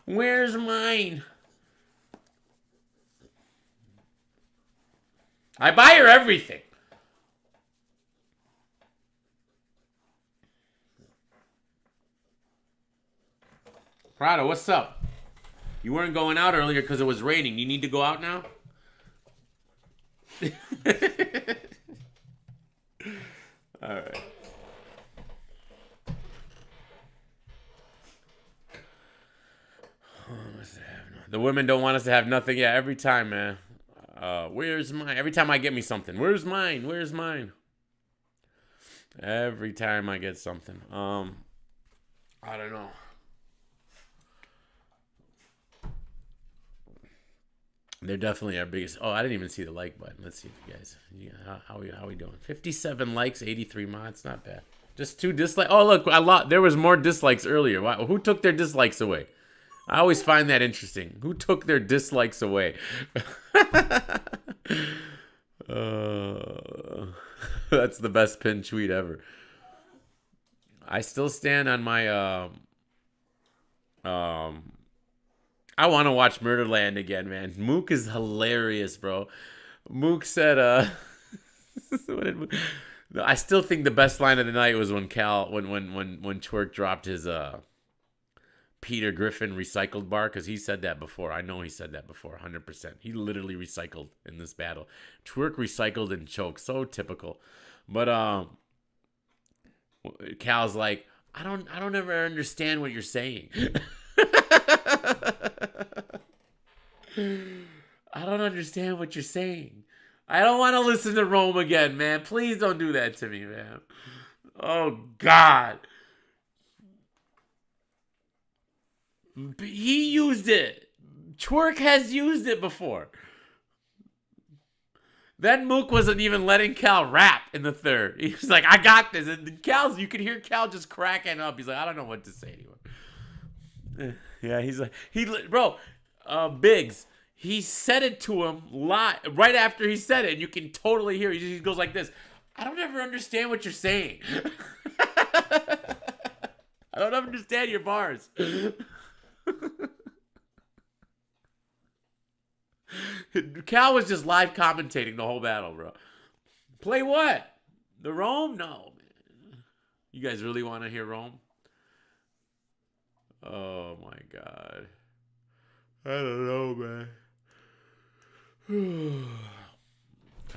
Speaker 3: Where's mine? I buy her everything. Prada, what's up? You weren't going out earlier because it was raining. You need to go out now? All right. The women don't want us to have nothing. Yeah, every time, man. Where's mine? Every time I get me something. Where's mine? Where's mine? Every time I get something. I don't know. They're definitely our biggest. Oh, I didn't even see the like button. Let's see if you guys. Yeah, how we doing? 57 likes, 83 mods. Not bad. Just 2 dislikes. Oh, look, there was more dislikes earlier. Wow, who took their dislikes away? I always find that interesting. Who took their dislikes away? That's the best pinned tweet ever. I still stand on my I want to watch Murderland again, man. Mook is hilarious, bro. Mook said, I still think the best line of the night was when Twerk dropped his Peter Griffin recycled bar, because he said that before. I know he said that before, 100%. He literally recycled in this battle. Twerk recycled and choked, so typical. But Cal's like, I don't ever understand what you're saying. I don't understand what you're saying. I don't want to listen to Rome again, man. Please don't do that to me, man. Oh, God. He used it. Twerk has used it before. Then Mook wasn't even letting Cal rap in the third. He was like, I got this. And you could hear Cal just cracking up. He's like, I don't know what to say anymore. Yeah, he's like, Biggs, he said it to him right after he said it, and you can totally hear it. He goes like this, I don't ever understand what you're saying. I don't understand your bars. Cal was just live commentating the whole battle, bro. Play what? The Rome? No, man. You guys really want to hear Rome? Oh my God. I don't know, man.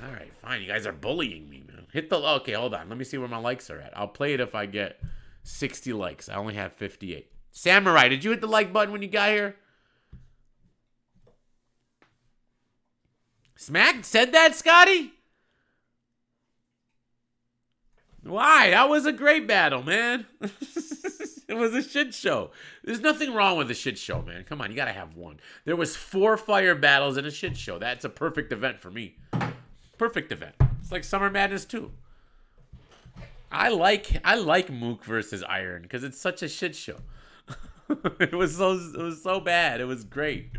Speaker 3: All right, fine. You guys are bullying me, man. Okay, hold on. Let me see where my likes are at. I'll play it if I get 60 likes. I only have 58. Samurai, did you hit the like button when you got here? Smack said that, Scotty? Why? That was a great battle, man. It was a shit show. There's nothing wrong with a shit show, man. Come on, you gotta have one. There was 4 fire battles in a shit show. That's a perfect event for me. Perfect event. It's like Summer Madness 2. I like Mook versus Iron because it's such a shit show. It was so bad. It was great.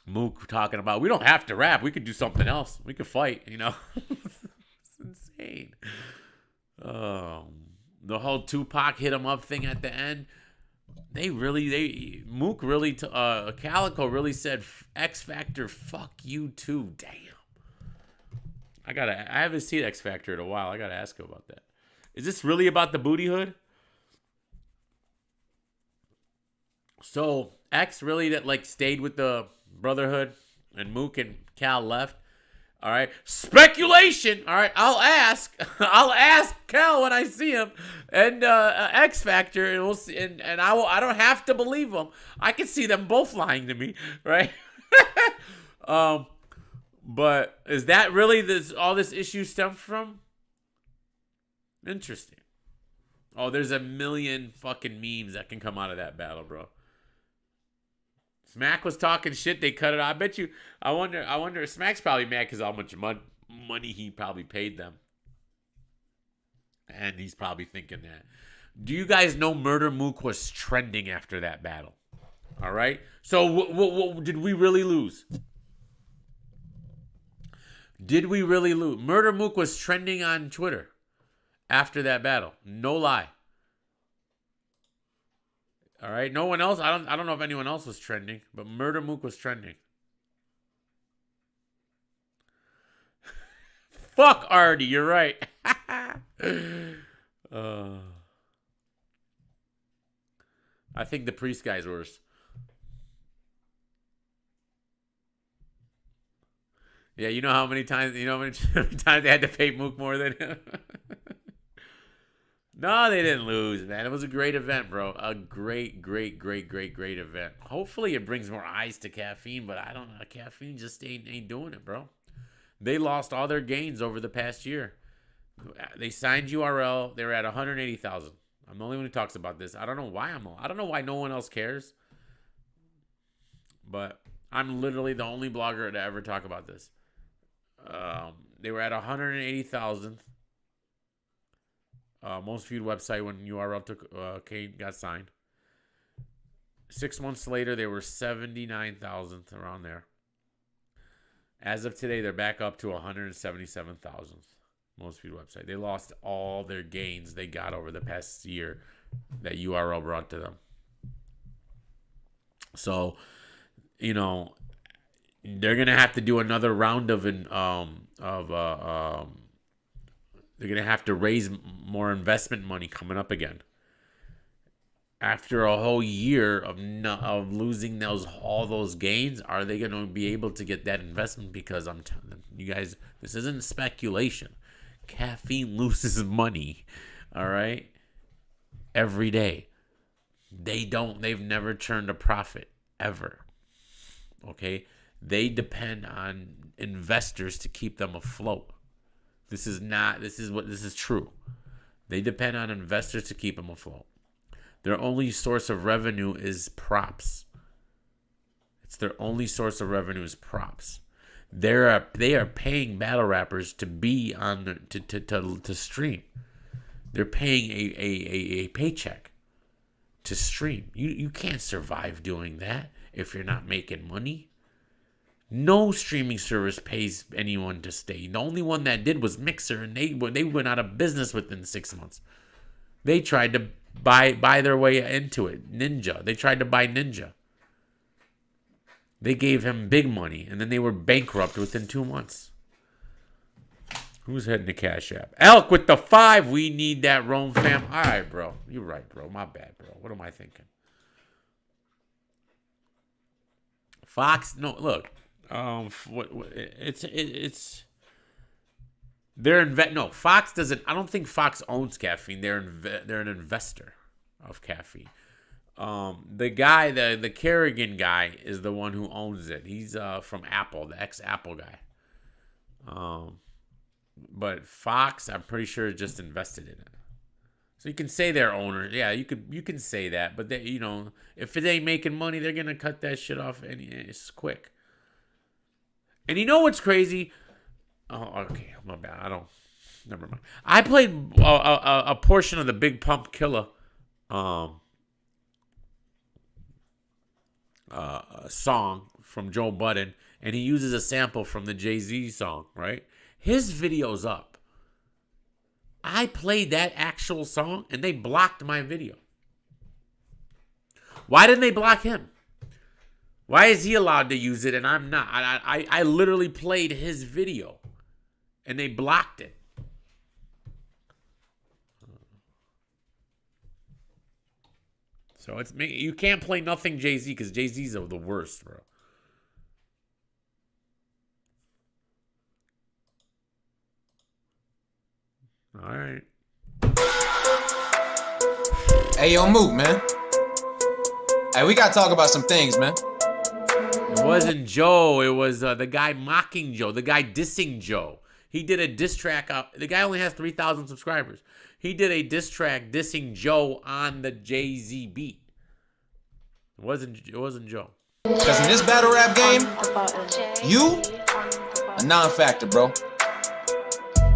Speaker 3: Mook talking about, we don't have to rap. We could do something else. We could fight, you know. It's insane. The whole Tupac hit him up thing at the end. Mook really, Calico really said, X Factor, fuck you too. Damn. I haven't seen X Factor in a while. I gotta ask him about that. Is this really about the booty hood? So X really stayed with the Brotherhood, and Mook and Cal left. All right, speculation. All right, I'll ask Kel when I see him, and X Factor, and we'll see. And I don't have to believe them. I can see them both lying to me, right? But is that really all this issue stems from? Interesting. Oh, there's a million fucking memes that can come out of that battle, bro. Smack was talking shit. They cut it out. I bet you. I wonder. Smack's probably mad because how much money he probably paid them, and he's probably thinking that. Do you guys know Murder Mook was trending after that battle? All right. So did we really lose? Did we really lose? Murder Mook was trending on Twitter after that battle. No lie. All right. No one else. I don't know if anyone else was trending, but Murder Mook was trending. Fuck Artie. You're right. I think the Priest guy's worse. Yeah, you know how many times they had to pay Mook more than him? No, they didn't lose, man. It was a great event, bro. A great event. Hopefully it brings more eyes to Caffeine, but I don't know. Caffeine just ain't doing it, bro. They lost all their gains over the past year. They signed URL. They were at 180,000. I'm the only one who talks about this. I don't know why no one else cares. But I'm literally the only blogger to ever talk about this. They were at 180,000. Most viewed website when URL got signed. 6 months later, they were 79,000, around there. As of today, they're back up to 177,000. Most viewed website. They lost all their gains they got over the past year that URL brought to them. So, they're gonna have to do another round of they're going to have to raise more investment money coming up again. After a whole year of losing all those gains, are they going to be able to get that investment? Because I'm telling you guys, this isn't speculation. Caffeine loses money, all right, every day. They've never turned a profit, ever. Okay? They depend on investors to keep them afloat. This is true. They depend on investors to keep them afloat. Their only source of revenue is props. It's their only source of revenue is props. They are paying battle rappers to be on to stream. They're paying a paycheck to stream. You can't survive doing that if you're not making money. No streaming service pays anyone to stay. The only one that did was Mixer, and they went out of business within 6 months. They tried to buy their way into it. Ninja. They tried to buy Ninja. They gave him big money, and then they were bankrupt within 2 months. Who's heading to Cash App? Elk with the 5. We need that Rome fam. All right, bro. You're right, bro. My bad, bro. What am I thinking? Fox. No, look. Fox doesn't. I don't think Fox owns Caffeine. They're an investor of Caffeine. The guy, the Kerrigan guy, is the one who owns it. He's from Apple, the ex-Apple guy. But Fox, I'm pretty sure, just invested in it. So you can say they're owners. Yeah, you can say that. But they, if it ain't making money, they're gonna cut that shit off. And it's quick. And you know what's crazy? Oh, okay, my bad. Never mind. I played a portion of the Big Pump Killer song from Joe Budden, and he uses a sample from the Jay-Z song, right? His video's up. I played that actual song, and they blocked my video. Why didn't they block him? Why is he allowed to use it and I'm not? I literally played his video, and they blocked it. So you can't play nothing Jay-Z because Jay-Z's the worst, bro.
Speaker 10: Hey, yo, Moot, man. Hey, we gotta talk about some things, man.
Speaker 3: It wasn't Joe. It was the guy mocking Joe. The guy dissing Joe. He did a diss track. The guy only has 3,000 subscribers. He did a diss track dissing Joe on the Jay-Z beat. It wasn't Joe.
Speaker 10: Because in this battle rap game, you a non-factor, bro.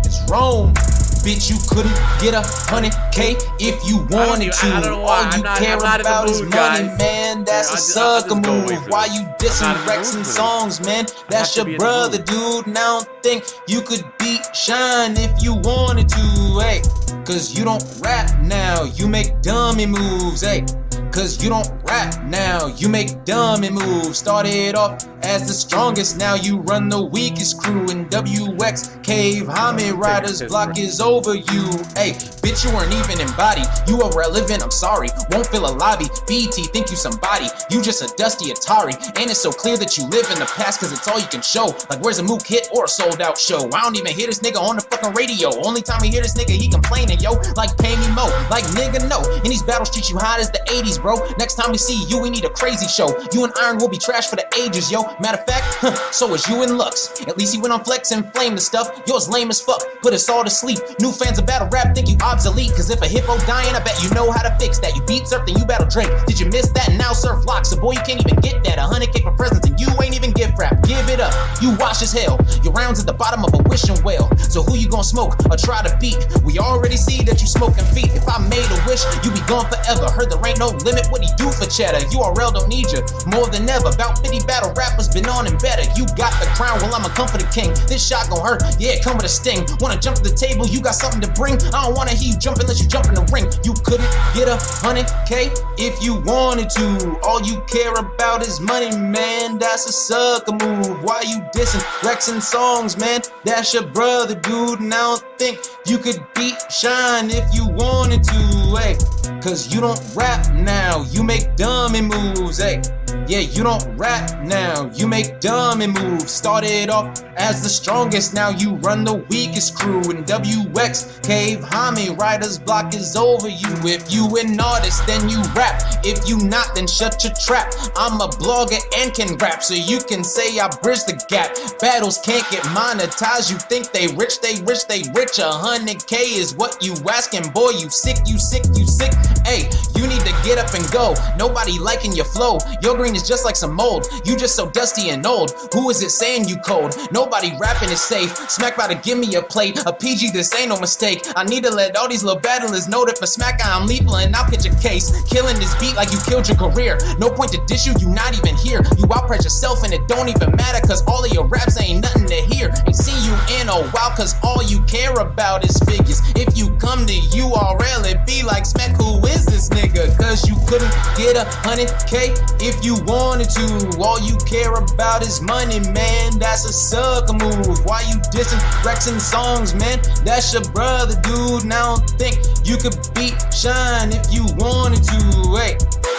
Speaker 10: It's Rome. Bitch, you couldn't get 100K if you wanted to. All you care about is money, man. That's a sucker move. Why you dissing Rex and songs, man? That's your brother, dude. And I don't think you could beat Shine if you wanted to, hey. Cause you don't rap now, you make dummy moves, hey. Cause you don't rap now, you make dummy moves. Started off as the strongest, now you run the weakest crew. In WX Cave, Hami Riders block is over you. Hey, bitch, you weren't even embodied. You irrelevant, I'm sorry. Won't fill a lobby. BT think you somebody. You just a dusty Atari. And it's so clear that you live in the past, cause it's all you can show. Like where's a Mook hit or a sold out show? I don't even hear this nigga on the fucking radio. Only time I hear this nigga, he complaining, yo. Like pay me mo, like nigga no. And these battles treat you hot as the 80s, bro. Next time we see you, we need a crazy show. You and Iron will be trash for the ages, yo. Matter of fact, so is you and Lux. At least he went on Flex and flame the stuff. Yours lame as fuck, put us all to sleep. New fans of battle rap think you obsolete. Cause if a hippo dying, I bet you know how to fix that. You beat Surf, then you battle Drake. Did you miss that? And now Surf locks. So boy, you can't even get that. 100K for presents and you ain't even gift wrap. Give it up, you wash as hell. Your rounds at the bottom of a wishing well. So who you gonna smoke or try to beat? We already see that you smoking feet. If I made a wish, you be gone forever. Heard there ain't no limit, what he do for cheddar? URL don't need you more than ever. About 50 battle rappers been on and better. You got the crown, well I'm a comforter king. This shot gon' hurt, yeah, come with a sting. Wanna jump to the table, you got something to bring. I don't wanna hear you jump unless you jump in the ring. You couldn't get 100K if you wanted to. All you care about is money, man. That's a sucker move. Why you dissing Rex and songs, man? That's your brother, dude. And I don't think you could beat Shine if you wanted to, hey. Cause you don't rap now, you make dummy moves, hey. Yeah, you don't rap now, you make dummy moves. Started off as the strongest, now you run the weakest crew. In WX Cave, Hami Riders block is over you. If you an artist, then you rap. If you not, then shut your trap. I'm a blogger and can rap, so you can say I bridge the gap. Battles can't get monetized, you think they rich, they rich, they rich. 100K is what you asking, boy, you sick, you sick, you sick. Hey, you need to get up and go. Nobody liking your flow. Your green is just like some mold. You just so dusty and old. Who is it saying you cold? Nobody rapping is safe. Smack about to give me a plate. A PG, this ain't no mistake. I need to let all these little battlers know that for Smack I'm lethal and I'll pitch a case. Killing this beat like you killed your career. No point to dish you, you not even here. You outpress yourself and it don't even matter. Cause all of your raps ain't nothing to hear. Ain't seen you in a while cause all you care about is figures. If you come to URL, it be like Smack, who is this nigga? Cause you couldn't get 100K if you wanted to. All you care about is money, man. That's a sucker move. Why you dissing Rex and songs, man? That's your brother, dude. And I don't think you could beat Shine if you wanted to, hey.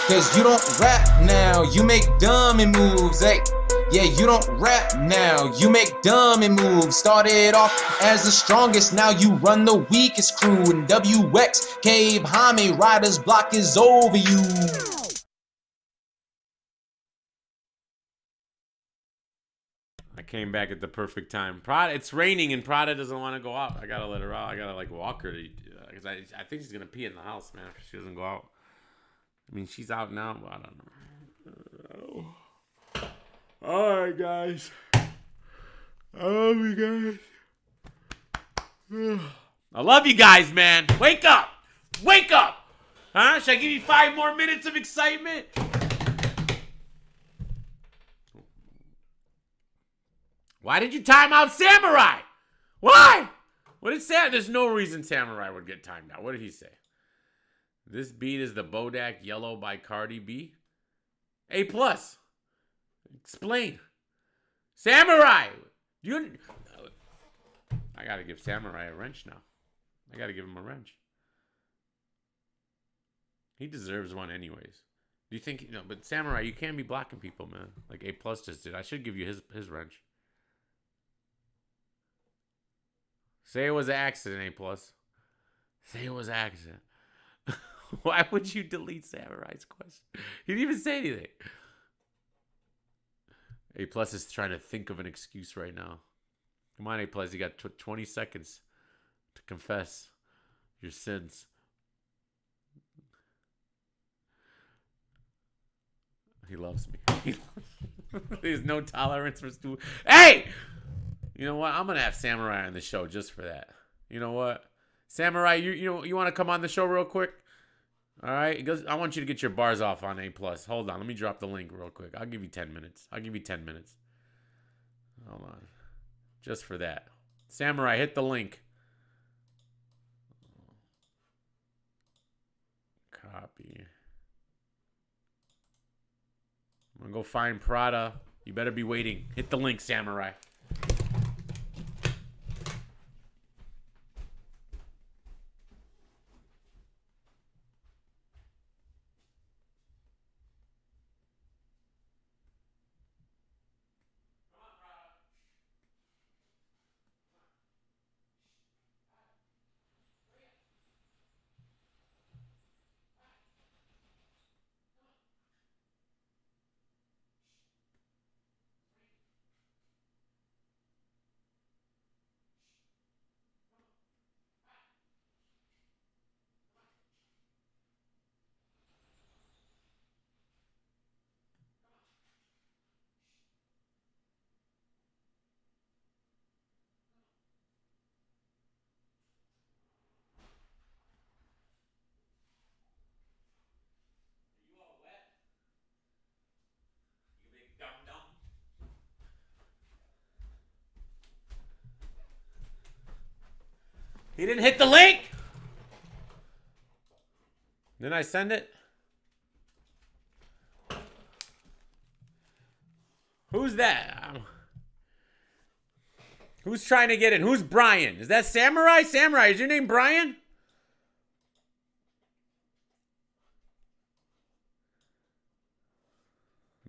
Speaker 10: Cause you don't rap now, you make dummy moves, hey. Yeah, you don't rap now, you make dummy moves. Started off as the strongest, now you run the weakest crew. In WX Cave, Hami Riders block is over you.
Speaker 3: I came back at the perfect time. Prada, it's raining and Prada doesn't want to go out. I gotta let her out. I gotta like walk her to, because I think she's gonna pee in the house, man, if she doesn't go out. I mean, she's out now, but I don't know. All right, guys. I love you guys. I love you guys, man. Wake up. Wake up. Huh? Should I give you 5 more minutes of excitement? Why did you time out Samurai? Why? What did Samurai? There's no reason Samurai would get timed out. What did he say? This beat is the Bodak Yellow by Cardi B. A+. Explain. Samurai! I gotta give Samurai a wrench now. I gotta give him a wrench. He deserves one anyways. Do you think, but Samurai, you can't be blocking people, man. Like A+ just did. I should give you his wrench. Say it was an accident, A+. Say it was an accident. Why would you delete Samurai's question? He didn't even say anything. A Plus is trying to think of an excuse right now. Come on, A Plus. You got 20 seconds to confess your sins. He loves me. There's no tolerance for stupid. Hey! You know what? I'm going to have Samurai on the show just for that. You know what? Samurai, you want to come on the show real quick? All right? I want you to get your bars off on A+. Hold on. Let me drop the link real quick. I'll give you 10 minutes. Hold on. Just for that. Samurai, hit the link. Copy. I'm going to go find Prada. You better be waiting. Hit the link, Samurai. He didn't hit the link. Didn't I send it? Who's that? Who's trying to get in? Who's Brian? Is that Samurai? Samurai, is your name Brian?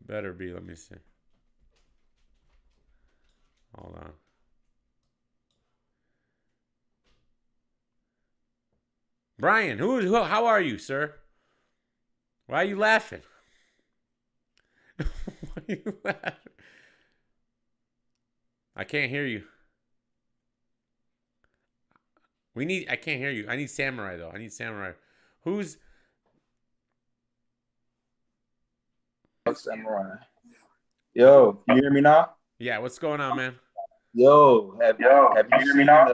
Speaker 3: Better be. Let me see. Hold on. Brian, how are you, sir? Why are you laughing? Why are you laughing? I can't hear you. I can't hear you. I need Samurai, though. I need Samurai. Who's...
Speaker 11: Samurai. Yo, you hear me now?
Speaker 3: Yeah, what's going on, man?
Speaker 11: Yo, have you heard me now?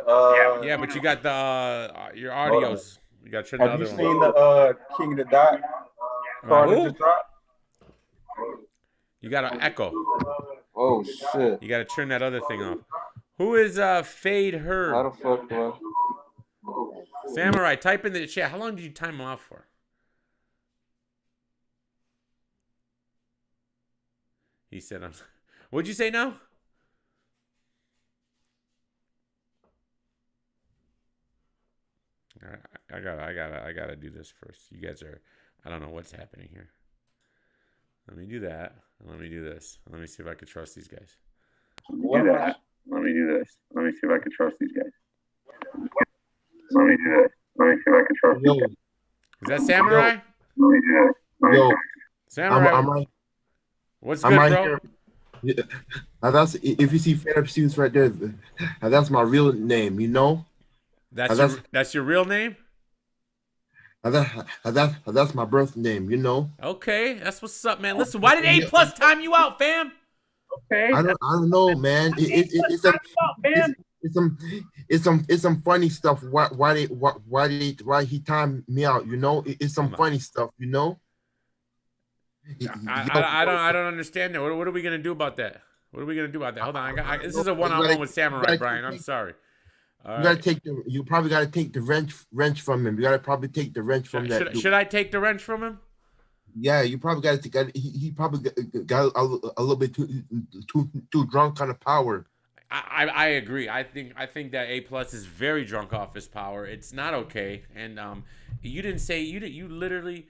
Speaker 3: Yeah, but you got the your audios. You got to turn the other one.
Speaker 11: Have you seen the King of the Dot card that just dropped?
Speaker 3: You got an echo.
Speaker 11: Oh shit!
Speaker 3: You got to turn that other thing off. Who is Fade Herb?
Speaker 11: How the fuck, bro?
Speaker 3: Samurai, type in the chat. How long did you time him off for? He said, what'd you say now? All right, I gotta do this first. You guys are, I don't know what's happening here. Let me do that. And let me do this. Let me see if I can trust these guys.
Speaker 11: Let me do this. Let me see if I can trust these guys. Let me do this. Let me see if I can trust these guys.
Speaker 3: Is that Samurai?
Speaker 11: Let me do this.
Speaker 12: Yo,
Speaker 3: Samurai.
Speaker 12: I'm right.
Speaker 3: What's good, bro?
Speaker 12: Yeah, that's, if you see Fed Up Students right there, that's my real name, you know?
Speaker 3: That's your real name?
Speaker 12: That's my birth name, you know?
Speaker 3: Okay, that's what's up, man. Listen, why did A Plus time you out, fam?
Speaker 11: Okay.
Speaker 12: I don't know, man. It's some funny stuff. Why he timed me out? You know, it's some funny stuff. You know.
Speaker 3: I don't understand that. What are we gonna do about that? What are we gonna do about that? Hold on, this is a one-on-one with Samurai, Brian. I'm sorry.
Speaker 12: You probably gotta take the wrench from him. You gotta probably take the wrench from that.
Speaker 3: Should I take the wrench from him?
Speaker 12: Yeah, you probably gotta take. He probably got a little bit too drunk on the power.
Speaker 3: I agree. I think that A Plus is very drunk off his power. It's not okay. And you didn't say you literally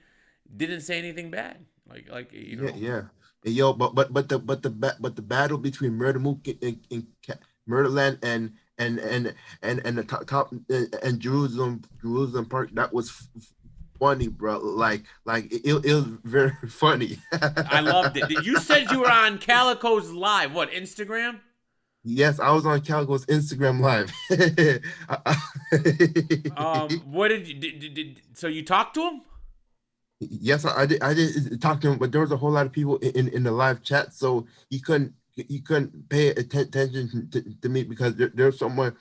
Speaker 3: didn't say anything bad. Like you know.
Speaker 12: Yeah. Hey, yo, but the battle between Murder Mook and Murderland and the top and Jerusalem Park, that was funny, bro. Like it was very funny.
Speaker 3: I loved it. You said you were on Calico's live. What, Instagram?
Speaker 12: Yes, I was on Calico's Instagram live.
Speaker 3: What did you so you talked to him?
Speaker 12: Yes, I did talk to him, but there was a whole lot of people in the live chat, so he couldn't pay attention to me because there's someone,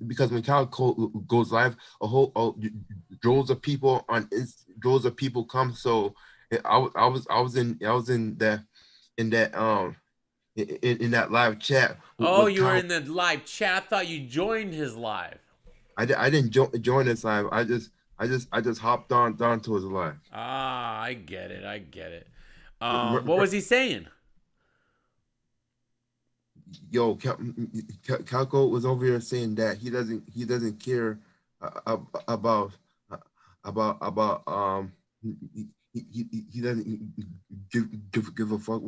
Speaker 12: because when Calico goes live, droves of people come. So I was in that live chat.
Speaker 3: Oh, you were in the live chat. I thought you joined his live.
Speaker 12: I didn't join his live. I just hopped onto his live.
Speaker 3: Ah, I get it. What was he saying?
Speaker 12: Yo, Calico was over here saying that he doesn't care about he doesn't give a fuck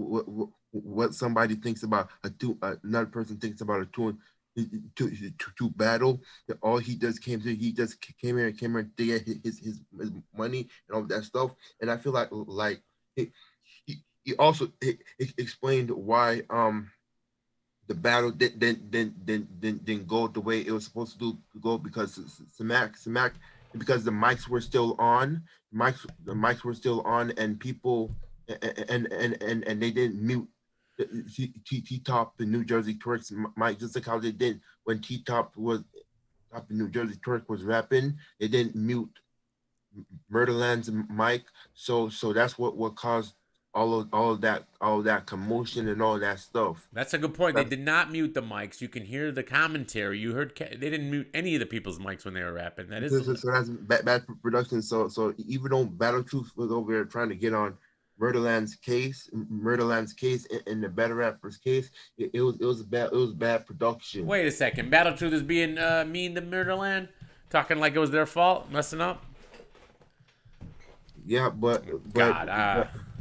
Speaker 12: what somebody thinks about another person thinks about a two battle. All he just came here to get his money and all that stuff. And I feel like he also explained why the battle didn't go the way it was supposed to go, because Smack because the mics were still on. The mics were still on, and people and they didn't mute T-Top and New Jersey Twerk's mic, just like how they did when T-Top and New Jersey Twerk was rapping. They didn't mute Murderland's mic, so that's what caused all of that commotion and all that stuff.
Speaker 3: That's a good point. They did not mute the mics. You can hear the commentary. You heard they didn't mute any of the people's mics when they were rapping. That is
Speaker 12: so that's bad production. So even though Battle Truth was over there trying to get on Murderland's case and the Battle Rappers case, it was bad production.
Speaker 3: Wait a second. Battle Truth is being mean to Murderland, talking like it was their fault, messing up.
Speaker 12: Yeah, but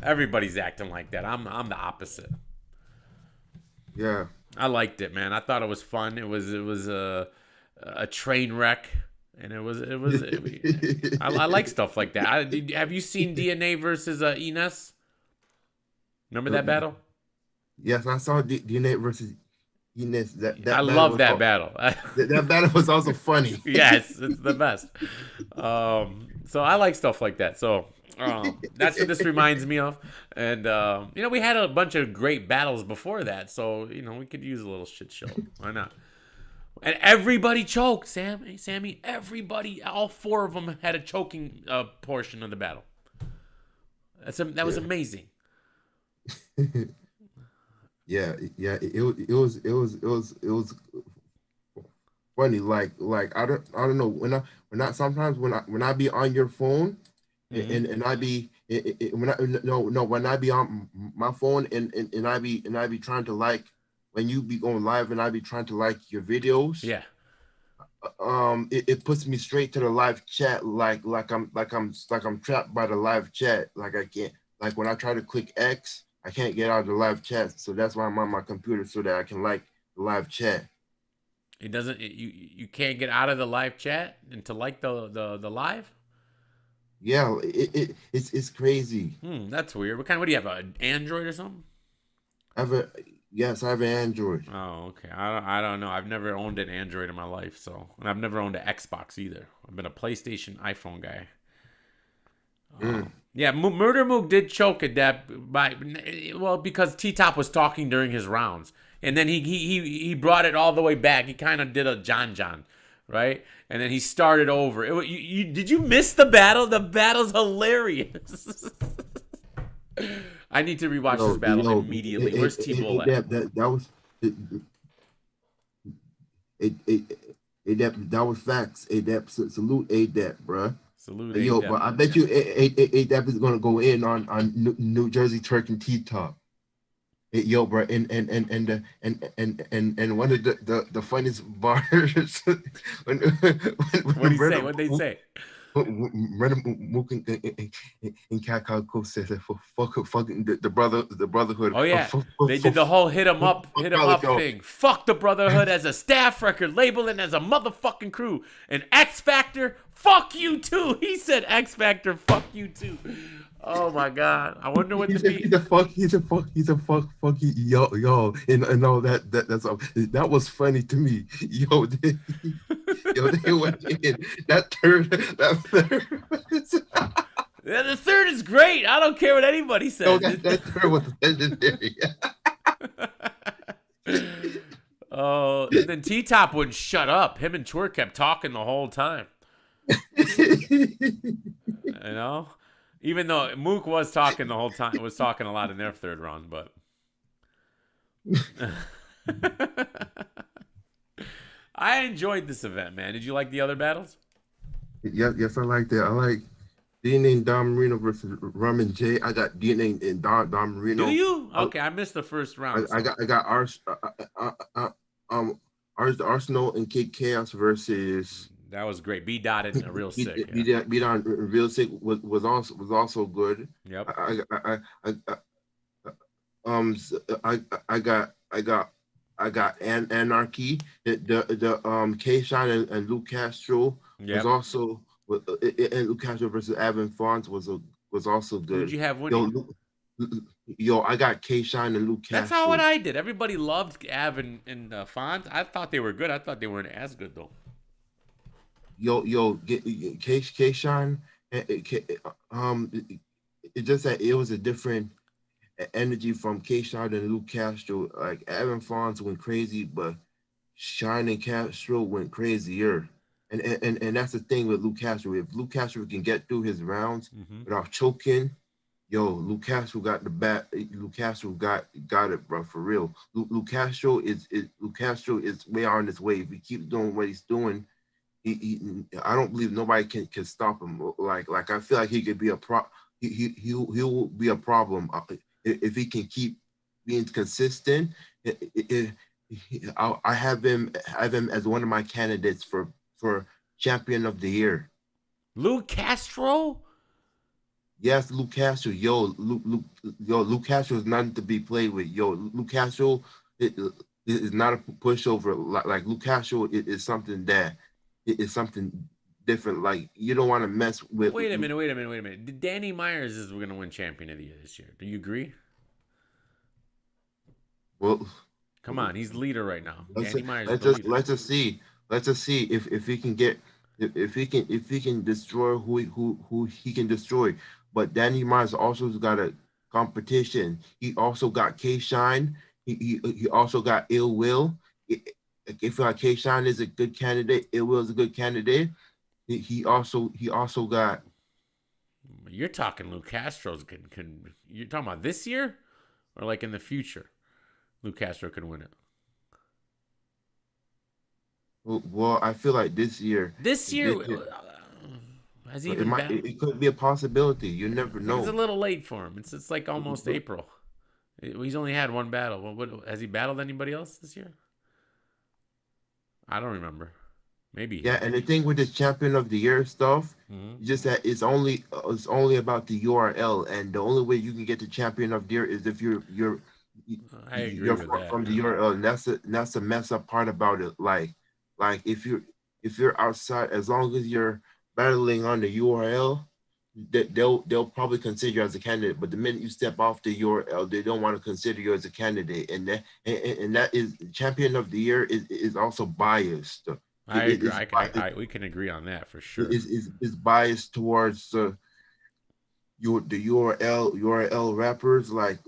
Speaker 3: everybody's acting like that. I'm the opposite.
Speaker 12: Yeah,
Speaker 3: I liked it, man. I thought it was fun. It was a train wreck, and it was. I like stuff like that. Have you seen DNA versus Ines? Remember that battle?
Speaker 12: Yes, I saw DNA versus Ines.
Speaker 3: I love that battle.
Speaker 12: That battle was also funny.
Speaker 3: Yes, it's the best. So I like stuff like that. So that's what this reminds me of. And we had a bunch of great battles before that. So we could use a little shit show. Why not? And everybody choked, Sammy. Everybody, all four of them had a choking portion of the battle. That was amazing.
Speaker 12: Yeah. It was funny. Like I don't know when I be on your phone, mm-hmm. and I be when I be on my phone and I be trying to like, when you be going live and I be trying to like your videos.
Speaker 3: Yeah.
Speaker 12: It puts me straight to the live chat, like I'm trapped by the live chat. Like I can't, like when I try to click X, I can't get out of the live chat. So that's why I'm on my computer, so that I can like the live chat.
Speaker 3: It doesn't. You can't get out of the live chat and to like the live.
Speaker 12: Yeah, it's crazy.
Speaker 3: That's weird. What do you have? An Android or something?
Speaker 12: Yes, I have an Android.
Speaker 3: Oh, okay. I don't know. I've never owned an Android in my life, and I've never owned an Xbox either. I've been a PlayStation, iPhone guy. Yeah, Murder Mook did choke at that because T-Top was talking during his rounds, and then he brought it all the way back. He kind of did a John, right? And then he started over. Did you miss the battle? The battle's hilarious. I need to rewatch this battle immediately. Where's T-Bull at?
Speaker 12: That was that was facts. ADAP, salute ADAP, bruh.
Speaker 3: Salute
Speaker 12: Yo,
Speaker 3: ADAP.
Speaker 12: but I bet you ADAP is gonna go in on New Jersey Twerk and T-Top. Yo, bro, and one of the funniest bars.
Speaker 3: What'd he say? What'd they say?
Speaker 12: Mook and Kakako said fucking the brotherhood.
Speaker 3: Oh yeah, they did the whole hit 'em up thing. Fuck the Brotherhood as a staff record label and as a motherfucking crew. And X Factor, fuck you too. He said X Factor, fuck you too. Oh my god, I wonder what
Speaker 12: he's a fuck yo, and all that was funny to me. Yo, they went in that third.
Speaker 3: Yeah, the third is great. I don't care what anybody says.
Speaker 12: No, that third was legendary.
Speaker 3: Oh, and then T-Top wouldn't shut up. Him and Twerk kept talking the whole time. You know? Even though Mook was talking the whole time, was talking a lot in their third round, but I enjoyed this event, man. Did you like the other battles?
Speaker 12: Yes, I like that. I like DNA and Dom Marino versus Ramen J. I got DNA and Dom Marino.
Speaker 3: Do you? Okay, I missed the first round.
Speaker 12: I got Arsenal and Kid Chaos versus.
Speaker 3: That was great. B Dot and Real Sick.
Speaker 12: B Dot and Real Sick was also good.
Speaker 3: Yep.
Speaker 12: I got Anarchy. The K-Shine and Luke Castro was also and Luke Castro versus Avin Fonz was also good.
Speaker 3: Who'd you have winning?
Speaker 12: Yo, I got K-Shine and Luke Castro.
Speaker 3: That's how what I did. Everybody loved Avin and Fonz. I thought they were good. I thought they weren't as good though.
Speaker 12: K-Shine, it's just that it was a different energy from K-Shine and Luke Castro. Like Avin Fonz went crazy, but Shine and Castro went crazier. And that's the thing with Luke Castro. If Luke Castro can get through his rounds without choking, Luke Castro got the bat. Luke Castro got it, bro, for real. Luke Castro is way on his way. If he keeps doing what he's doing, I don't believe nobody can stop him. Like I feel like he could be he will be a problem if he can keep being consistent. I have him as one of my candidates for champion of the year.
Speaker 3: Luke Castro?
Speaker 12: Yes, Luke Castro. Luke Castro is nothing to be played with. Luke Castro is not a pushover. Like Luke Castro is something that. It's something different. Like you don't want to mess with.
Speaker 3: Wait a minute. Danny Myers is going to win champion of the year this year. Do you agree?
Speaker 12: Well,
Speaker 3: come on, he's the leader right now.
Speaker 12: Let's just see if he can get if he can destroy who he can destroy. But Danny Myers also got a competition. He also got K-Shine. He also got Ill Will. If K-Shine is a good candidate, Ill Will is a good candidate. He also got.
Speaker 3: You're talking Luke Castro's can. You're talking about this year, or like in the future, Luke Castro could win it.
Speaker 12: Well, I feel like this year.
Speaker 3: Has he
Speaker 12: it could be a possibility. You never know.
Speaker 3: It's a little late for him. It's like almost April. He's only had one battle. What has he battled anybody else this year? I don't remember. Maybe.
Speaker 12: Yeah, and the thing with the champion of the year stuff, just that it's only about the URL, and the only way you can get the champion of the year is if you're from the URL, and that's the mess up part about it. Like if you're outside, as long as you're battling on the URL, they'll probably consider you as a candidate. But the minute you step off the URL, they don't want to consider you as a candidate, and that is champion of the year is also biased.
Speaker 3: I agree. We can agree on that for sure.
Speaker 12: It's biased towards the URL rappers, like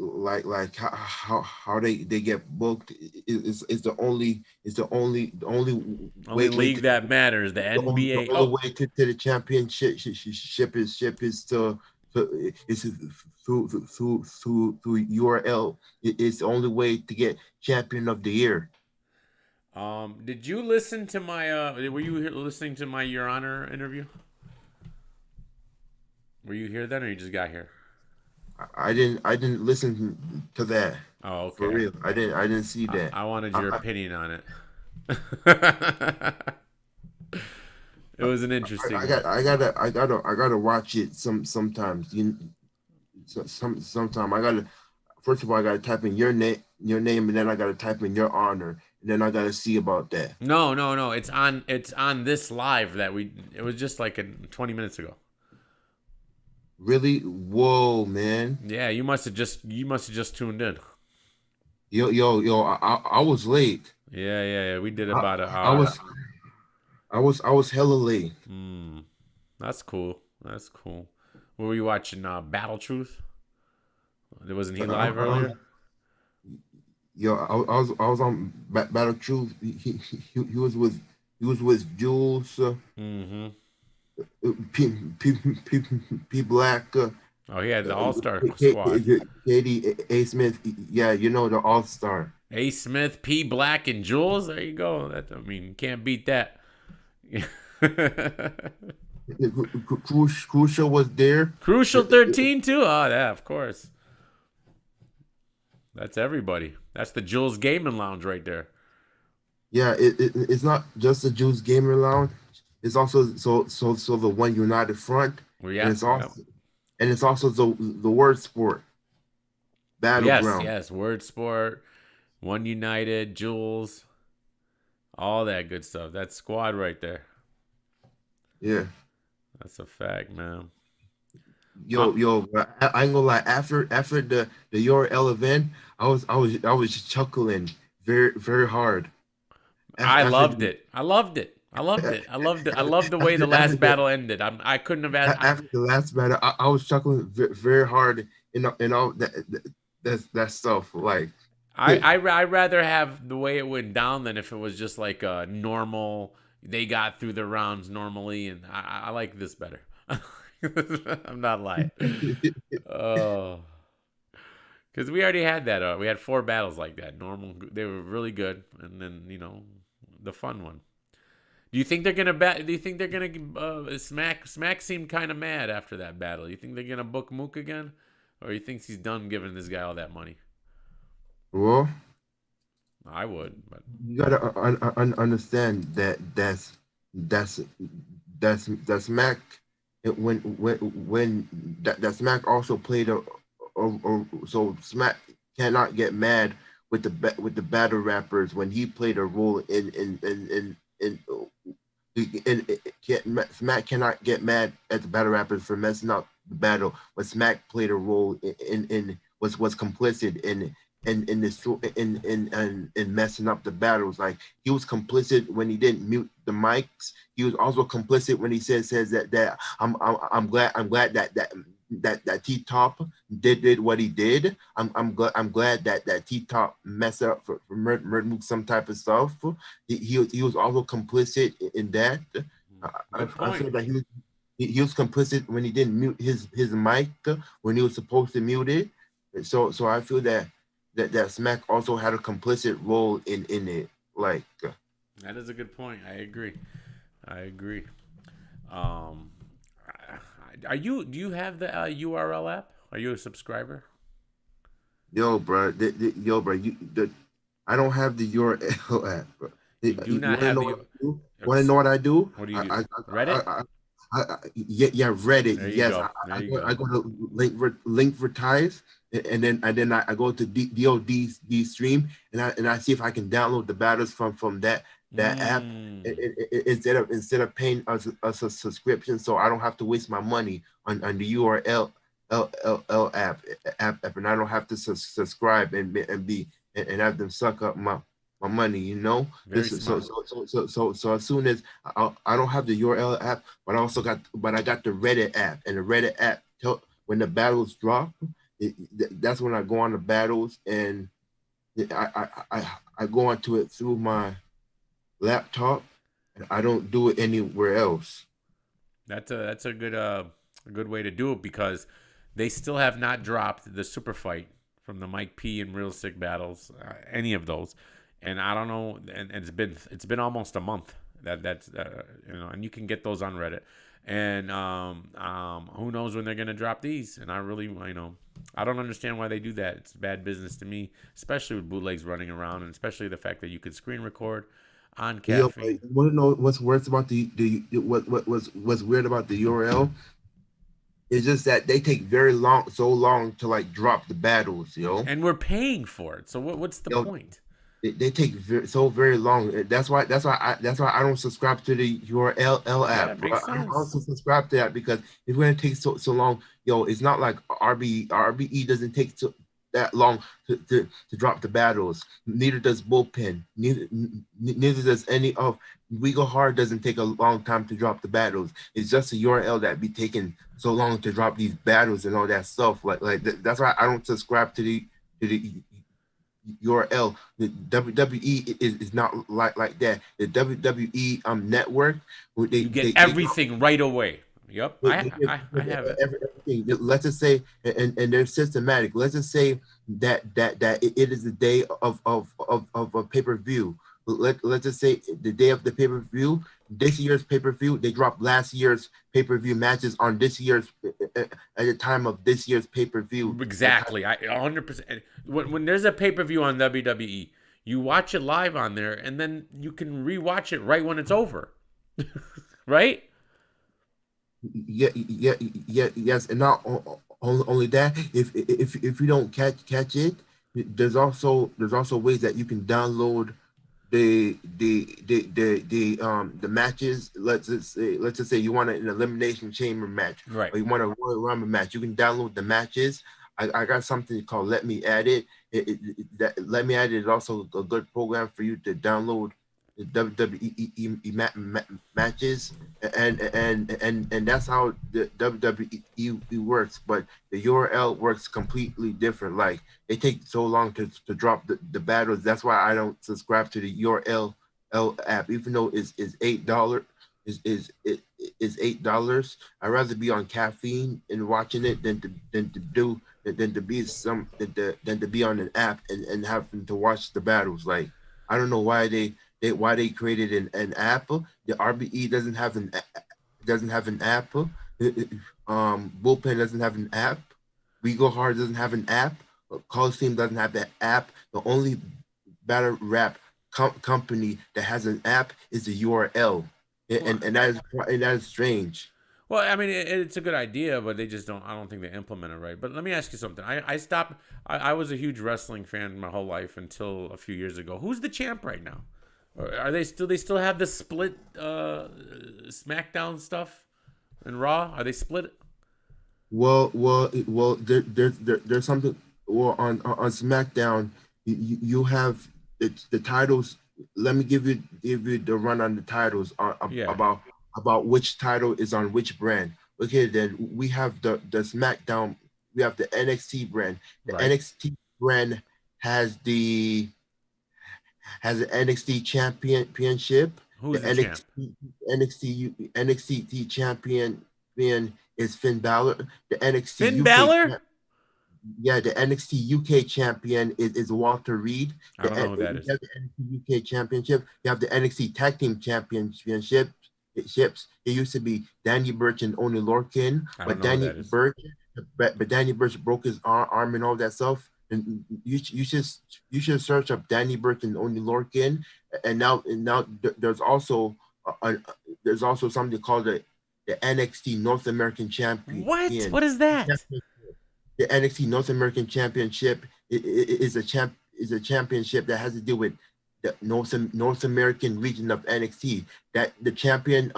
Speaker 12: how they get booked. Is the only
Speaker 3: way league that matters. The NBA.
Speaker 12: The only way to the championship is through URL. It's the only way to get champion of the year.
Speaker 3: Did you listen to my were you listening to my Your Honor interview? Were you here then, or you just got here?
Speaker 12: I didn't listen to that.
Speaker 3: Oh, okay.
Speaker 12: For real. I didn't see that.
Speaker 3: I wanted your opinion on it. It was an interesting.
Speaker 12: I gotta watch it sometimes. Sometime I gotta. First of all, I gotta type in your name, and then I gotta type in your honor, and then I gotta see about that.
Speaker 3: No. It's on this live that we. It was just like 20 minutes ago.
Speaker 12: Really? Whoa, man.
Speaker 3: Yeah, you must have just tuned in.
Speaker 12: Yo, I was late.
Speaker 3: Yeah. We did about an hour.
Speaker 12: I was hella late.
Speaker 3: That's cool. What were you watching? Battle Truth? Wasn't he live earlier?
Speaker 12: Yo, I was on Battle Truth. He was with Jules. P Black.
Speaker 3: Oh, he had the All-Star squad.
Speaker 12: Katie A. Smith. Yeah, you know the All-Star.
Speaker 3: A. Smith, P Black, and Jules. There you go. Can't beat that.
Speaker 12: Crucial was there.
Speaker 3: Crucial 13 too. Oh, yeah, of course. That's everybody. That's the Jules Gaming Lounge right there.
Speaker 12: Yeah, it's not just the Jules Gaming Lounge. It's also so the One United Front.
Speaker 3: Well, yeah,
Speaker 12: and it's also the Word Sport Battleground.
Speaker 3: Yes, Word Sport, One United, Jules, all that good stuff. That squad right there.
Speaker 12: Yeah,
Speaker 3: that's a fact, man.
Speaker 12: Yo, I ain't gonna lie. After the URL event, I was chuckling very, very hard.
Speaker 3: I loved it. I loved the way the last battle ended. I couldn't have asked.
Speaker 12: After the last battle, I was chuckling very hard in all that stuff. Like,
Speaker 3: I'd rather have the way it went down than if it was just like a normal. They got through the rounds normally, and I like this better. I'm not lying. Oh, because we already had that. We had 4 battles like that. Normal. They were really good, and then the fun one. Do you think they're gonna Do you think they're gonna Smack? Smack seemed kind of mad after that battle. You think they're gonna book Mook again, or you think he's done giving this guy all that money?
Speaker 12: Well,
Speaker 3: I would, but
Speaker 12: you gotta understand that's Smack. When that Smack also played so Smack cannot get mad with the battle rappers when he played a role in Smack cannot get mad at the battle rappers for messing up the battle, but Smack played a role in was complicit in messing up the battles. Like, he was complicit when he didn't mute the mics. He was also complicit when he says that I'm glad that T-Top did what he did. I'm glad that T-Top messed up for Murder some type of stuff. He was also complicit in that. I feel that he was complicit when he didn't mute his mic when he was supposed to mute it. So I feel that Smack also had a complicit role in it. Like,
Speaker 3: that is a good point. I agree. Do you have the URL app? Are you a subscriber?
Speaker 12: Yo, bro, I don't have the URL app. Bro.
Speaker 3: You do not have the.
Speaker 12: Want to know what I do?
Speaker 3: What do you do? Reddit?
Speaker 12: Yeah, Reddit. Yes, I go to Linkvertise, and then I go to DOD stream, and I see if I can download the battles from that app instead of paying us a subscription, so I don't have to waste my money on the URL app, and I don't have to subscribe and have them suck up my money, So as soon as I don't have the URL app, but I got the Reddit app, and the Reddit app when the battles drop, that's when I go on the battles, and I go onto it through my laptop, and I don't do it anywhere else.
Speaker 3: That's a good way to do it, because they still have not dropped the super fight from the Mike P and Real Sick battles, any of those. And I don't know, and it's been almost a month that's and you can get those on Reddit. And who knows when they're gonna drop these? And I really, I don't understand why they do that. It's bad business to me, especially with bootlegs running around, and especially the fact that you could screen record. on
Speaker 12: Yo,
Speaker 3: caffeine.
Speaker 12: you want to know what's worse about what's weird about the URL? It's just that they take so long to like drop the battles, yo.
Speaker 3: And we're paying for it. So what's the point?
Speaker 12: They take very long. That's why I don't subscribe to the URL app.
Speaker 3: Yeah, makes
Speaker 12: I
Speaker 3: sense.
Speaker 12: also subscribe to that because it's going to take so long. Yo, it's not like RBE doesn't take that long to drop the battles. Neither does Bullpen. Neither does any of We Go Hard. Doesn't take a long time to drop the battles. It's just a URL that be taking so long to drop these battles and all that stuff. That's why I don't subscribe to the URL. The WWE is not like that. The WWE network,
Speaker 3: You get everything right away. Yep, I have it.
Speaker 12: Everything. Let's just say, and they're systematic. Let's just say that it is the day of a pay-per-view. Let's just say the day of the pay-per-view, this year's pay-per-view, they dropped last year's pay-per-view matches on this year's at the time of this year's pay-per-view.
Speaker 3: Exactly. I 100%. When there's a pay-per-view on WWE, you watch it live on there, and then you can rewatch it right when it's over. Right?
Speaker 12: Yes, and not only that. If you don't catch it, there's also ways that you can download the matches. Let's just say you want an elimination chamber match,
Speaker 3: right?
Speaker 12: Or you want a Royal Rumble match. You can download the matches. I got something called Let Me Add It. Let Me Add It is also a good program for you to download the WWE matches, and that's how the WWE works. But the URL works completely different. Like, they take so long to drop the battles. That's why I don't subscribe to the URL app, even though it's $8. Is $8. I'd rather be on caffeine and watching it than to be on an app and having to watch the battles. Like, I don't know why they created an app. The RBE doesn't have an app. Bullpen doesn't have an app. We Go Hard doesn't have an app. Coliseum doesn't have an app. The only battle rap company that has an app is the URL, and that is strange.
Speaker 3: Well, I mean, it's a good idea, but they just don't. I don't think they implement it right. But let me ask you something. I stopped. I was a huge wrestling fan my whole life until a few years ago. Who's the champ right now? Are they still? They still have the split SmackDown stuff and Raw? Are they split?
Speaker 12: Well. There's something. Well, on SmackDown, you have the titles. Let me give you the run on the titles about which title is on which brand. Okay, then we have the SmackDown. We have the NXT brand. The NXT brand has the NXT championship.
Speaker 3: Who's the
Speaker 12: NXT champion is Finn Balor. The NXT
Speaker 3: Finn
Speaker 12: UK
Speaker 3: Balor?
Speaker 12: Yeah, the NXT UK champion is Walter Reed.
Speaker 3: I don't know who that is.
Speaker 12: You have the NXT UK championship. You have the NXT Tag Team Championship. It used to be Danny Burch and Oney Lorcan, but Danny Burch broke his arm and all that stuff. And you should search up Danny Burch and Oney Lorcan. And now there's also something called the NXT North American Champion.
Speaker 3: What? What is that?
Speaker 12: The NXT North American Championship is a championship that has to do with the North American region of NXT. That the champion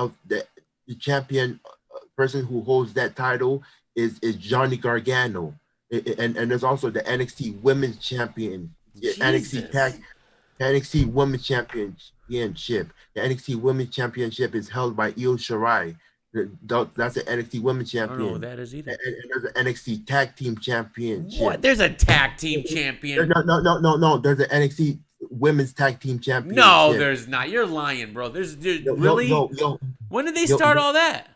Speaker 12: person who holds that title is Johnny Gargano, and there's also the NXT Women's Champion, NXT Women's Championship. The NXT Women's Championship is held by Io Shirai. That's the NXT Women's Champion.
Speaker 3: I don't know what that is either.
Speaker 12: And there's an NXT Tag Team Championship.
Speaker 3: What? There's a tag team champion?
Speaker 12: No. There's an NXT Women's Tag Team Championship.
Speaker 3: No, there's not. You're lying, bro. Really?
Speaker 12: Yo.
Speaker 3: When did they start all that?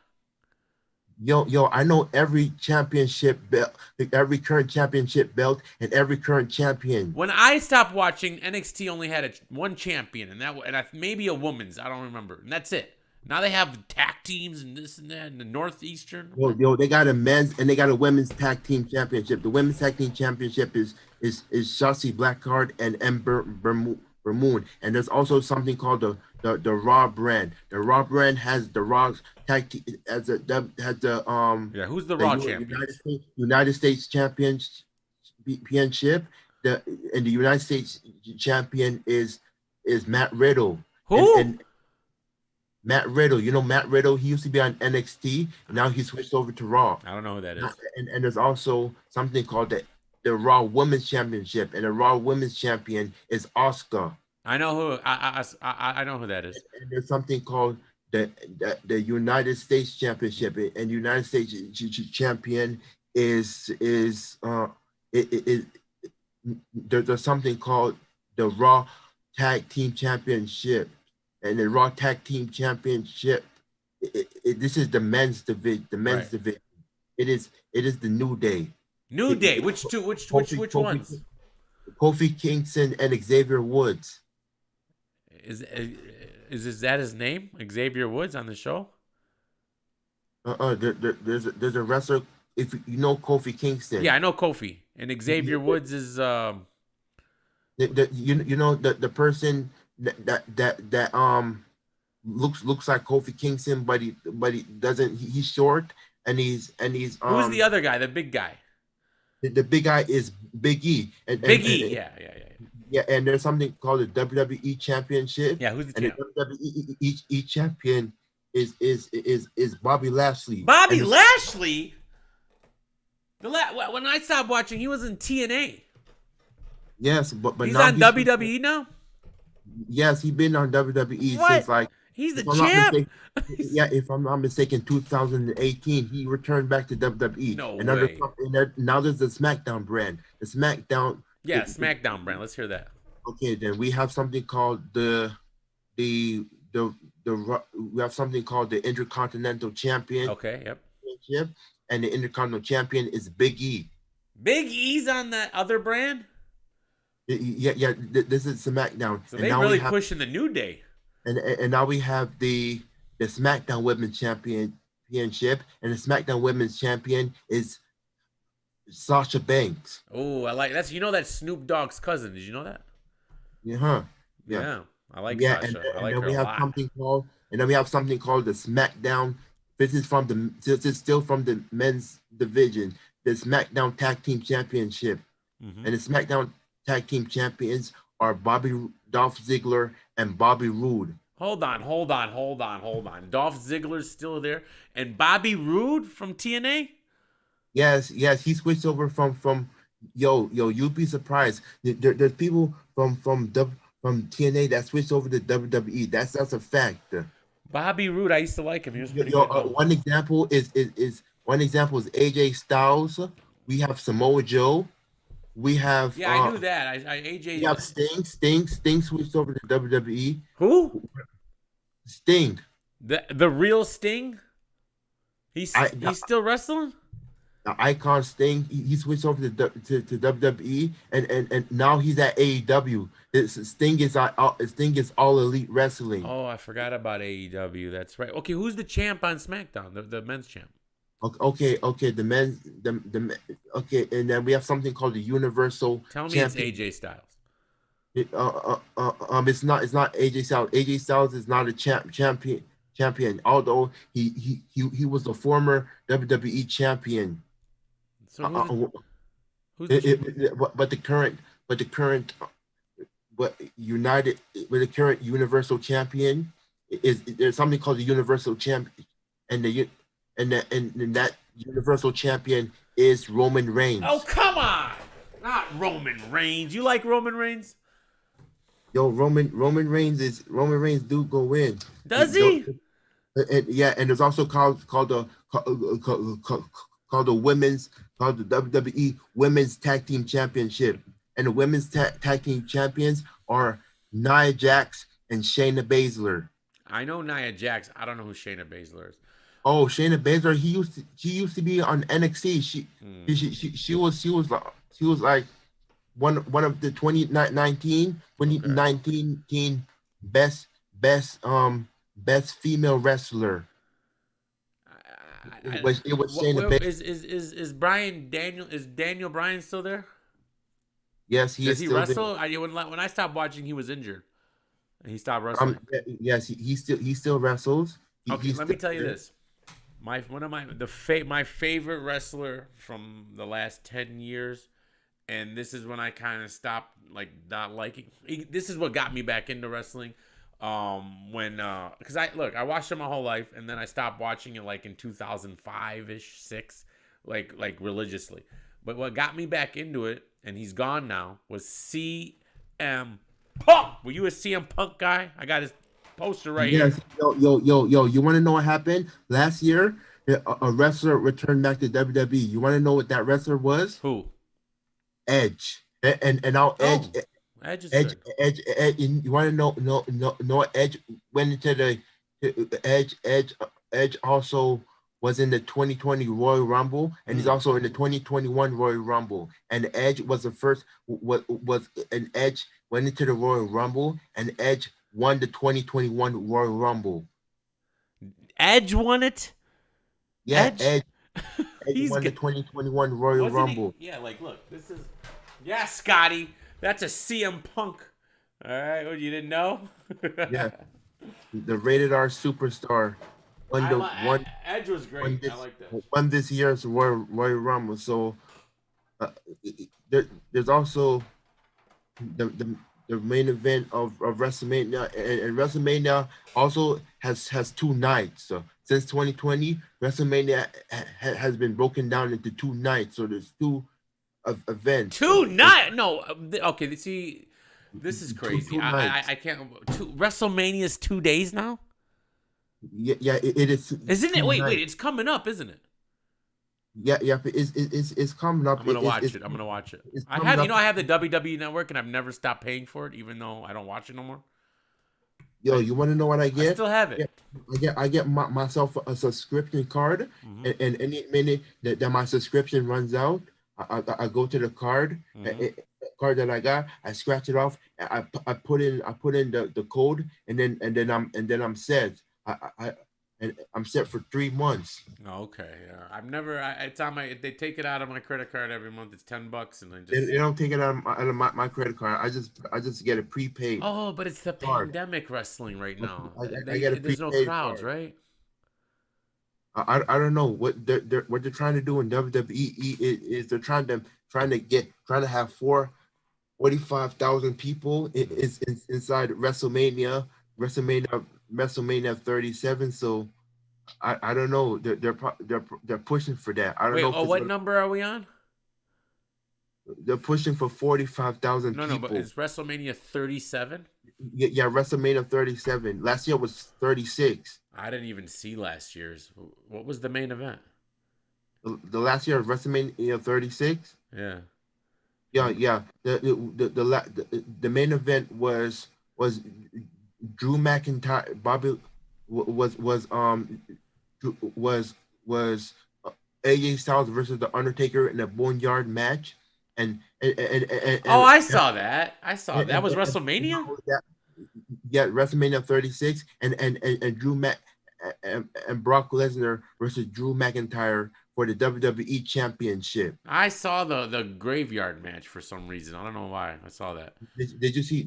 Speaker 12: Yo, I know every championship belt, every current championship belt, and every current champion.
Speaker 3: When I stopped watching, NXT only had one champion, and maybe a woman's. I don't remember, and that's it. Now they have tag teams and this and that in the Northeastern.
Speaker 12: Yo, they got a men's and they got a women's tag team championship. The women's tag team championship is Shotzi Blackheart and Ember Ramon. And there's also something called the Raw brand. The Raw brand has the Raw tag team as a has the
Speaker 3: Yeah, who's the Raw champion?
Speaker 12: United States championship. And the United States champion is Matt Riddle.
Speaker 3: Who?
Speaker 12: And Matt Riddle. You know Matt Riddle. He used to be on NXT. Now he switched over to Raw.
Speaker 3: I don't know who that is.
Speaker 12: And there's also something called the Raw Women's Championship, and the Raw Women's Champion is Asuka.
Speaker 3: I know who. I know who that is.
Speaker 12: And there's something called the United States Championship, and the United States champion is there's something called the Raw Tag Team Championship, and the Raw Tag Team Championship. This is the men's division. The men's division. It is the New Day.
Speaker 3: New Day. Which two? Which ones?
Speaker 12: Kofi Kingston and Xavier Woods.
Speaker 3: Is that his name? Xavier Woods on the show?
Speaker 12: There's a wrestler. If you know Kofi Kingston.
Speaker 3: Yeah, I know Kofi. And Xavier Woods is
Speaker 12: you know the person that looks like Kofi Kingston, but he doesn't. He's short and he's
Speaker 3: who's the other guy? The big guy.
Speaker 12: The big guy is Big E.
Speaker 3: Big E. Yeah.
Speaker 12: And there's something called the WWE Championship.
Speaker 3: Yeah, who's the champ?
Speaker 12: The WWE champion is Bobby Lashley.
Speaker 3: Bobby Lashley. When I stopped watching, he was in TNA.
Speaker 12: Yes, but
Speaker 3: he's
Speaker 12: now
Speaker 3: on WWE now.
Speaker 12: Yes, he's been on WWE since like
Speaker 3: he's the champ.
Speaker 12: If I'm not mistaken, 2018 he returned back to WWE.
Speaker 3: No
Speaker 12: and
Speaker 3: way.
Speaker 12: Now there's the SmackDown brand. The SmackDown.
Speaker 3: Yeah, SmackDown brand. Let's hear that.
Speaker 12: Okay, then we have something called we have something called the Intercontinental Champion.
Speaker 3: Okay, yep.
Speaker 12: And the Intercontinental Champion is Big E.
Speaker 3: Big E's on that other brand?
Speaker 12: Yeah. This is SmackDown.
Speaker 3: So they're really pushing the New Day.
Speaker 12: And now we have the SmackDown Women's Championship, and the SmackDown Women's Champion is Sasha Banks.
Speaker 3: Oh, I like that's that's Snoop Dogg's cousin. Did you know that?
Speaker 12: Yeah.
Speaker 3: I like Sasha.
Speaker 12: And
Speaker 3: I like
Speaker 12: then
Speaker 3: her
Speaker 12: we
Speaker 3: a
Speaker 12: have
Speaker 3: lot.
Speaker 12: we have something called the SmackDown. This is still from the men's division. The SmackDown Tag Team Championship, and the SmackDown Tag Team Champions are Dolph Ziggler and Bobby Roode.
Speaker 3: Hold on. Dolph Ziggler's still there, and Bobby Roode from TNA.
Speaker 12: Yes, he switched over from you'd be surprised. There's people from TNA that switched over to WWE. That's a fact.
Speaker 3: Bobby Roode, I used to like him. He was pretty
Speaker 12: good.
Speaker 3: good.
Speaker 12: One example is AJ Styles. We have Samoa Joe. We have
Speaker 3: I knew that. AJ.
Speaker 12: We have Sting. Sting switched over to WWE.
Speaker 3: Who?
Speaker 12: Sting.
Speaker 3: The real Sting. He's still wrestling.
Speaker 12: The Icon Sting. He switched over to WWE, and now he's at AEW. Sting is All Elite Wrestling.
Speaker 3: Oh, I forgot about AEW. That's right. Okay, who's the champ on SmackDown? The men's champ.
Speaker 12: Okay. The men's okay, and then we have something called the Universal.
Speaker 3: Tell me
Speaker 12: Champion.
Speaker 3: it's AJ Styles.
Speaker 12: It's not AJ Styles. AJ Styles is not a champion. Although he was a former WWE champion.
Speaker 3: So who's the
Speaker 12: current Universal champion is there's something called the Universal champion, and that Universal champion is Roman Reigns.
Speaker 3: Oh, come on. Not Roman Reigns. You like Roman Reigns?
Speaker 12: Yo, Roman Reigns do go in.
Speaker 3: Does he?
Speaker 12: And there's also called the WWE Women's Tag Team Championship, and the Women's Tag Team Champions are Nia Jax and Shayna Baszler.
Speaker 3: I know Nia Jax. I don't know who Shayna Baszler is.
Speaker 12: Oh, Shayna Baszler. She used to be on NXT. She was like one of the 2019 best female wrestler. It was Shayna Baszler.
Speaker 3: Is Daniel Bryan still there?
Speaker 12: Yes, he
Speaker 3: Does
Speaker 12: is
Speaker 3: he
Speaker 12: still
Speaker 3: wrestle?
Speaker 12: there.
Speaker 3: When I stopped watching, he was injured. And he stopped wrestling.
Speaker 12: Yes, he still wrestles.
Speaker 3: Okay,
Speaker 12: He's
Speaker 3: let me
Speaker 12: still
Speaker 3: tell you
Speaker 12: there.
Speaker 3: this. My favorite wrestler from the last 10 years, and this is when I kind of stopped not liking. This is what got me back into wrestling. Because I watched it my whole life, and then I stopped watching it in 2005-ish, 6, like religiously. But what got me back into it, and he's gone now, was CM Punk. Were you a CM Punk guy? I got his poster right here.
Speaker 12: Yo. You want to know what happened last year? A wrestler returned back to WWE. You want to know what that wrestler was?
Speaker 3: Who?
Speaker 12: Edge. And now Edge.
Speaker 3: Edge is
Speaker 12: Edge,
Speaker 3: good.
Speaker 12: Edge. You want to know Edge went into the Edge also was in the 2020 Royal Rumble, and he's also in the 2021 Royal Rumble. And Edge was the first. Was an Edge went into the Royal Rumble, and Edge won the 2021 Royal Rumble.
Speaker 3: Edge won it?
Speaker 12: Yeah, Edge won the 2021 Royal Rumble.
Speaker 3: Yeah, look, this is... Yeah, Scotty, that's a CM Punk. All right, what, you didn't know?
Speaker 12: Yeah, the rated R superstar.
Speaker 3: Edge was great. I like that.
Speaker 12: Won this year's Royal Rumble. So there's also the main event of WrestleMania, and WrestleMania also has 2 nights. So since 2020, WrestleMania has been broken down into 2 nights. So there's 2 events.
Speaker 3: 2 nights? No, okay. See, this is crazy. I can't. WrestleMania's 2 days now.
Speaker 12: Yeah, it is.
Speaker 3: Isn't it? Wait, it's coming up, isn't it?
Speaker 12: Yeah, it's coming up.
Speaker 3: I'm gonna watch it. I have the WWE Network, and I've never stopped paying for it, even though I don't watch it no more.
Speaker 12: Yo, you want to know what I get?
Speaker 3: I still have it.
Speaker 12: I get myself a subscription card, and any minute that my subscription runs out, I go to the card, card that I got, I scratch it off, I put in the code, and then I'm set. I'm set for 3 months.
Speaker 3: Okay, I've never. It's on my. They take it out of my credit card every month. It's $10, and I just.
Speaker 12: They don't take it out of my credit card. I just get a prepaid.
Speaker 3: Oh, but it's the pandemic wrestling right now.
Speaker 12: I get a
Speaker 3: there's no
Speaker 12: prepaid
Speaker 3: crowds,
Speaker 12: card.
Speaker 3: right?
Speaker 12: I don't know what they're trying to do in WWE is they're trying to have 45,000 people is inside WrestleMania 37. So I don't know. They're pushing for that. I don't know.
Speaker 3: Oh, what number are we on?
Speaker 12: They're pushing for 45,000 people.
Speaker 3: No, but it's WrestleMania 37.
Speaker 12: Yeah, WrestleMania 37. Last year was 36.
Speaker 3: I didn't even see last year's. What was the main event?
Speaker 12: The last year of WrestleMania 36.
Speaker 3: Yeah.
Speaker 12: Yeah. The main event was Drew McIntyre. Bobby was AJ Styles versus The Undertaker in a Boneyard match. And
Speaker 3: I saw that. That was WrestleMania.
Speaker 12: Yeah, WrestleMania 36, and Drew and Brock Lesnar versus Drew McIntyre for the WWE Championship.
Speaker 3: I saw the graveyard match for some reason. I don't know why. I saw that.
Speaker 12: Did you see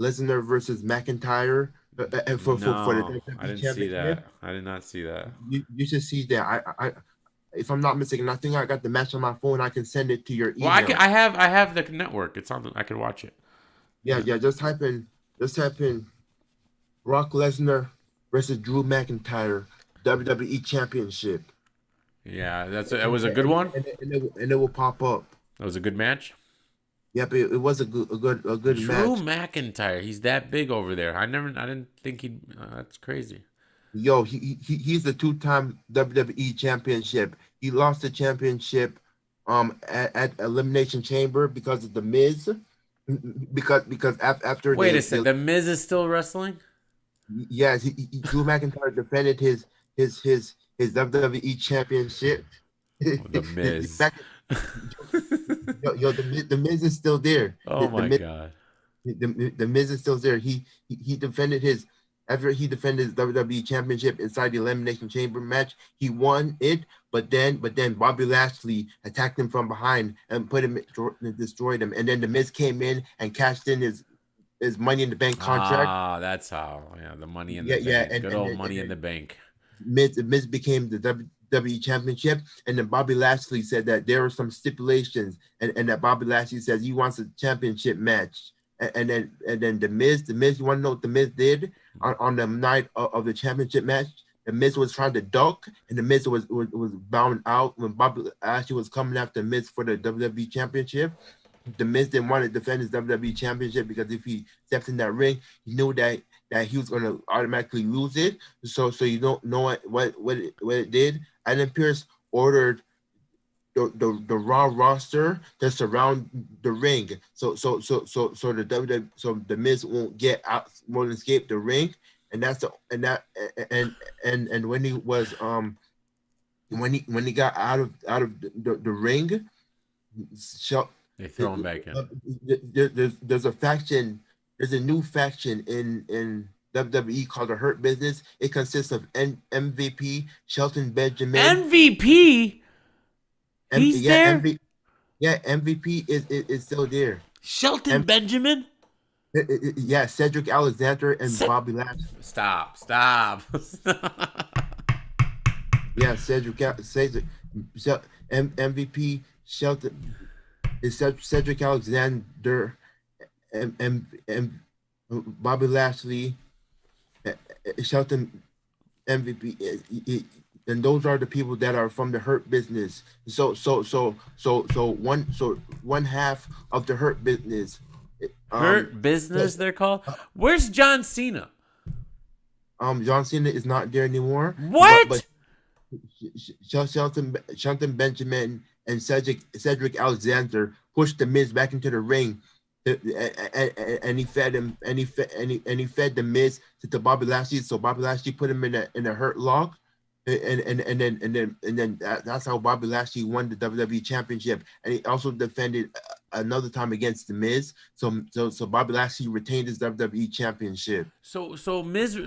Speaker 12: Lesnar versus McIntyre for the WWE
Speaker 3: I didn't
Speaker 12: Championship?
Speaker 3: see that. I did not see that.
Speaker 12: You should see that. I if I'm not mistaken, I think I got the match on my phone. I can send it to your email.
Speaker 3: Well, I have the network. It's on. I can watch it.
Speaker 12: Yeah. Just type in Brock Lesnar versus Drew McIntyre WWE Championship.
Speaker 3: Yeah, it was a good one.
Speaker 12: And it will pop up.
Speaker 3: It was a good match.
Speaker 12: Yep, it was a good match.
Speaker 3: Drew McIntyre, he's that big over there. I didn't think he'd. That's crazy.
Speaker 12: Yo, he's the 2-time WWE Championship. He lost the championship at Elimination Chamber because of the Miz. Because after
Speaker 3: wait a second, the Miz is still wrestling.
Speaker 12: Yes, Drew McIntyre defended his WWE Championship.
Speaker 3: The Miz.
Speaker 12: The Miz is still there.
Speaker 3: Oh my God.
Speaker 12: The Miz is still there. He defended his after he defended his WWE Championship inside the Elimination Chamber match, he won it. But then Bobby Lashley attacked him from behind and destroyed him. And then the Miz came in and cashed in his Money in the Bank contract.
Speaker 3: Ah, that's how. Yeah, the Money in the Bank.
Speaker 12: And,
Speaker 3: Good old Money in the Bank.
Speaker 12: Miz became the WWE Championship, and then Bobby Lashley said that there were some stipulations, and that Bobby Lashley says he wants a championship match. And then the Miz, you want to know what the Miz did on the night of the championship match? The Miz was trying to duck, and the Miz was bound out when Bobby Lashley was coming after Miz for the WWE Championship. The Miz didn't want to defend his WWE Championship because if he stepped in that ring, he knew that he was going to automatically lose it. So you don't know what it did. Adam Pearce ordered the Raw roster to surround the ring, so the Miz won't get out, won't escape the ring. And when he was when he got out of the ring,
Speaker 3: they throw him back
Speaker 12: in. There's a faction. There's a new faction in WWE called the Hurt Business. It consists of MVP Shelton Benjamin.
Speaker 3: MVP. He's there.
Speaker 12: MVP is still there.
Speaker 3: Shelton Benjamin.
Speaker 12: Yeah, Cedric Alexander and Bobby Lashley.
Speaker 3: Stop.
Speaker 12: Yeah, Cedric MVP Shelton is Cedric Alexander and Bobby Lashley, Shelton MVP, and those are the people that are from the Hurt Business. So one half of the Hurt Business.
Speaker 3: Hurt Business, they're called. Where's John Cena?
Speaker 12: John Cena is not there anymore.
Speaker 3: What?
Speaker 12: But Shelton Benjamin and Cedric Alexander pushed the Miz back into the ring, and he fed him, and he fed the Miz to Bobby Lashley. So Bobby Lashley put him in a hurt lock. And then that's how Bobby Lashley won the WWE Championship, and he also defended another time against the Miz. So Bobby Lashley retained his WWE Championship.
Speaker 3: So Miz,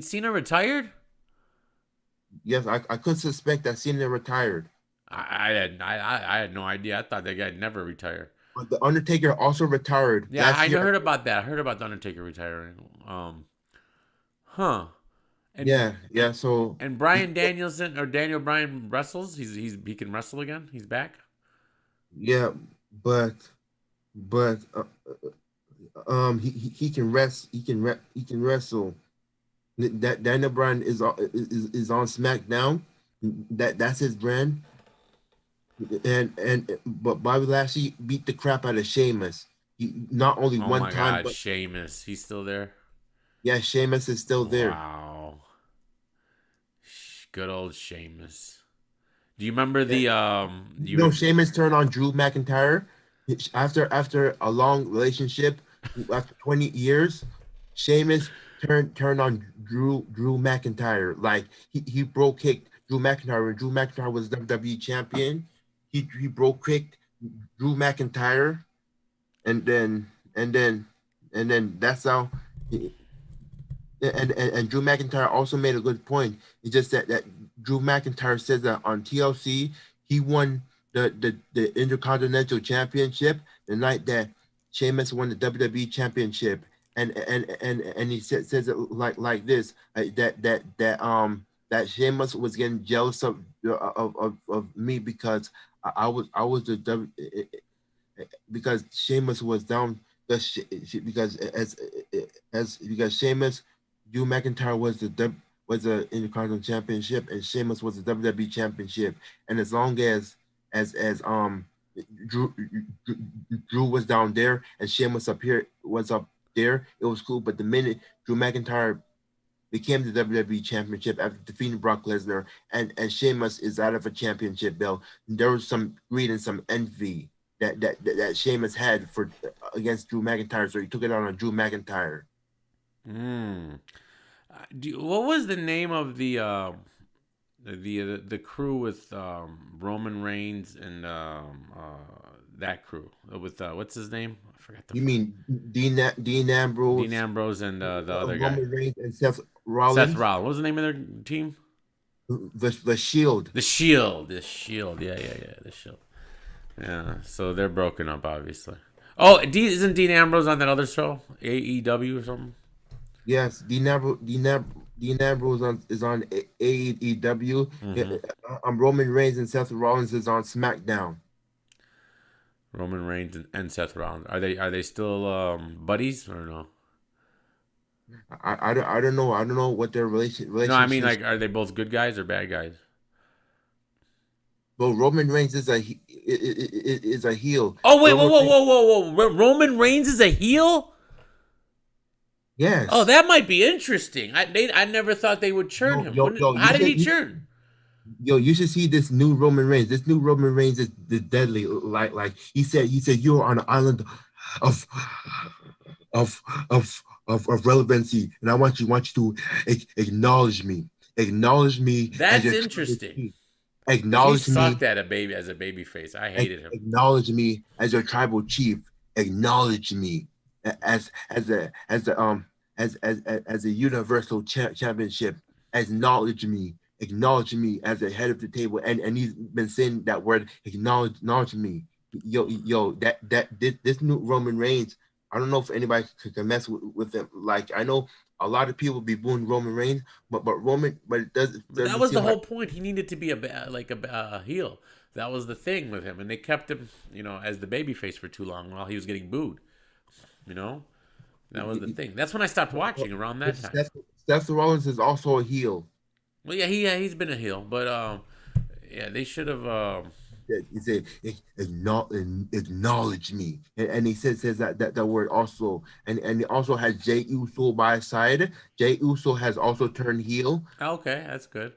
Speaker 3: Cena retired.
Speaker 12: Yes, I could suspect that Cena retired.
Speaker 3: I had no idea. I thought that guy never retired.
Speaker 12: But the Undertaker also retired.
Speaker 3: Yeah, I heard about that. I heard about the Undertaker retiring. And,
Speaker 12: So
Speaker 3: Bryan Danielson or Daniel Bryan wrestles. He can wrestle again. He's back.
Speaker 12: Yeah, but he can rest. He can wrestle. That Daniel Bryan is on SmackDown. That's his brand. But Bobby Lashley beat the crap out of Sheamus. Not only one time.
Speaker 3: Oh my God,
Speaker 12: but
Speaker 3: Sheamus, he's still there.
Speaker 12: Yeah, Sheamus is still there.
Speaker 3: Wow. Good old Sheamus. Do you remember the
Speaker 12: Sheamus turned on Drew McIntyre after a long relationship after 20 years. Sheamus turned on Drew McIntyre. Like he broke kicked Drew McIntyre when Drew McIntyre was WWE champion. He broke kicked Drew McIntyre, and then that's how. And Drew McIntyre also made a good point. It's just that Drew McIntyre says that on TLC he won the Intercontinental Championship the night that Sheamus won the WWE Championship, and he says it like this that Sheamus was getting jealous of me because I was because Sheamus was down because Sheamus. Drew McIntyre was the Intercontinental Championship, and Sheamus was the WWE Championship. And as long as Drew was down there and Sheamus was up there, it was cool. But the minute Drew McIntyre became the WWE Championship after defeating Brock Lesnar, and Sheamus is out of a championship belt, there was some greed and some envy that Sheamus had against Drew McIntyre, so he took it out on Drew McIntyre.
Speaker 3: What was the name of the crew with Roman Reigns and that crew with what's his name? I forgot the.
Speaker 12: You mean Dean Ambrose?
Speaker 3: Dean Ambrose and the other guy.
Speaker 12: Roman Reigns and Seth Rollins.
Speaker 3: Seth Rollins. What was the name of their team?
Speaker 12: The Shield.
Speaker 3: The Shield. The Shield. Yeah. The Shield. Yeah. So they're broken up, obviously. Oh, isn't Dean Ambrose on that other show, AEW or something?
Speaker 12: Yes, Dean Ambrose is on AEW. Roman Reigns and Seth Rollins is on SmackDown.
Speaker 3: Roman Reigns and Seth Rollins, are they still buddies or no?
Speaker 12: I don't know. I don't know what their relationship.
Speaker 3: No, I mean, like, are they both good guys or bad guys?
Speaker 12: Well, Roman Reigns is a heel.
Speaker 3: Oh wait, whoa! Roman Reigns is a heel.
Speaker 12: Yes.
Speaker 3: Oh, that might be interesting. I never thought they would churn him. How did he churn?
Speaker 12: Yo, you should see this new Roman Reigns. This new Roman Reigns is deadly. Like he said, you're on an island of relevancy, and I want you to acknowledge me. Acknowledge me.
Speaker 3: That's interesting.
Speaker 12: Acknowledge
Speaker 3: he
Speaker 12: me.
Speaker 3: sucked at as a baby face. I hated him.
Speaker 12: Acknowledge me as your tribal chief. Acknowledge me as a universal championship. Acknowledge me. Acknowledge me as the head of the table. And he's been saying that word. Acknowledge me. Yo, this new Roman Reigns. I don't know if anybody can mess with him. Like, I know a lot of people be booing Roman Reigns, but it does.
Speaker 3: That was the whole point. He needed to be a heel. That was the thing with him, and they kept him, as the babyface for too long while he was getting booed. That was the thing. That's when I stopped watching around that time.
Speaker 12: Seth Rollins is also a heel.
Speaker 3: Well, yeah, he's been a heel, but they should have.
Speaker 12: He said, acknowledge me, and he says that word also, and he also has Jey Uso by his side. Jey Uso has also turned heel.
Speaker 3: Okay, that's good.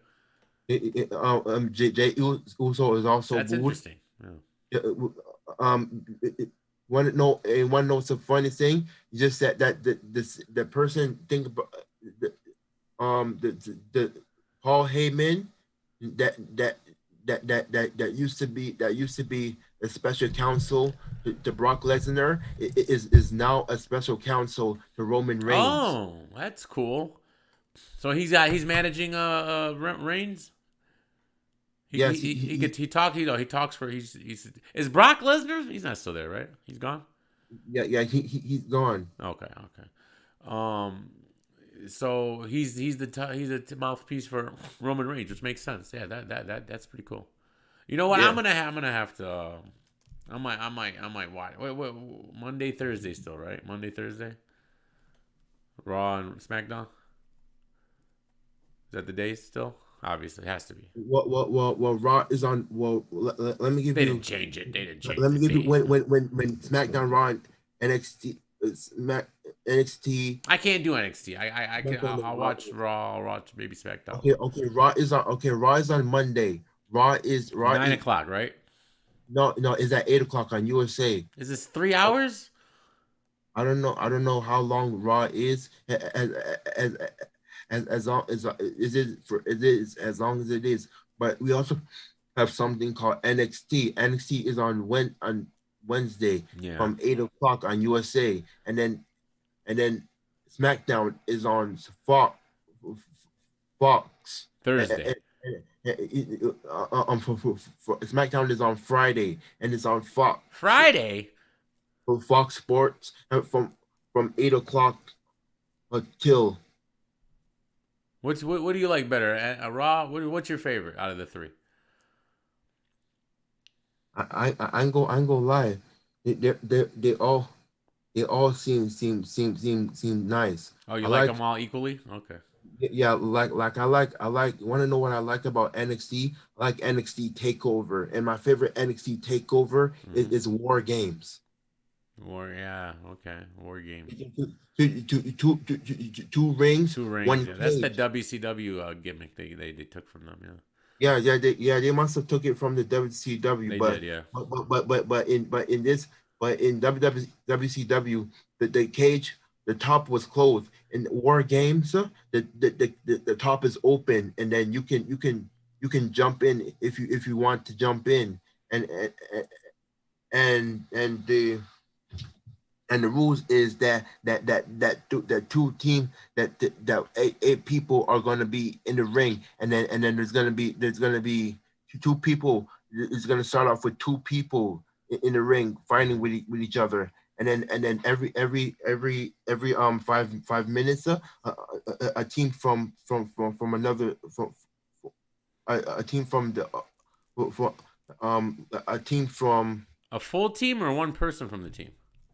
Speaker 12: Jey Uso is also.
Speaker 3: That's interesting. Yeah.
Speaker 12: Want to know some funny thing? Just that the person think about the Paul Heyman that used to be a special counsel to Brock Lesnar is now a special counsel to Roman Reigns.
Speaker 3: Oh, that's cool. So he's managing Reigns.
Speaker 12: Yes,
Speaker 3: he talks for he's is Brock Lesnar? He's not still there, right? He's gone.
Speaker 12: Yeah, he's gone.
Speaker 3: Okay. So he's a mouthpiece for Roman Reigns, which makes sense. Yeah, that's pretty cool. You know what? Yeah. I'm gonna have to. I might watch. Wait, Monday, Thursday still, right? Monday, Thursday. Raw and SmackDown. Is that the days still? Obviously, it has to be.
Speaker 12: Well, Raw is on. Well, let me give
Speaker 3: you.
Speaker 12: They
Speaker 3: didn't change it.
Speaker 12: Let me give you when SmackDown, Raw, and NXT. NXT.
Speaker 3: I can't do NXT. I'll watch Raw. I'll watch maybe SmackDown.
Speaker 12: Okay. Raw is on Monday. Raw
Speaker 3: 9 o'clock, right?
Speaker 12: No, it's at 8 o'clock on USA.
Speaker 3: Is this 3 hours?
Speaker 12: I don't know how long Raw is. As long as it is. But we also have something called NXT. NXT is on Wednesday from 8 o'clock on USA, and then SmackDown is on Fox
Speaker 3: Thursday.
Speaker 12: SmackDown is on Friday, and it's on Fox
Speaker 3: Friday
Speaker 12: for Fox Sports from 8 o'clock until.
Speaker 3: What do you like better? Raw? What's your favorite out of the three?
Speaker 12: I ain't gonna lie. They all seem nice.
Speaker 3: Oh, you like them all equally? Okay.
Speaker 12: Yeah, like I like. Want to know what I like about NXT? I like NXT Takeover, and my favorite NXT Takeover is War Games.
Speaker 3: Yeah, okay. War Games.
Speaker 12: Two rings. One
Speaker 3: yeah. That's the WCW gimmick they took from them.
Speaker 12: Yeah. They must have took it from the WCW.
Speaker 3: They
Speaker 12: but,
Speaker 3: did, yeah.
Speaker 12: But in WCW, the cage, the top was closed. In War Games, the top is open, and then you can jump in if you want to jump in, and the rules is that two team that eight people are going to be in the ring, and then there's going to be two people. It's going to start off with two people in the ring fighting with each other, and then every 5 minutes a team from another a team from the a team from
Speaker 3: a full team or one person from the team.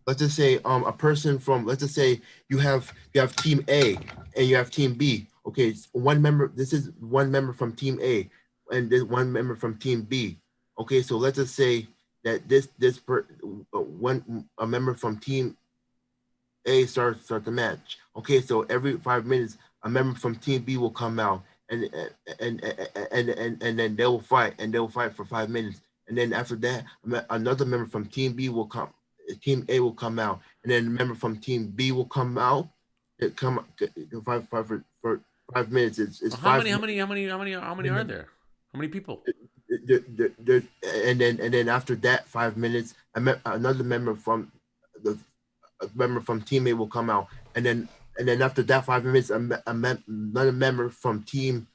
Speaker 12: Let's just say a person from, let's just say you have team A and you have team B. Okay, it's one member. This is one member from team A, and there's one member from team B. Okay, so let's just say that a member from team A starts the match. Okay, so every 5 minutes a member from team B will come out, and then they will fight, and they will fight for 5 minutes, and then after that another member from team B will come. Team A will come out, and then a member from Team B will come out. It come for 5 minutes. It's
Speaker 3: how many are there? How many people?
Speaker 12: And then after that 5 minutes, another member from Team A will come out, and then after that 5 minutes, another member from Team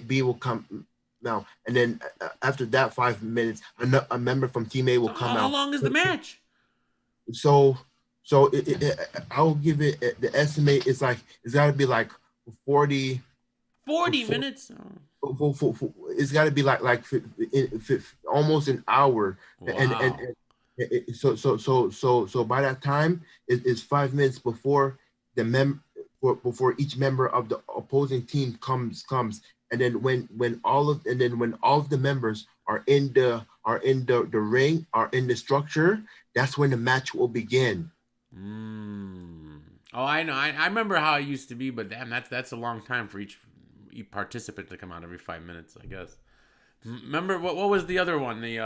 Speaker 12: B will come. Now, and then after that 5 minutes, a member from Team A will come out.
Speaker 3: How long is the match?
Speaker 12: So I'll give it the estimate. It's got to be like 40
Speaker 3: minutes.
Speaker 12: It's got to be like almost an hour.
Speaker 3: Wow.
Speaker 12: And so by that time, it's 5 minutes before before each member of the opposing team comes. And then when all of the members are in the ring, are in the structure, that's when the match will begin.
Speaker 3: Oh, I know. I remember how it used to be, but damn, that's a long time for each participant to come out every 5 minutes, I guess. Remember what was the other one? The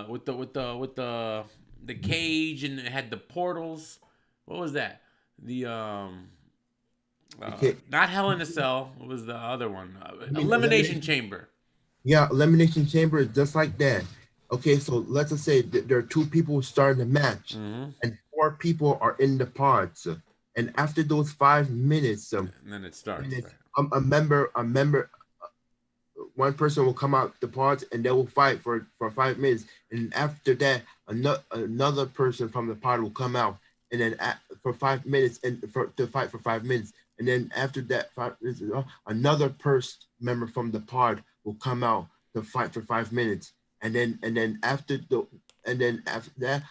Speaker 3: with the cage, and it had the portals. What was that? Not Hell in a Cell. What was the other one? Elimination Chamber.
Speaker 12: Yeah, Elimination Chamber is just like that. Okay, so let's just say that there are two people starting the match, and 4 people are in the pods. And after those 5 minutes,
Speaker 3: and then it starts.
Speaker 12: A member, one person will come out the pods, and they will fight for 5 minutes. And after that, another person from the pod will come out, and then for 5 minutes, and to fight for 5 minutes. And then after that, another member from the pod will come out to fight for 5 minutes. And then after that,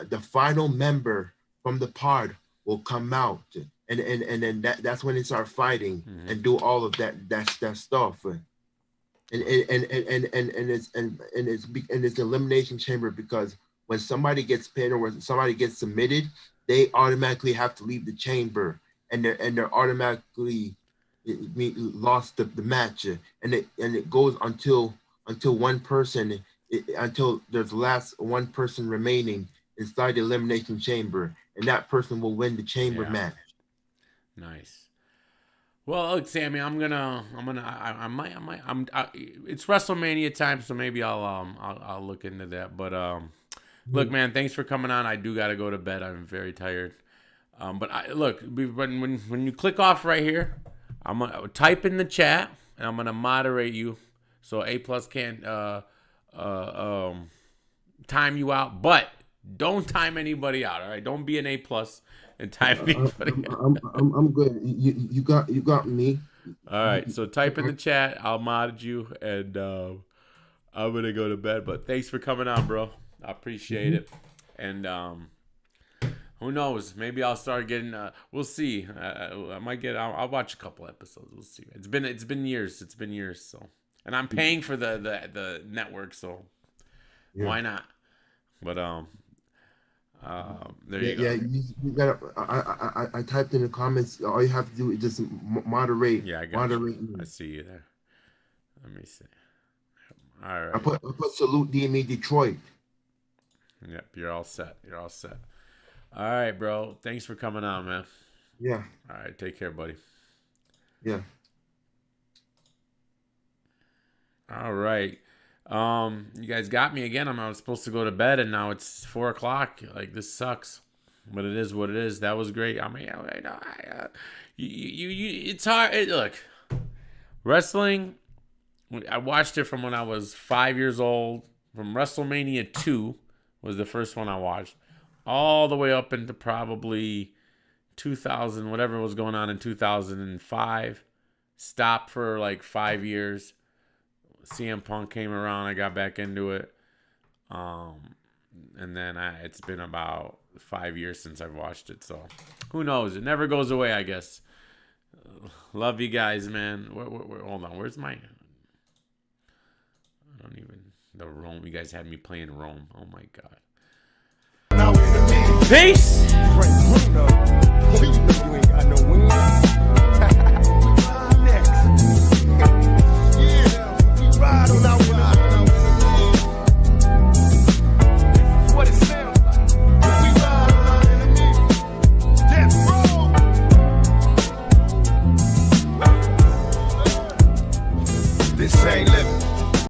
Speaker 12: the final member from the pod will come out. And then that's when they start fighting and do all of that stuff. And it's the elimination chamber, because when somebody gets pinned or when somebody gets submitted, they automatically have to leave the chamber. And they're automatically lost the match, and it goes until one person, until there's last one person remaining inside the elimination chamber, and that person will win the chamber match.
Speaker 3: Nice. Well, look, Sammy, it's WrestleMania time, so maybe I'll look into that. But look, man, thanks for coming on. I do gotta go to bed. I'm very tired. But look, when you click off right here, I'm gonna type in the chat, and I'm gonna moderate you, so A+ can't time you out. But don't time anybody out. All right, don't be an A+ and time anybody out.
Speaker 12: I'm good. You got me.
Speaker 3: All right, so type in the chat. I'll mod you, and I'm gonna go to bed. But thanks for coming on, bro. I appreciate it, and who knows? Maybe I'll start getting. We'll see. I might get. I'll watch a couple episodes. We'll see. It's been years. It's been years. So, and I'm paying for the network. So, why not? But there you go.
Speaker 12: Yeah, you gotta. I typed in the comments. All you have to do is just moderate.
Speaker 3: Yeah, I got you. I see you there. Let me see. All right.
Speaker 12: I put salute DME Detroit.
Speaker 3: Yep, you're all set. All right, bro. Thanks for coming on, man.
Speaker 12: Yeah.
Speaker 3: All right, take care, buddy.
Speaker 12: Yeah.
Speaker 3: All right. You guys got me again. I was supposed to go to bed, and now it's 4 o'clock. Like, this sucks, but it is what it is. That was great. I mean, it's hard. Look, wrestling. I watched it from when I was 5 years old. From WrestleMania 2 was the first one I watched, all the way up into probably 2000, whatever was going on in 2005. Stopped for like 5 years. CM Punk came around. I got back into it. And then it's been about 5 years since I've watched it. So who knows? It never goes away, I guess. Love you guys, man. Hold on. Where's my... I don't even... The Rome. You guys had me playing Rome. Oh, my God. Peace!